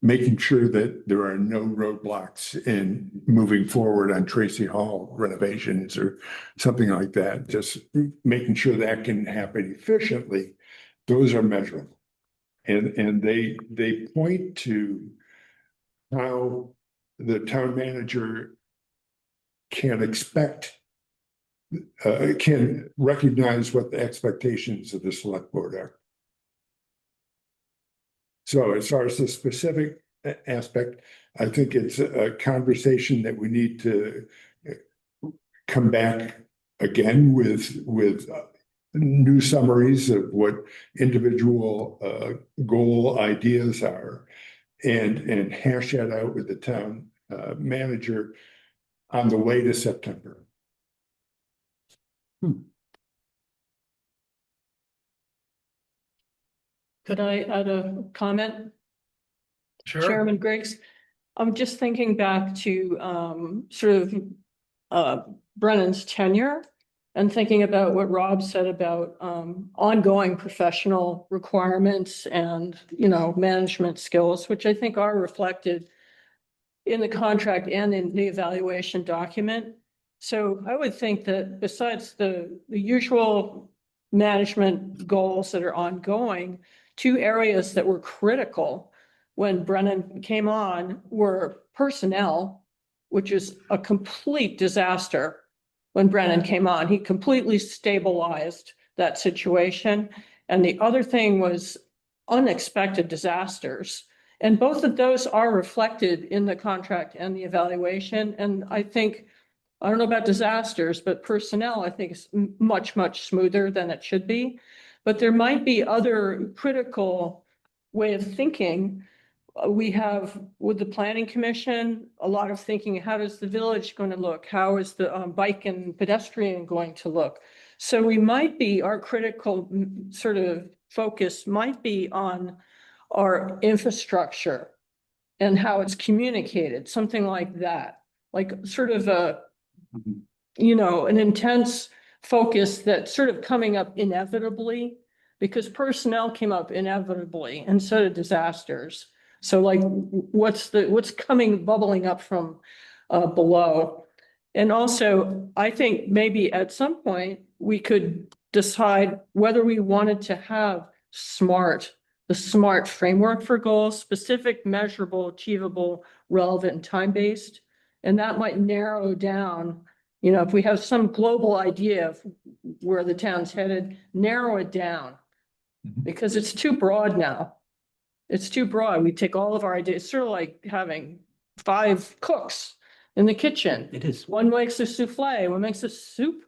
making sure that there are no roadblocks in moving forward on Tracy Hall renovations or something like that. Just making sure that can happen efficiently. Those are measurable. And they point to how the town manager can recognize what the expectations of the select board are. So as far as the specific aspect, I think it's a conversation that we need to come back again with new summaries of what individual goal ideas are, and hash that out with the town manager on the way to September. Could I add a comment? Sure. Chairman Griggs, I'm just thinking back to sort of Brennan's tenure and thinking about what Rob said about ongoing professional requirements and, management skills, which I think are reflected in the contract and in the evaluation document. So I would think that besides the usual management goals that are ongoing, two areas that were critical when Brennan came on were personnel, which is a complete disaster. When Brennan came on, he completely stabilized that situation. And the other thing was unexpected disasters. And both of those are reflected in the contract and the evaluation. And I think, I don't know about disasters, but personnel, I think is much, much smoother than it should be. But there might be other critical way of thinking. We have with the planning commission, a lot of thinking, how does the village going to look? How is the bike and pedestrian going to look? So we might be, our critical sort of focus might be on our infrastructure and how it's communicated, something like that, like sort of a, an intense focus that's sort of coming up inevitably, because personnel came up inevitably and so did disasters. So like what's bubbling up from below. And also, I think maybe at some point we could decide whether we wanted to have the SMART framework for goals, specific, measurable, achievable, relevant, and time-based. And that might narrow down, if we have some global idea of where the town's headed, narrow it down. Because it's too broad now. It's too broad. We take all of our ideas, it's sort of like having 5 cooks in the kitchen. It is. One makes a souffle, one makes a soup,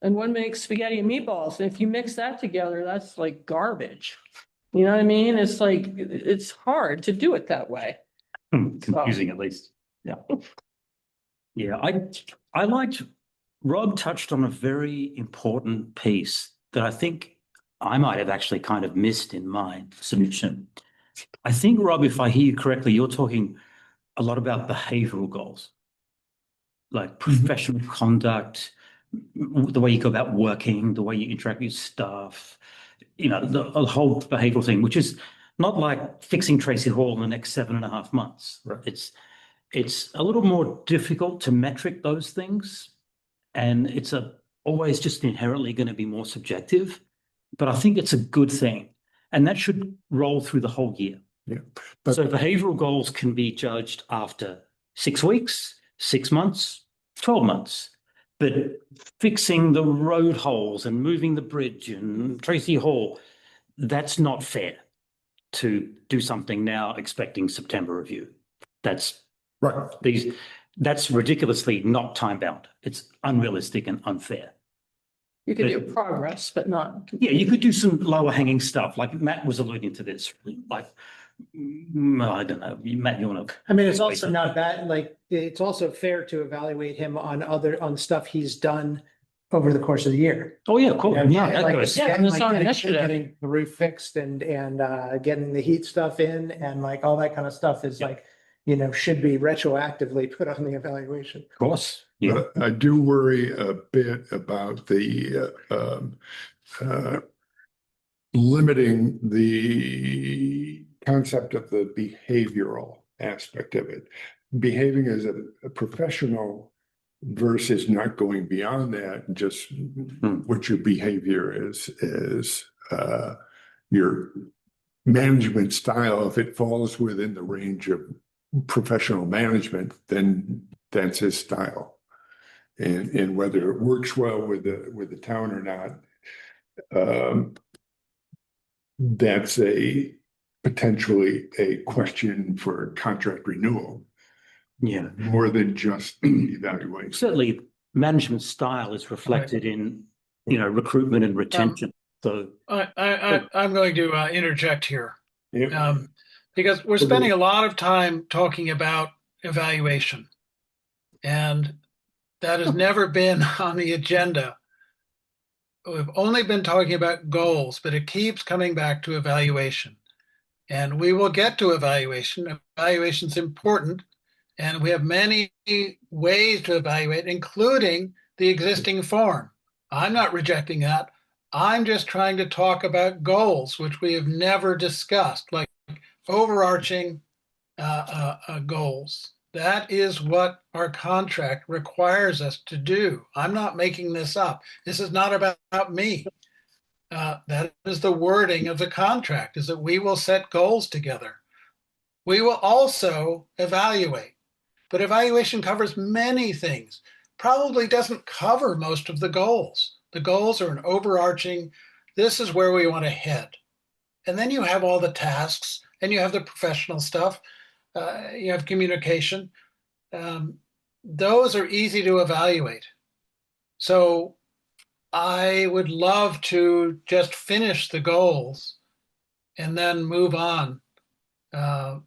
and one makes spaghetti and meatballs. And if you mix that together, that's like garbage. You know what I mean? It's like, it's hard to do it that way. Confusing at least. Yeah. Yeah, I liked, Rob touched on a very important piece that I think I might have actually kind of missed in my submission. I think, Rob, if I hear you correctly, you're talking a lot about behavioral goals, like professional conduct, the way you go about working, the way you interact with staff, the whole behavioral thing, which is not like fixing Tracy Hall in the next 7.5 months. Right. It's a little more difficult to metric those things, and it's always just inherently going to be more subjective. But I think it's a good thing, and that should roll through the whole year. Yeah. So behavioral goals can be judged after 6 weeks, 6 months, 12 months. But fixing the road holes and moving the bridge and Tracy Hall, that's not fair to do something now expecting September review. That's right. That's ridiculously not time bound. It's unrealistic and unfair. You could do progress, but not. Yeah, you could do some lower hanging stuff, like Matt was alluding to this, like, I don't know, Matt, you want to? I mean, it's also not bad, like, it's also fair to evaluate him on stuff he's done over the course of the year. Oh, yeah, cool. Yeah, Yeah, like, goes. Yeah, and it's on initiative. getting the roof fixed and getting the heat stuff in and like all that kind of stuff is like, should be retroactively put on the evaluation. Of course. Yeah. I do worry a bit about the limiting the concept of the behavioral aspect of it. Behaving as a professional versus not going beyond that, just what your behavior is your management style. If it falls within the range of professional management, then that's his style. And whether it works well with the town or not, that's potentially a question for contract renewal. Yeah. More than just evaluation. Certainly, management style is reflected in, recruitment and retention. So I'm going to interject here. Yeah. Because we're spending a lot of time talking about evaluation, and that has never been on the agenda. We've only been talking about goals, but it keeps coming back to evaluation. And we will get to evaluation. Evaluation is important, and we have many ways to evaluate, including the existing form. I'm not rejecting that. I'm just trying to talk about goals, which we have never discussed, like overarching goals. That is what our contract requires us to do. I'm not making this up. This is not about me. That is the wording of the contract, is that we will set goals together. We will also evaluate, but evaluation covers many things, probably doesn't cover most of the goals. The goals are an overarching, this is where we want to head. And then you have all the tasks and you have the professional stuff. You have communication. Those are easy to evaluate. So I would love to just finish the goals and then move on to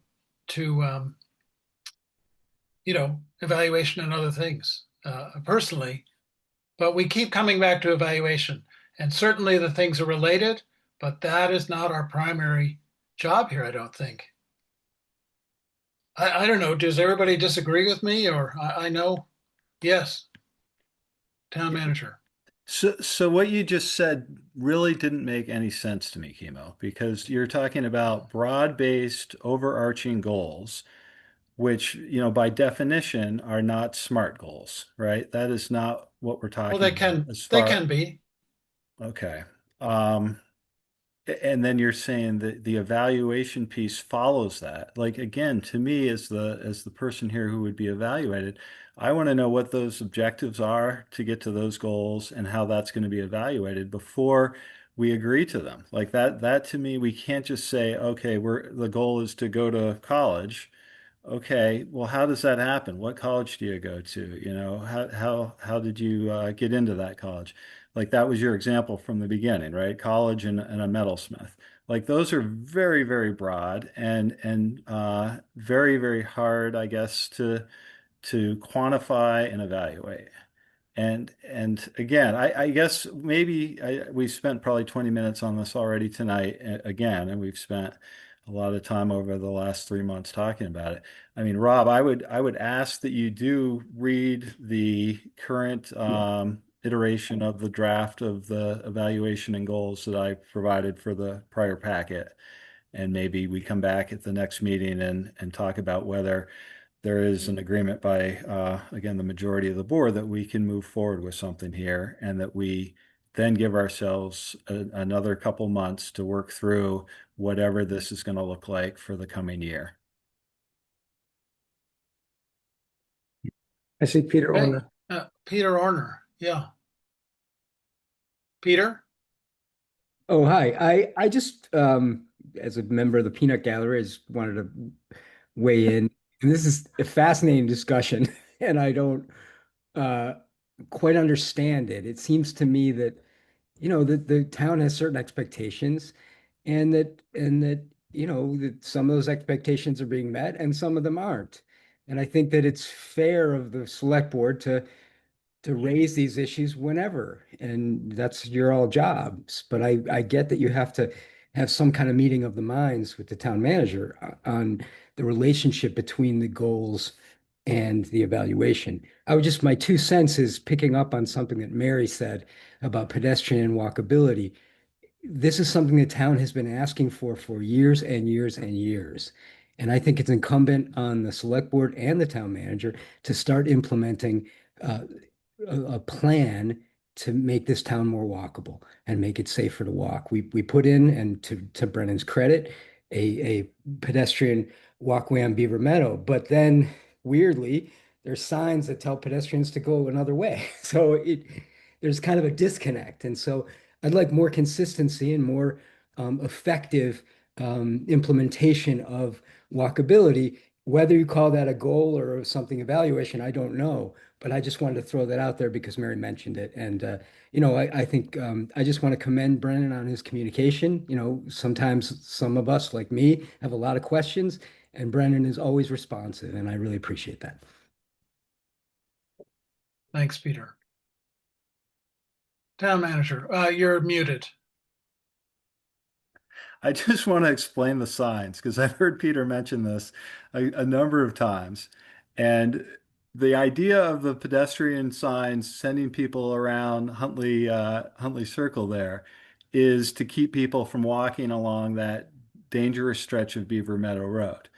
evaluation and other things personally. But we keep coming back to evaluation, and certainly the things are related, but that is not our primary job here, I don't think. I don't know. Does everybody disagree with me? Or I know, yes, town manager. So what you just said really didn't make any sense to me, Chemo, because you're talking about broad-based overarching goals, which, by definition are not SMART goals, right? That is not what we're talking Well, they about can as they far. can be. Okay. And then you're saying that the evaluation piece follows that. Like, again, to me, as the person here who would be evaluated, I want to know what those objectives are to get to those goals and how that's going to be evaluated before we agree to them. Like that to me, we can't just say, okay, the goal is to go to college. Okay, well, how does that happen? What college do you go to? How did you get into that college? Like that was your example from the beginning, right? College and a metalsmith. Like those are very, very broad and very, very hard, I guess, to quantify and evaluate. And again, I guess maybe we've spent probably 20 minutes on this already tonight again, and we've spent a lot of time over the last 3 months talking about it. I mean, Rob, I would ask that you do read the current iteration of the draft of the evaluation and goals that I provided for the prior packet. And maybe we come back at the next meeting and talk about whether there is an agreement by, again, the majority of the board that we can move forward with something here and that we then give ourselves another couple months to work through whatever this is going to look like for the coming year. I see Peter Hey, Orner. Peter Orner, yeah. Peter? Oh, hi. I just, as a member of the Peanut Gallery, I just wanted to weigh in. And this is a fascinating discussion, and I don't uh, quite understand it. It seems to me that, that the town has certain expectations, and that that some of those expectations are being met, and some of them aren't. And I think that it's fair of the select board to raise these issues whenever, and that's your all jobs. But I get that you have to have some kind of meeting of the minds with the town manager on the relationship between the goals and the evaluation. My 2 cents is picking up on something that Mary said about pedestrian and walkability. This is something the town has been asking for years and years and years. And I think it's incumbent on the select board and the town manager to start implementing uh, a plan to make this town more walkable and make it safer to walk. We put in, and to Brennan's credit, a pedestrian walkway on Beaver Meadow, but then weirdly, there's signs that tell pedestrians to go another way. So there's kind of a disconnect. And so I'd like more consistency and more effective implementation of walkability. Whether you call that a goal or something evaluation, I don't know. But I just wanted to throw that out there because Mary mentioned it. And, I think I just want to commend Brennan on his communication. Sometimes some of us, like me, have a lot of questions, and Brennan is always responsive, and I really appreciate that. Thanks, Peter. Town manager, you're muted. I just want to explain the signs because I've heard Peter mention this a number of times. And the idea of the pedestrian signs sending people around Huntley Circle there is to keep people from walking along that dangerous stretch of Beaver Meadow Road.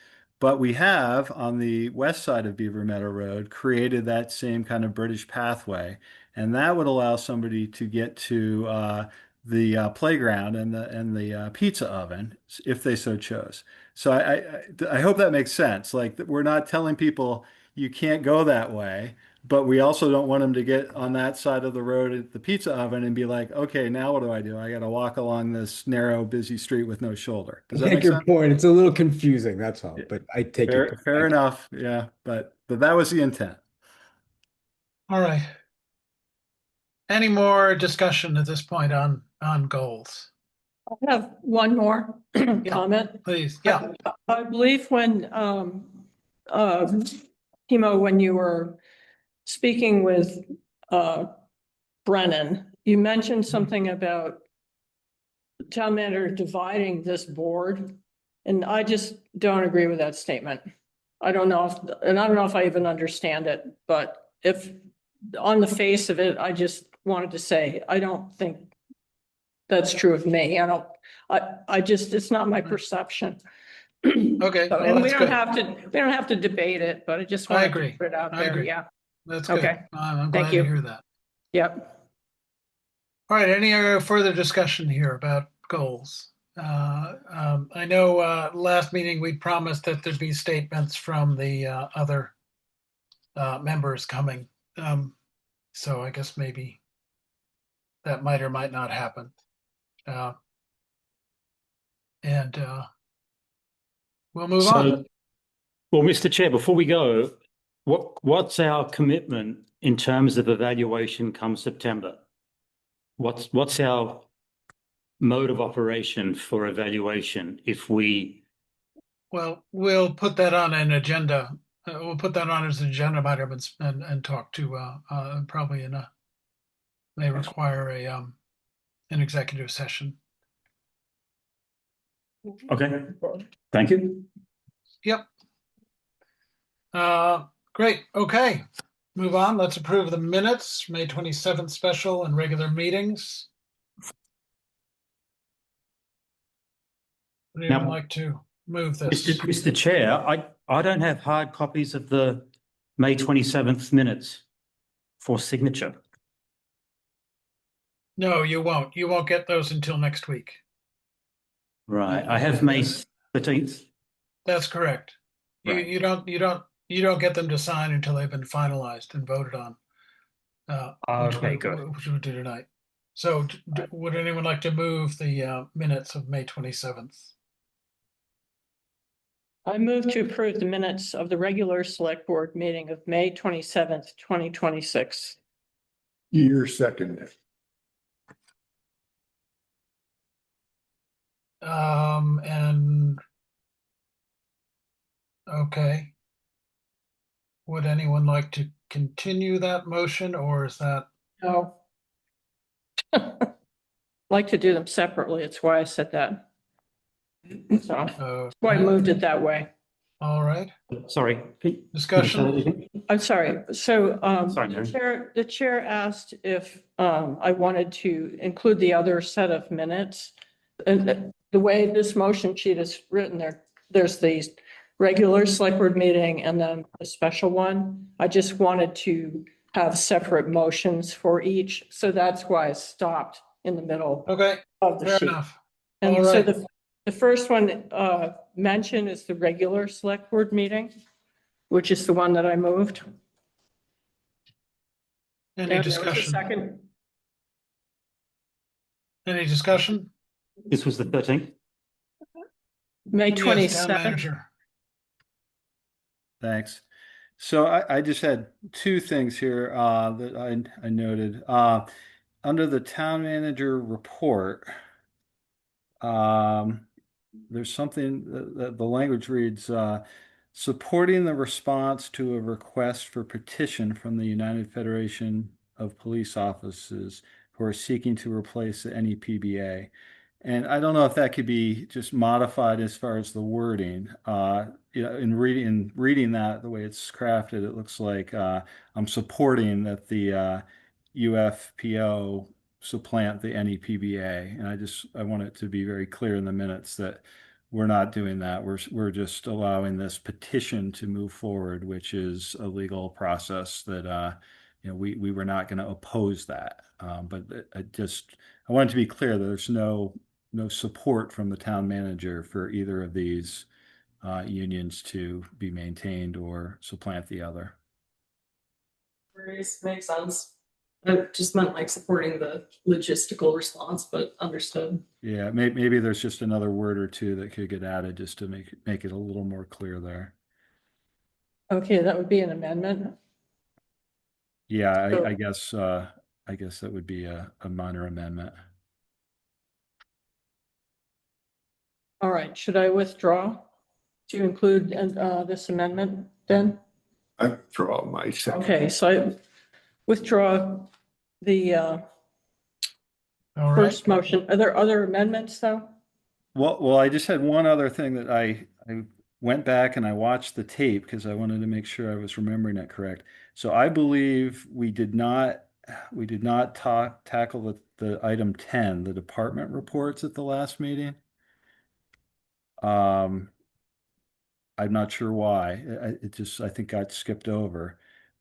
But we have on the west side of Beaver Meadow Road created that same kind of British pathway, and that would allow somebody to get to the playground and the pizza oven if they so chose. So I hope that makes sense. Like we're not telling people you can't go that way, but we also don't want them to get on that side of the road at the pizza oven and be like, okay, now what do? I got to walk along this narrow, busy street with no shoulder. Does I that take make your sense? point. It's a little confusing, that's all, but I take your point. Fair enough. Yeah, but that was the intent. All right. Any more discussion at this point on goals? I have one more comment. Please. Yeah. I believe when, Timo, when you were speaking with, Brennan, you mentioned something about the town manager dividing this board, and I just don't agree with that statement. I don't know if I even understand it, but if on the face of it, I just wanted to say, I don't think that's true of me. I just, it's not my perception. Okay. So, well, and we that's don't good. have to debate it, but I just I want to agree. put it out I there. agree. Yeah. That's good. Okay. I'm Thank glad to you. hear that. Yep. All right. Any further discussion here about goals? I know last meeting we promised that there'd be statements from the other members coming. So I guess maybe that might or might not happen. And we'll move on. Well, Mr. Chair, before we go, what's our commitment in terms of evaluation come September? What's our mode of operation for evaluation if we? Well, we'll put that on an agenda. We'll put that on as an agenda item and talk to probably may require an executive session. Okay, thank you. Yep. Great. Okay. Move on. Let's approve the minutes, May 27th special and regular meetings. Would anyone like to move this? Mr. Chair, I don't have hard copies of the May 27th minutes for signature. No, you won't. You won't get those until next week. Right. I have May 13th. That's correct. Right. You don't get them to sign until they've been finalized and voted on. Okay, good. Which we do tonight. So would anyone like to move the minutes of May 27th? I move to approve the minutes of the regular select board meeting of May 27th, 2026. Year second. And okay. Would anyone like to continue that motion, or is that? No. Like to do them separately. It's why I said that. So that's why I moved it that way. All right. Sorry. Discussion? I'm sorry. So Sorry, Mary. the chair asked if I wanted to include the other set of minutes. And the way this motion sheet is written there's the regular select board meeting and then a special one. I just wanted to have separate motions for each. So that's why I stopped in the middle Okay. of the Fair sheet. enough. And All so right. the first one mentioned is the regular select board meeting, which is the one that I moved. Any And there was a discussion? second. Any discussion? This was the 13th. May Yes, town 27th. manager. Thanks. So I just had two things here that I noted. Under the town manager report, there's something that the language reads, supporting the response to a request for petition from the United Federation of Police Officers who are seeking to replace the NEPBA. And I don't know if that could be just modified as far as the wording. In reading that the way it's crafted, it looks like I'm supporting that the UFPO supplant the NEPBA, and I want it to be very clear in the minutes that we're not doing that. We're just allowing this petition to move forward, which is a legal process that we were not going to oppose that. But I wanted to be clear that there's no support from the town manager for either of these unions to be maintained or supplant the other. Makes sense. I just meant like supporting the logistical response, but understood. Yeah, maybe there's just another word or two that could get added just to make it a little more clear there. Okay, that would be an amendment. Yeah, So- I guess that would be a minor amendment. All right, should I withdraw to include this amendment then? I withdraw my second. Okay, so I withdraw the All right. first motion. Are there other amendments though? Well, I just had one other thing that I went back and I watched the tape because I wanted to make sure I was remembering it correct. So I believe we did not tackle the item 10, the department reports at the last meeting. I'm not sure why. It just, I think, got skipped over.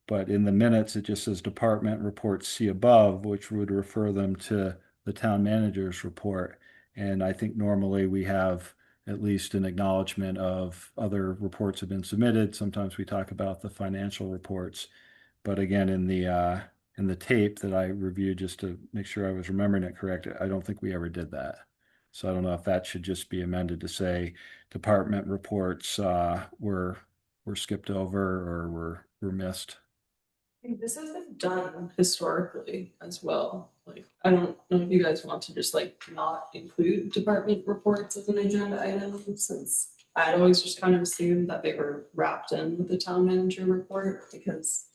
But in the minutes, it just says department reports see above, which would refer them to the town manager's report. And I think normally we have at least an acknowledgement of other reports have been submitted. Sometimes we talk about the financial reports. But again, in the tape that I reviewed just to make sure I was remembering it correct, I don't think we ever did that. So I don't know if that should just be amended to say department reports were skipped over or were missed. This has been done historically as well. Like, I don't know if you guys want to just like not include department reports as an agenda item, since I'd always just kind of assumed that they were wrapped in with the town manager report because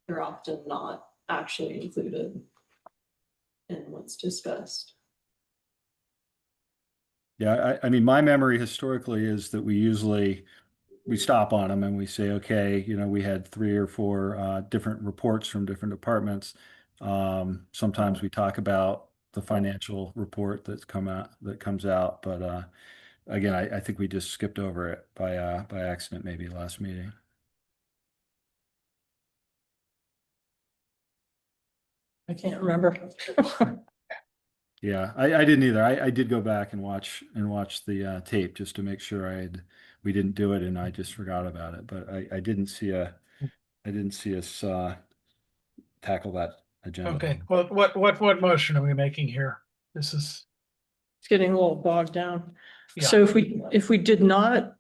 they're often not actually included in what's discussed. Yeah, I mean, my memory historically is that we stop on them and we say, okay, we had 3 or 4 different reports from different departments. Sometimes we talk about the financial report that comes out, but again, I think we just skipped over it by accident, maybe last meeting. I can't remember. Yeah, I didn't either. I did go back and watch the tape just to make sure we didn't do it and I just forgot about it. But I didn't see us tackle that agenda. Okay, well, what motion are we making here? This is, It's getting a little bogged down. Yeah. So if we did not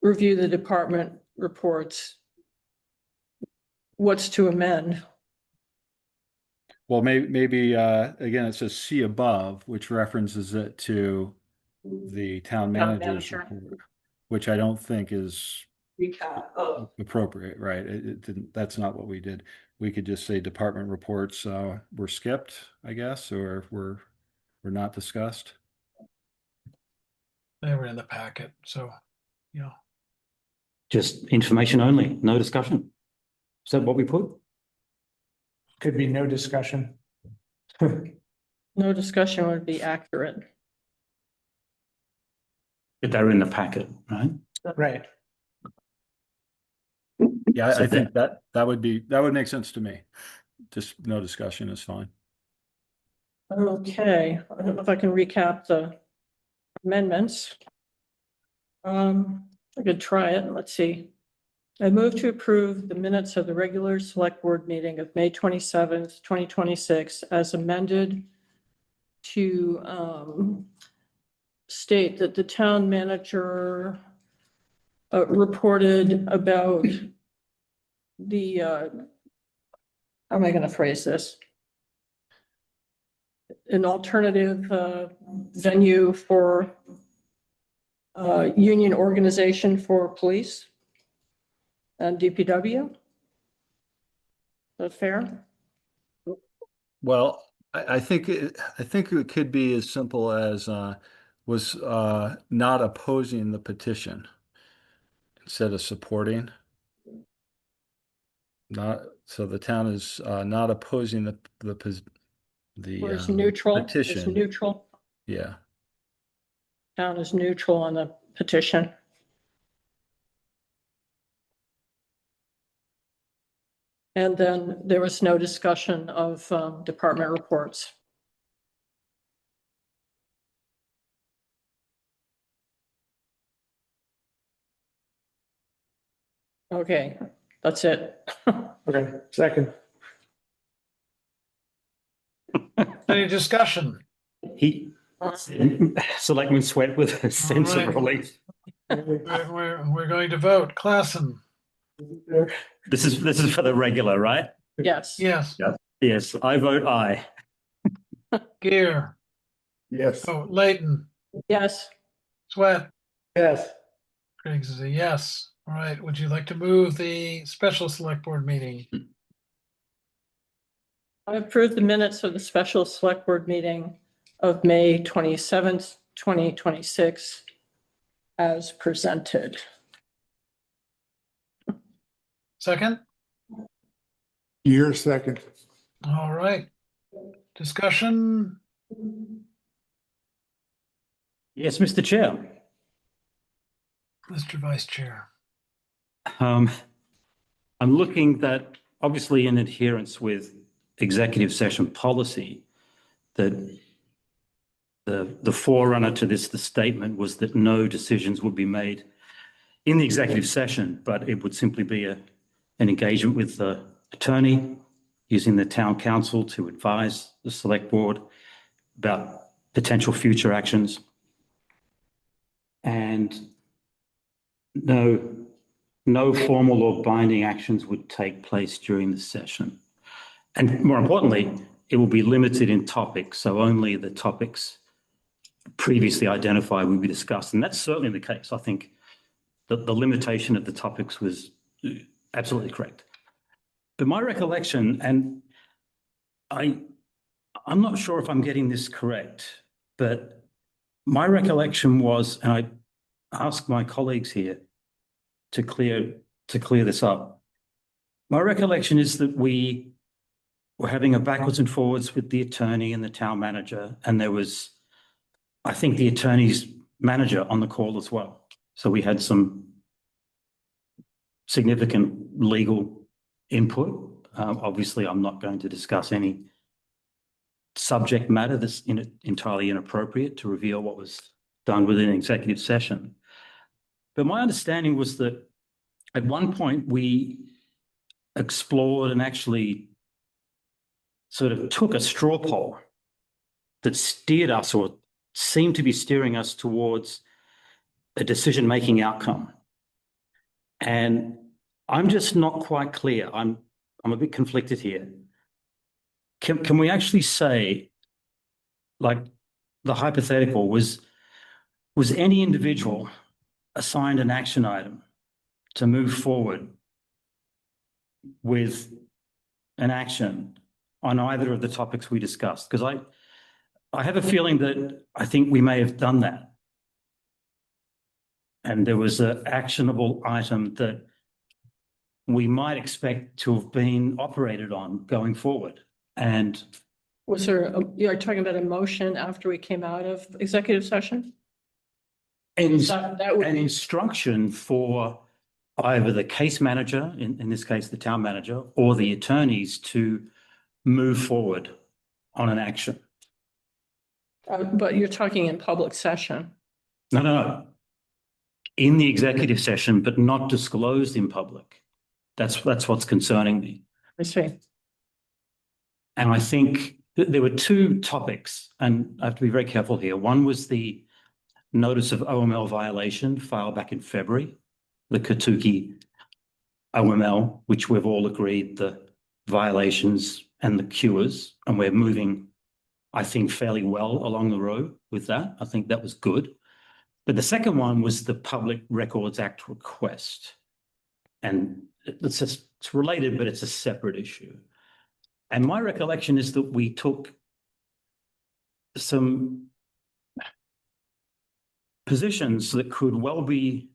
review the department reports, what's to amend? Well, maybe again, it says see above, which references it to the town manager's manager. report, which I don't think is Recap. Oh, appropriate, right? It didn't, that's not what we did. We could just say department reports were skipped, I guess, or were not discussed. they were in the packet, so, Just information only, no discussion. Is that what we put? Could be no discussion. no discussion would be accurate. If they're in the packet, right? Right. Yeah, So I think that would make sense to me. Just no discussion is fine. Okay, I don't know if I can recap the amendments. I could try it. Let's see. I move to approve the minutes of the regular select board meeting of May 27th, 2026 as amended to state that the town manager reported about the, how am I going to phrase this? An alternative venue for union organization for police and DPW. Is that fair? Well, I think it could be as simple as was not opposing the petition instead of supporting. Not so the town is not opposing the Or is neutral? petition. Is neutral. Yeah. Town is neutral on the petition. And then there was no discussion of department reports. Okay, that's it. Okay, second. Any discussion? Selectman Sweat with a sense of right. relief. We're going to vote. Klassen. This is for the regular, right? Yes. Yes. Yes, I vote aye. Gear. Yes. Oh, Leighton. Yes. Sweat. Yes. Griggs is a yes. All right. Would you like to move the special select board meeting? I approve the minutes of the special select board meeting of May 27th, 2026 as presented. Second? Year second. All right. Discussion? Yes, Mr. Chair. Mr. Vice Chair. I'm looking that, obviously in adherence with executive session policy, that the forerunner to this, the statement was that no decisions would be made in the executive session, but it would simply be an engagement with the attorney using the town council to advise the select board about potential future actions. And no formal or binding actions would take place during the session. And more importantly, it will be limited in topics, so only the topics previously identified will be discussed. And that's certainly the case. I think that the limitation of the topics was absolutely correct. But my recollection, and I'm not sure if I'm getting this correct, but my recollection was, and I asked my colleagues here to clear this up. My recollection is that we were having a backwards and forwards with the attorney and the town manager, and there was, I think, the attorney's manager on the call as well. So we had some significant legal input. Obviously, I'm not going to discuss any subject matter that's entirely inappropriate to reveal what was done within an executive session. But my understanding was that at one point we explored and actually sort of took a straw poll that steered us, or seemed to be steering us, towards a decision-making outcome. And I'm just not quite clear. I'm a bit conflicted here. Can we actually say, like, the hypothetical was any individual assigned an action item to move forward with an action on either of the topics we discussed? Because I have a feeling that I think we may have done that. And there was an actionable item that we might expect to have been operated on going forward. And Was there, you're talking about a motion after we came out of executive session? that would an instruction for either the case manager, in this case, the town manager, or the attorneys to move forward on an action. But you're talking in public session. No. In the executive session, but not disclosed in public. That's what's concerning me. I see. And I think that there were two topics, and I have to be very careful here. One was the notice of OML violation filed back in February, the Katuki OML, which we've all agreed the violations and the cures, and we're moving, I think, fairly well along the road with that. I think that was good. But the second one was the Public Records Act request. And it's related, but it's a separate issue. And my recollection is that we took some positions that could well be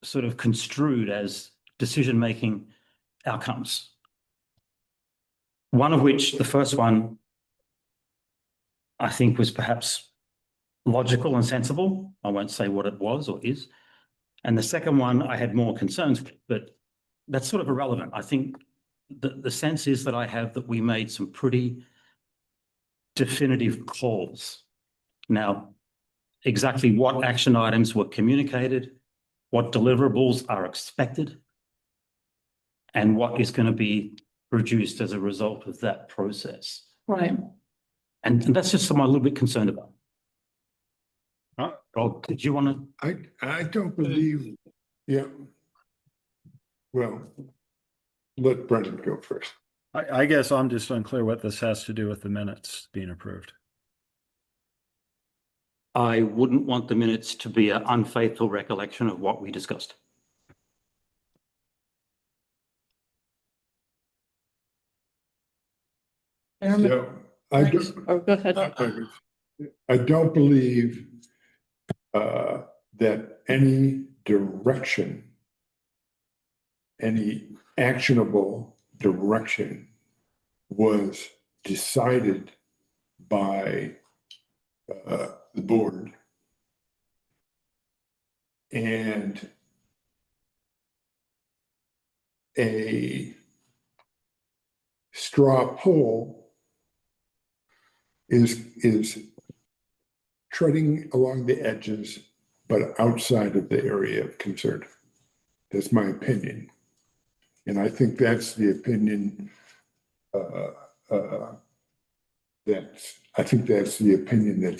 sort of construed as decision-making outcomes. One of which, the first one, I think was perhaps logical and sensible. I won't say what it was or is. And the second one I had more concerns with, but that's sort of irrelevant. I think the sense is that I have that we made some pretty definitive calls. Now, exactly what action items were communicated, what deliverables are expected, and what is going to be produced as a result of that process. Right. And that's just something I'm a little bit concerned about. Rob, did you want to? I don't believe, yeah. Well, let Brendan go first. I guess I'm just unclear what this has to do with the minutes being approved. I wouldn't want the minutes to be an unfaithful recollection of what we discussed. So I don't, Oh, go ahead. I don't believe that any direction, any actionable direction was decided by the board. And a straw poll is treading along the edges, but outside of the area of concern. That's my opinion. And I think that's the opinion that's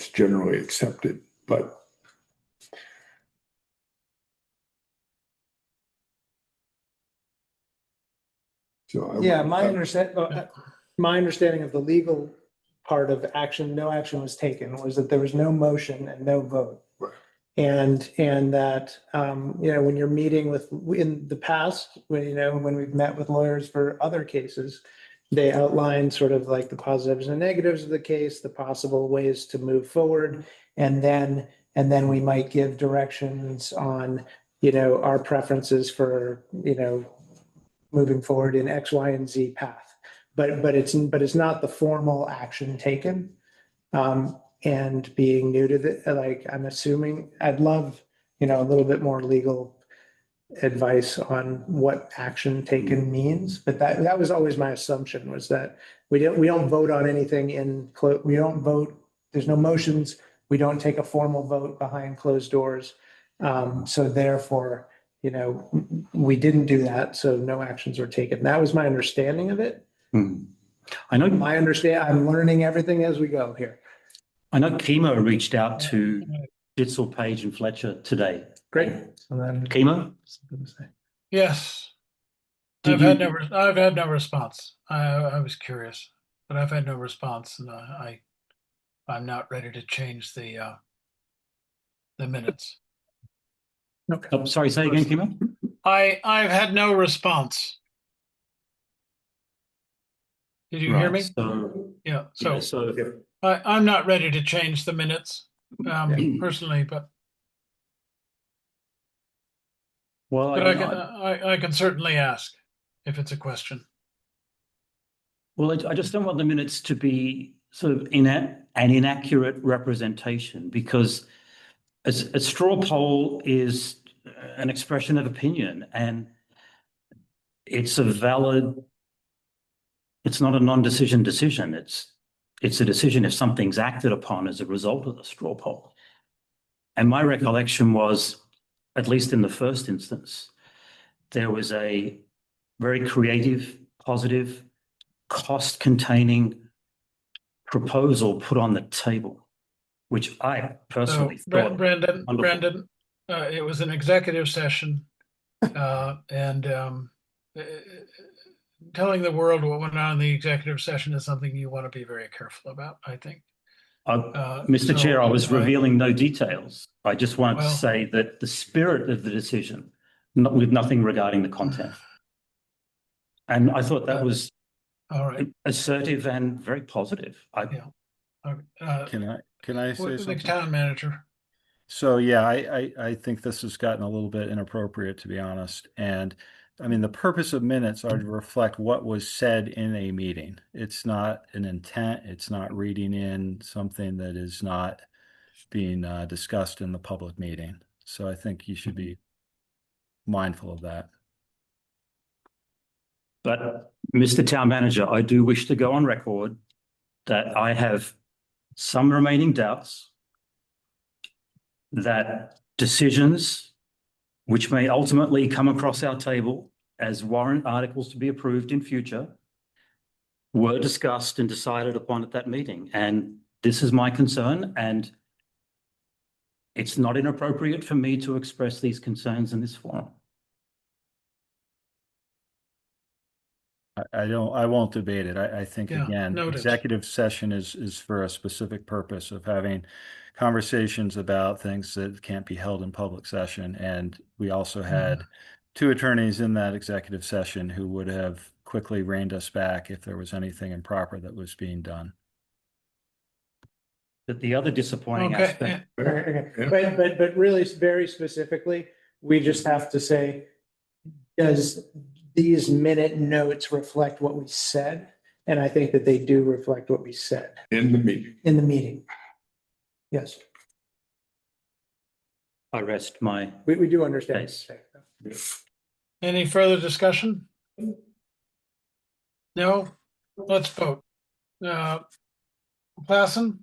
generally accepted, but so Yeah, my understanding of the legal part of action, no action was taken, was that there was no motion and no vote. Right. And that, when you're meeting with, in the past, when we've met with lawyers for other cases, they outline sort of like the positives and negatives of the case, the possible ways to move forward. And then we might give directions on, our preferences for, moving forward in X, Y, and Z path. But it's not the formal action taken. And being new to the, I'm assuming, I'd love, a little bit more legal advice on what action taken means. But that was always my assumption, was that we don't vote on anything we don't vote, there's no motions, we don't take a formal vote behind closed doors. So therefore, we didn't do that, so no actions were taken. That was my understanding of it. I know I'm learning everything as we go here. I know Chemo reached out to Ditzel, Page, and Fletcher today. Great. So then, Chemo? Yes. Did I've had no response. I was curious, but I've had no response, and I'm not ready to change the minutes. Okay. Oh, sorry, say again, Chemo? I've had no response. Did you hear me? So, So I'm not ready to change the minutes, personally, but I can certainly ask if it's a question. Well, I just don't want the minutes to be sort of an inaccurate representation, because a straw poll is an expression of opinion, and it's a valid, it's not a non-decision decision. It's a decision if something's acted upon as a result of the straw poll. And my recollection was, at least in the first instance, there was a very creative, positive, cost-containing proposal put on the table, which I personally thought. Brandon, it was an executive session, and telling the world what went on in the executive session is something you want to be very careful about, I think. Mr. Chair, I was revealing no details. I just wanted to say that the spirit of the decision, with nothing regarding the content. And I thought that was all right, assertive and very positive. Can I say something? The town manager. So yeah, I think this has gotten a little bit inappropriate, to be honest. And I mean, the purpose of minutes are to reflect what was said in a meeting. It's not an intent. It's not reading in something that is not being discussed in the public meeting. So I think you should be mindful of that. But Mr. Town Manager, I do wish to go on record that I have some remaining doubts that decisions which may ultimately come across our table as warrant articles to be approved in future were discussed and decided upon at that meeting. And this is my concern, and it's not inappropriate for me to express these concerns in this forum. I won't debate it. I think, Yeah, again, noted. executive session is for a specific purpose of having conversations about things that can't be held in public session. And we also had two attorneys in that executive session who would have quickly reined us back if there was anything improper that was being done. But the other disappointing Okay, aspect. But really, very specifically, we just have to say, does these minute notes reflect what we said? And I think that they do reflect what we said In the meeting. in the meeting. Yes, I rest my we do understand. case. Any further discussion? No? Let's vote. Klassen?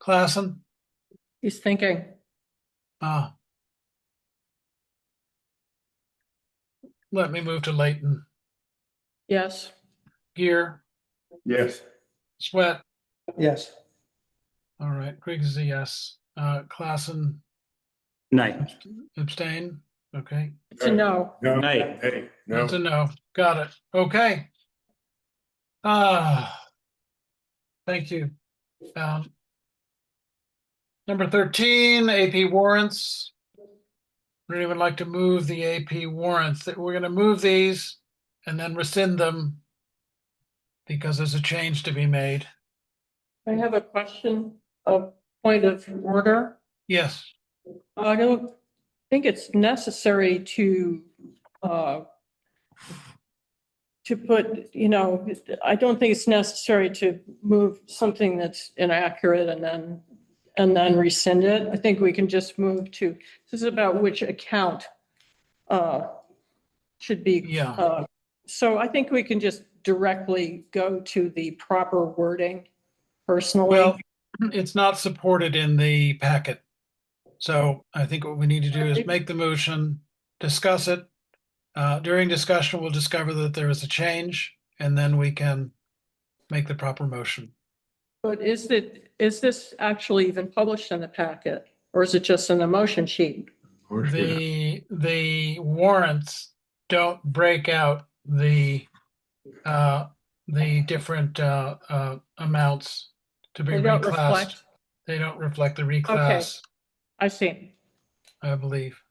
Klassen? He's thinking. Let me move to Leighton. Yes. Gear, Yes. Sweat. Yes. All right, Griggs is a yes. Klassen, Nay. abstain. Okay. It's a no. No. Nay. Hey, no. That's a no. Got it. Okay. Thank you. Number 13, AP warrants. Would anyone like to move the AP warrants? We're going to move these and then rescind them because there's a change to be made. I have a question of point of order. Yes. I don't think it's necessary to put, I don't think it's necessary to move something that's inaccurate and then rescind it. I think we can just move to, this is about which account should be. Yeah. So I think we can just directly go to the proper wording personally. Well, it's not supported in the packet. So I think what we need to do is make the motion, discuss it. During discussion, we'll discover that there is a change, and then we can make the proper motion. But is this actually even published in the packet, or is it just in the motion sheet? The warrants don't break out the different amounts to be They don't reclassed. reflect? They don't reflect the reclass, I see. I believe.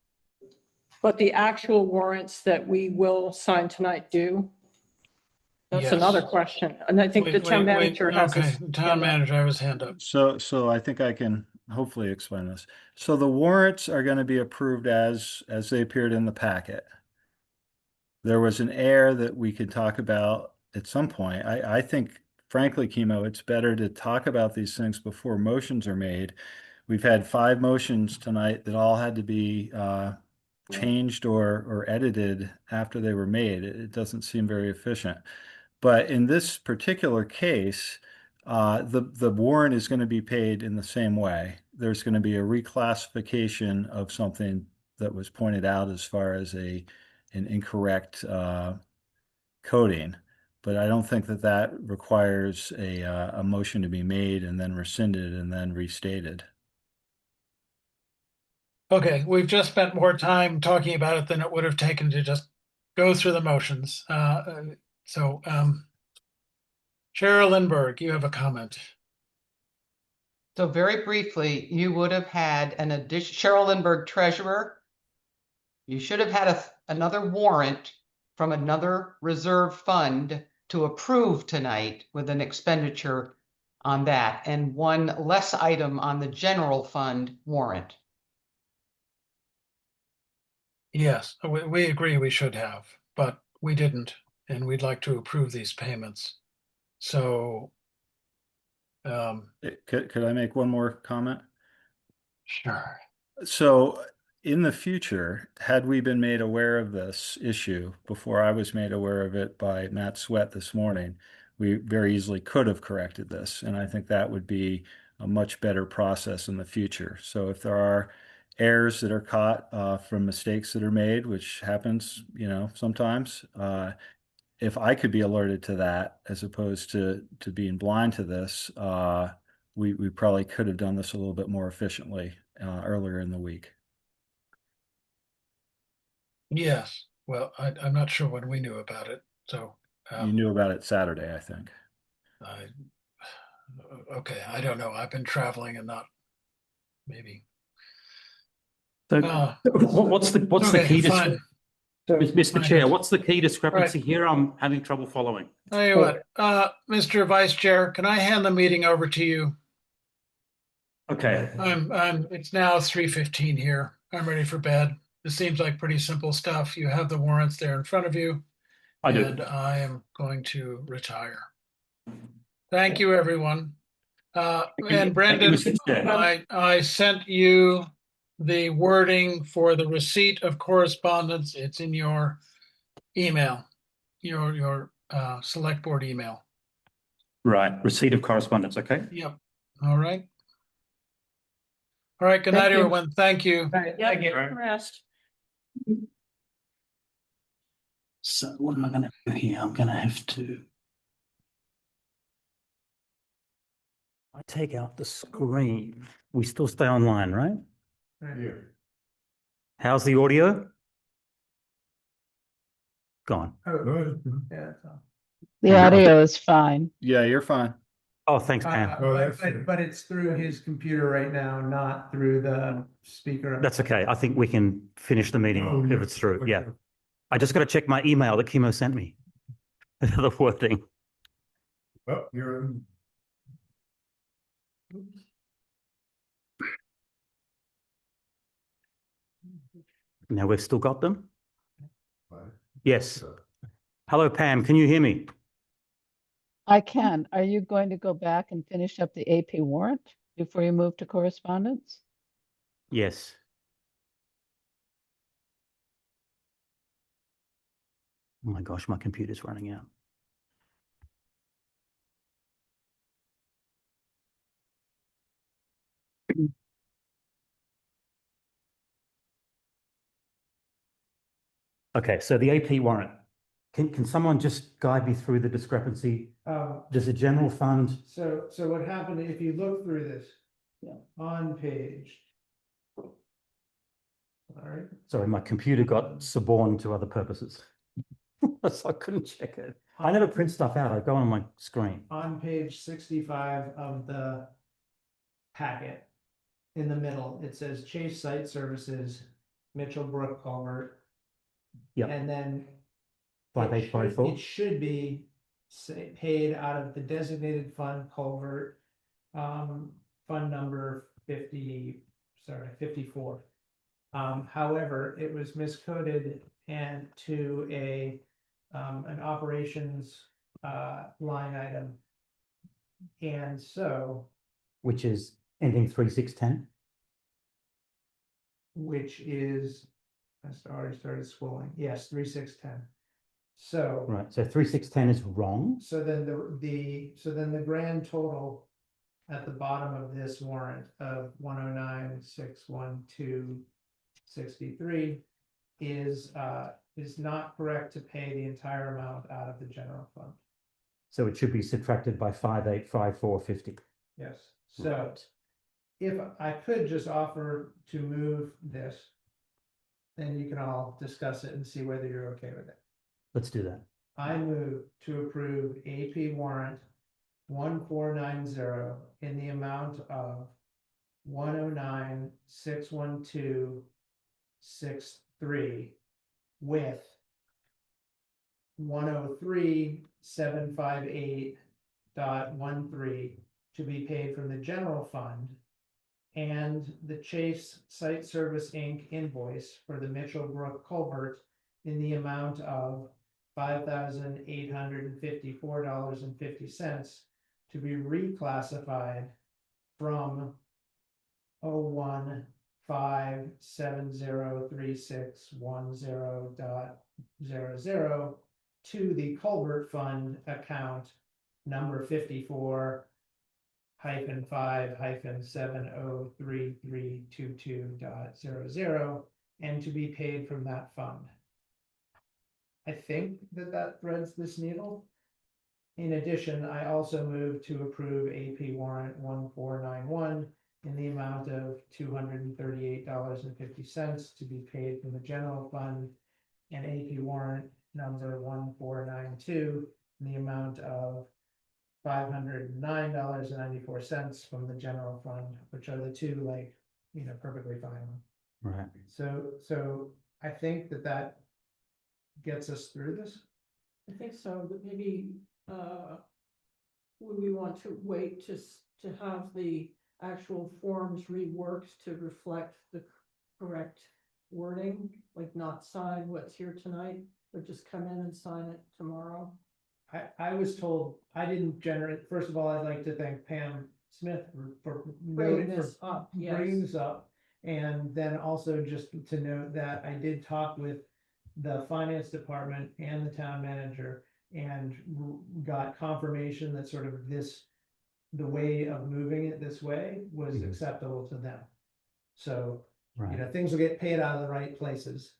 But the actual warrants that we will sign tonight do? That's Yes. another question. And I think the town manager has. Okay, the town manager has his hand up. So I think I can hopefully explain this. So the warrants are going to be approved as they appeared in the packet. There was an error that we could talk about at some point. I think, frankly, Kimo, it's better to talk about these things before motions are made. We've had 5 motions tonight that all had to be changed or edited after they were made. It doesn't seem very efficient. But in this particular case, the warrant is going to be paid in the same way. There's going to be a reclassification of something that was pointed out as far as an incorrect coding. But I don't think that requires a motion to be made and then rescinded and then restated. Okay, we've just spent more time talking about it than it would have taken to just go through the motions. So, Cheryl Lindbergh, you have a comment. So very briefly, you would have had an addition, Cheryl Lindbergh, treasurer. You should have had another warrant from another reserve fund to approve tonight with an expenditure on that and one less item on the general fund warrant. Yes, we agree we should have, but we didn't, and we'd like to approve these payments. So, Could I make one more comment? sure. So in the future, had we been made aware of this issue before I was made aware of it by Matt Sweat this morning, we very easily could have corrected this. And I think that would be a much better process in the future. So if there are errors that are caught from mistakes that are made, which happens, sometimes, if I could be alerted to that as opposed to being blind to this, we probably could have done this a little bit more efficiently earlier in the week. Yes, well, I'm not sure when we knew about it, so. You knew about it Saturday, I think. Okay, I don't know. I've been traveling and not, maybe. So what's the key fine. Mr. Fine. Chair, what's the key discrepancy here? I'm having trouble following. Tell you what, Mr. Vice Chair, can I hand the meeting over to you? Okay. It's now 3:15 here. I'm ready for bed. This seems like pretty simple stuff. You have the warrants there in front of you. I do. And I am going to retire. Thank you, everyone. And Brendan, I sent you the wording for the receipt of correspondence. It's in your email, your select board email. Right, receipt of correspondence, okay? Yep. All right. All right, good night, everyone. Thank you. Thank you. Rest. So what am I going to do here? I'm going to have to. I take out the screen. We still stay online, right? Here. How's the audio? Gone. The audio is fine. Yeah, you're fine. Oh, thanks, Pam. But it's through his computer right now, not through the speaker. That's okay. I think we can finish the meeting if it's through. Yeah. I just got to check my email that Kimo sent me. The wording. Well, you're. Now we've still got them? Yes. Hello, Pam. Can you hear me? I can. Are you going to go back and finish up the AP warrant before you move to correspondence? Yes. Oh my gosh, my computer's running out. Okay, so the AP warrant. Can someone just guide me through the discrepancy? Does the general fund? So what happened, if you look through this, on page. All right. Sorry, my computer got suborned to other purposes. So I couldn't check it. I never print stuff out. I go on my screen. On page 65 of the packet, in the middle, it says Chase Site Services, Mitchell Brook Culvert. Yeah. And then 5854. it should be paid out of the designated fund culvert, fund number 54. However, it was miscoded and to an operations line item. And so, Which is ending 3610. which is, I already started scrolling. Yes, 3610. So Right. So 3610 is wrong. so then the grand total at the bottom of this warrant of 109,612.63 is not correct to pay the entire amount out of the general fund. So it should be subtracted by 585450. Yes. So if I could just offer to move this, then you can all discuss it and see whether you're okay with it. Let's do that. I move to approve AP warrant 1490 in the amount of 109,612.63 with 103,758.13 to be paid from the general fund, and the Chase Site Service Inc. invoice for the Mitchell Brook Culvert in the amount of $5,854.50 to be reclassified from 01 5703610.00 to the culvert fund account number 54 hyphen 5 hyphen 703322.00 and to be paid from that fund. I think that threads this needle. In addition, I also move to approve AP warrant 1491 in the amount of $238.50 to be paid from the general fund, and AP warrant number 1492 in the amount of $509.94 from the general fund, which are the two, like, perfectly fine. Right. So I think that gets us through this. I think so, but maybe, would we want to wait to have the actual forms reworked to reflect the correct wording, like not sign what's here tonight, but just come in and sign it tomorrow? I was told I didn't generate, first of all, I'd like to thank Pam Smith for Bringing this up, yes. bringing this up. And then also just to note that I did talk with the finance department and the town manager and got confirmation that sort of the way of moving it this way was acceptable to them. So, things will get paid out of the right places.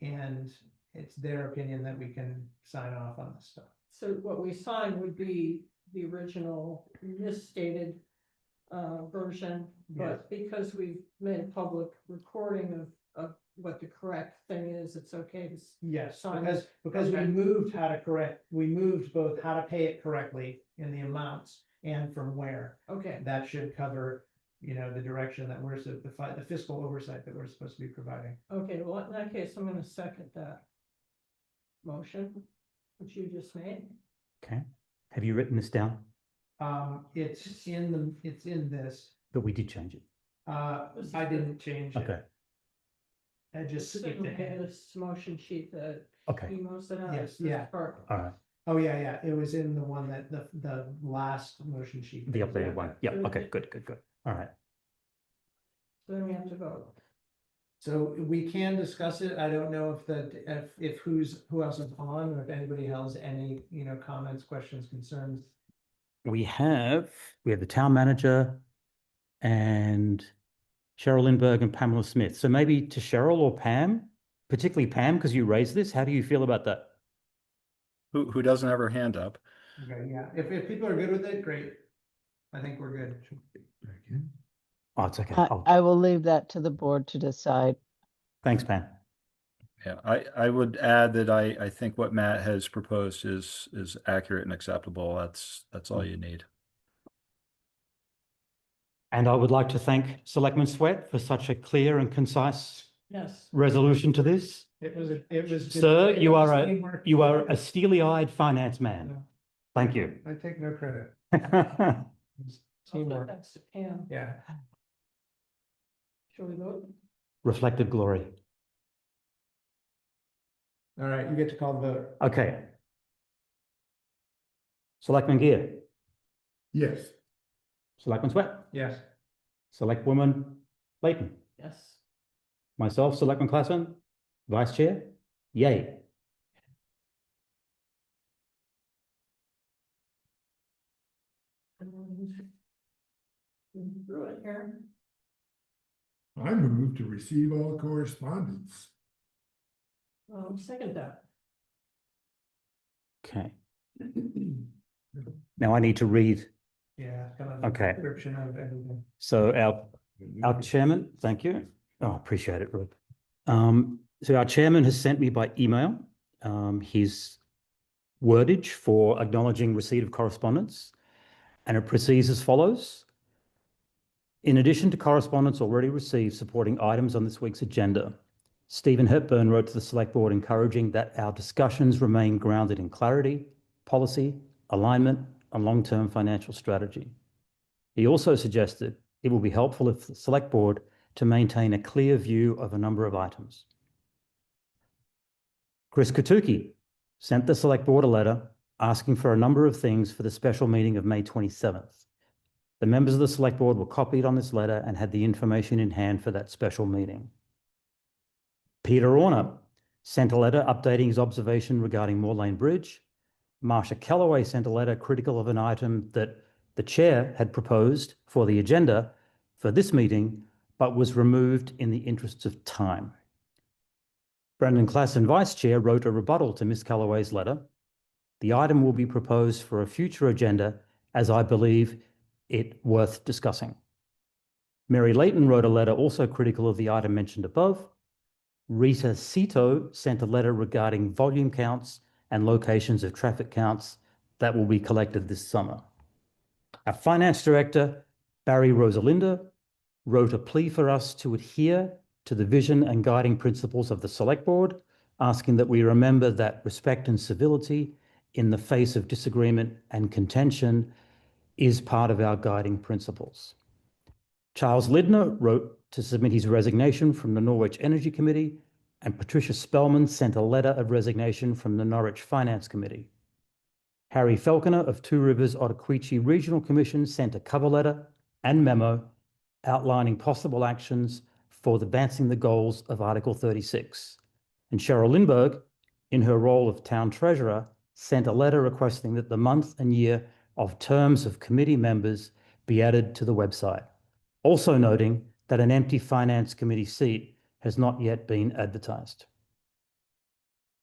And it's their opinion that we can sign off on this stuff. So what we sign would be the original misstated version, but because we've made a public recording of what the correct thing is, it's okay to Yes, sign because Okay. we moved both how to pay it correctly in the amounts and from where. Okay, That should cover, the direction that the fiscal oversight that we're supposed to be providing. okay, well, in that case, I'm gonna second that motion, which you just made. Okay. Have you written this down? It's in this. That we did change it. I didn't change it. Okay. I just This skipped ahead. motion sheet that Okay. emailed it out. Yes, This yeah. part. All right. Oh, yeah, it was in the one that the last motion sheet. The updated one. Yeah. Okay. Good. All right. So then we have to vote. So we can discuss it. I don't know if who else is on, or if anybody has any, comments, questions, concerns. We have the town manager and Cheryl Lindbergh and Pamela Smith. So maybe to Cheryl or Pam, particularly Pam, because you raised this. How do you feel about that? Who doesn't have her hand up? Okay, yeah. If people are good with it, great. I think we're good. Oh, it's okay. I will leave that to the board to decide. Thanks, Pam. Yeah, I would add that I think what Matt has proposed is accurate and acceptable. That's all you need. And I would like to thank Selectman Sweat for such a clear and concise Yes. resolution to this. It was. Sir, it you was are teamwork. a steely-eyed finance man. Yeah. Thank you. I take no credit. Teamwork. Thanks to Pam. Yeah. Shall we vote? Reflected glory. All right, you get to call the vote. Okay. Selectman Gear, Yes. Selectman Sweat, Yes. Selectwoman Layton, Yes. myself, Selectman Klassen, Vice Chair, yay. Through it here. I move to receive all correspondence. Second that. Okay. Now I need to read. Yeah. Kind of Okay. description of everything. So our chairman, thank you. Oh, appreciate it, Rob. So our chairman has sent me by email his wordage for acknowledging receipt of correspondence, and it proceeds as follows. In addition to correspondence already received supporting items on this week's agenda, Stephen Hepburn wrote to the Select Board encouraging that our discussions remain grounded in clarity, policy, alignment, and long-term financial strategy. He also suggested it will be helpful if the Select Board to maintain a clear view of a number of items. Chris Katuki sent the Select Board a letter asking for a number of things for the special meeting of May 27th. The members of the select board were copied on this letter and had the information in hand for that special meeting. Peter Orner sent a letter updating his observation regarding Moore Lane Bridge. Marsha Calloway sent a letter critical of an item that the chair had proposed for the agenda for this meeting, but was removed in the interests of time. Brendan Klassen, Vice Chair, wrote a rebuttal to Ms. Calloway's letter. The item will be proposed for a future agenda, as I believe it worth discussing. Mary Layton wrote a letter also critical of the item mentioned above. Rita Cito sent a letter regarding volume counts and locations of traffic counts that will be collected this summer. Our Finance Director, Barry Rosalinda, wrote a plea for us to adhere to the vision and guiding principles of the Select Board, asking that we remember that respect and civility in the face of disagreement and contention is part of our guiding principles. Charles Lidner wrote to submit his resignation from the Norwich Energy Committee, and Patricia Spellman sent a letter of resignation from the Norwich Finance Committee. Harry Falconer of Two Rivers Ottaquechee Regional Commission sent a cover letter and memo outlining possible actions for advancing the goals of Article 36. And Cheryl Lindbergh, in her role of Town Treasurer, sent a letter requesting that the month and year of terms of committee members be added to the website, also noting that an empty Finance Committee seat has not yet been advertised.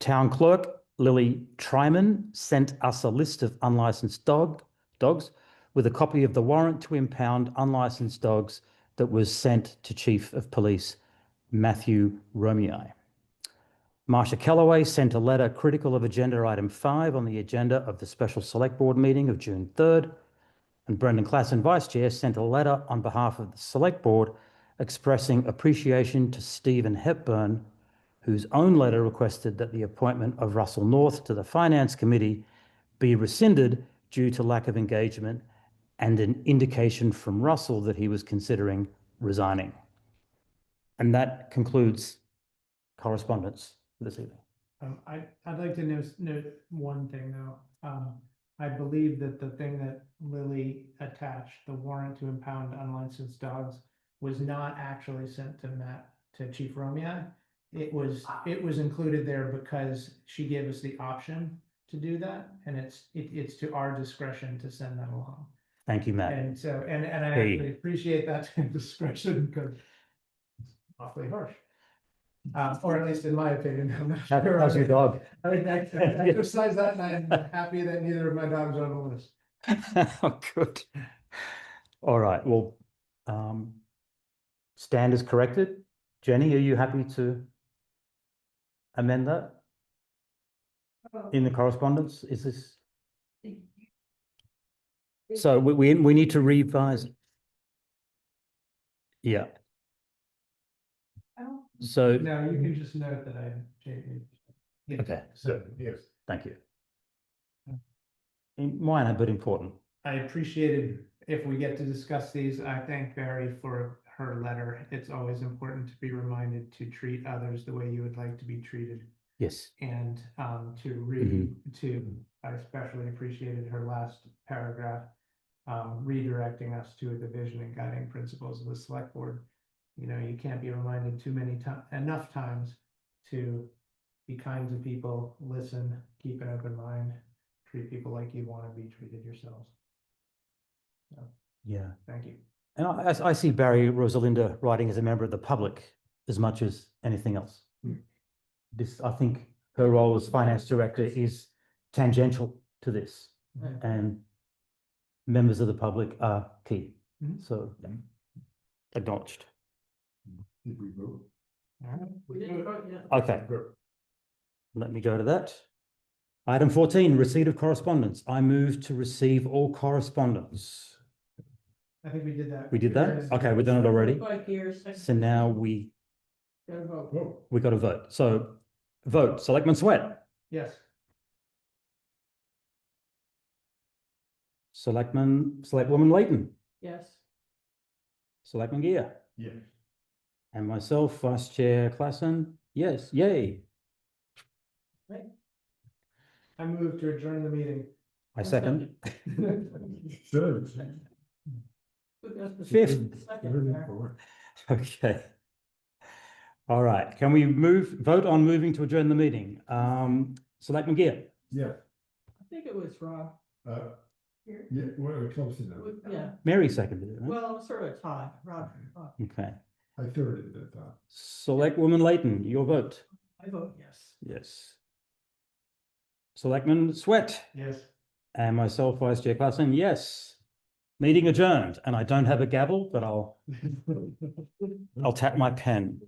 Town Clerk Lily Tryman sent us a list of unlicensed dogs with a copy of the warrant to impound unlicensed dogs that was sent to Chief of Police Matthew Romei. Marsha Calloway sent a letter critical of agenda item 5 on the agenda of the special select board meeting of June 3rd. And Brendan Klassen, Vice Chair, sent a letter on behalf of the select board expressing appreciation to Stephen Hepburn, whose own letter requested that the appointment of Russell North to the Finance Committee be rescinded due to lack of engagement and an indication from Russell that he was considering resigning. And that concludes correspondence this evening. I'd like to note one thing though. I believe that the thing that Lily attached, the warrant to impound unlicensed dogs, was not actually sent to Chief Romei. It was included there because she gave us the option to do that, and it's to our discretion to send that along. Thank you, Matt. And so, and I actually appreciate that discretion because it's awfully harsh. Or at least in my opinion. I'm not sure. How's your dog? I exercise that, and I'm happy that neither of my dogs are on the list. Oh, good. All right. Well, Stan is corrected. Jenny, are you happy to amend that in the correspondence? Is this? So we need to revise. Yeah. So. No, you can just note that I changed. Okay. So yes. Thank you. Minor but important. I appreciated if we get to discuss these. I thank Barry for her letter. It's always important to be reminded to treat others the way you would like to be treated. Yes. And I especially appreciated her last paragraph, redirecting us to the vision and guiding principles of the select board. You know, you can't be reminded enough times to be kind to people, listen, keep an open mind, treat people like you want to be treated yourselves. So, yeah. Thank you. And I see Barry Rosalinda writing as a member of the public as much as anything else. I think her role as finance director is tangential to this, and members of the public are key. So acknowledged. Did we vote? We didn't vote yet. Okay. Let me go to that. Item 14, receipt of correspondence. I move to receive all correspondence. I think we did that. We did that? Okay, we've done it already. So now we got to vote. got to vote. So vote. Selectman Sweat. Yes. Selectwoman Layton. Yes. Selectman Gear. Yes. And myself, Vice Chair Klassen. Yes. Yay. I move to adjourn the meeting. I second. Good. Fifth. Okay. All right, can we vote on moving to adjourn the meeting? Selectman Gear, Yeah. I think it was Rob. Yeah, we're close enough. Yeah, Mary seconded it, right? well, sort of a tie, Rob. Okay. I thirded it. Selectwoman Layton, your vote? I vote yes. Yes. Selectman Sweat? Yes. And myself, Vice Chair Clausen, yes. Meeting adjourned, and I don't have a gavel, but I'll tap my pen.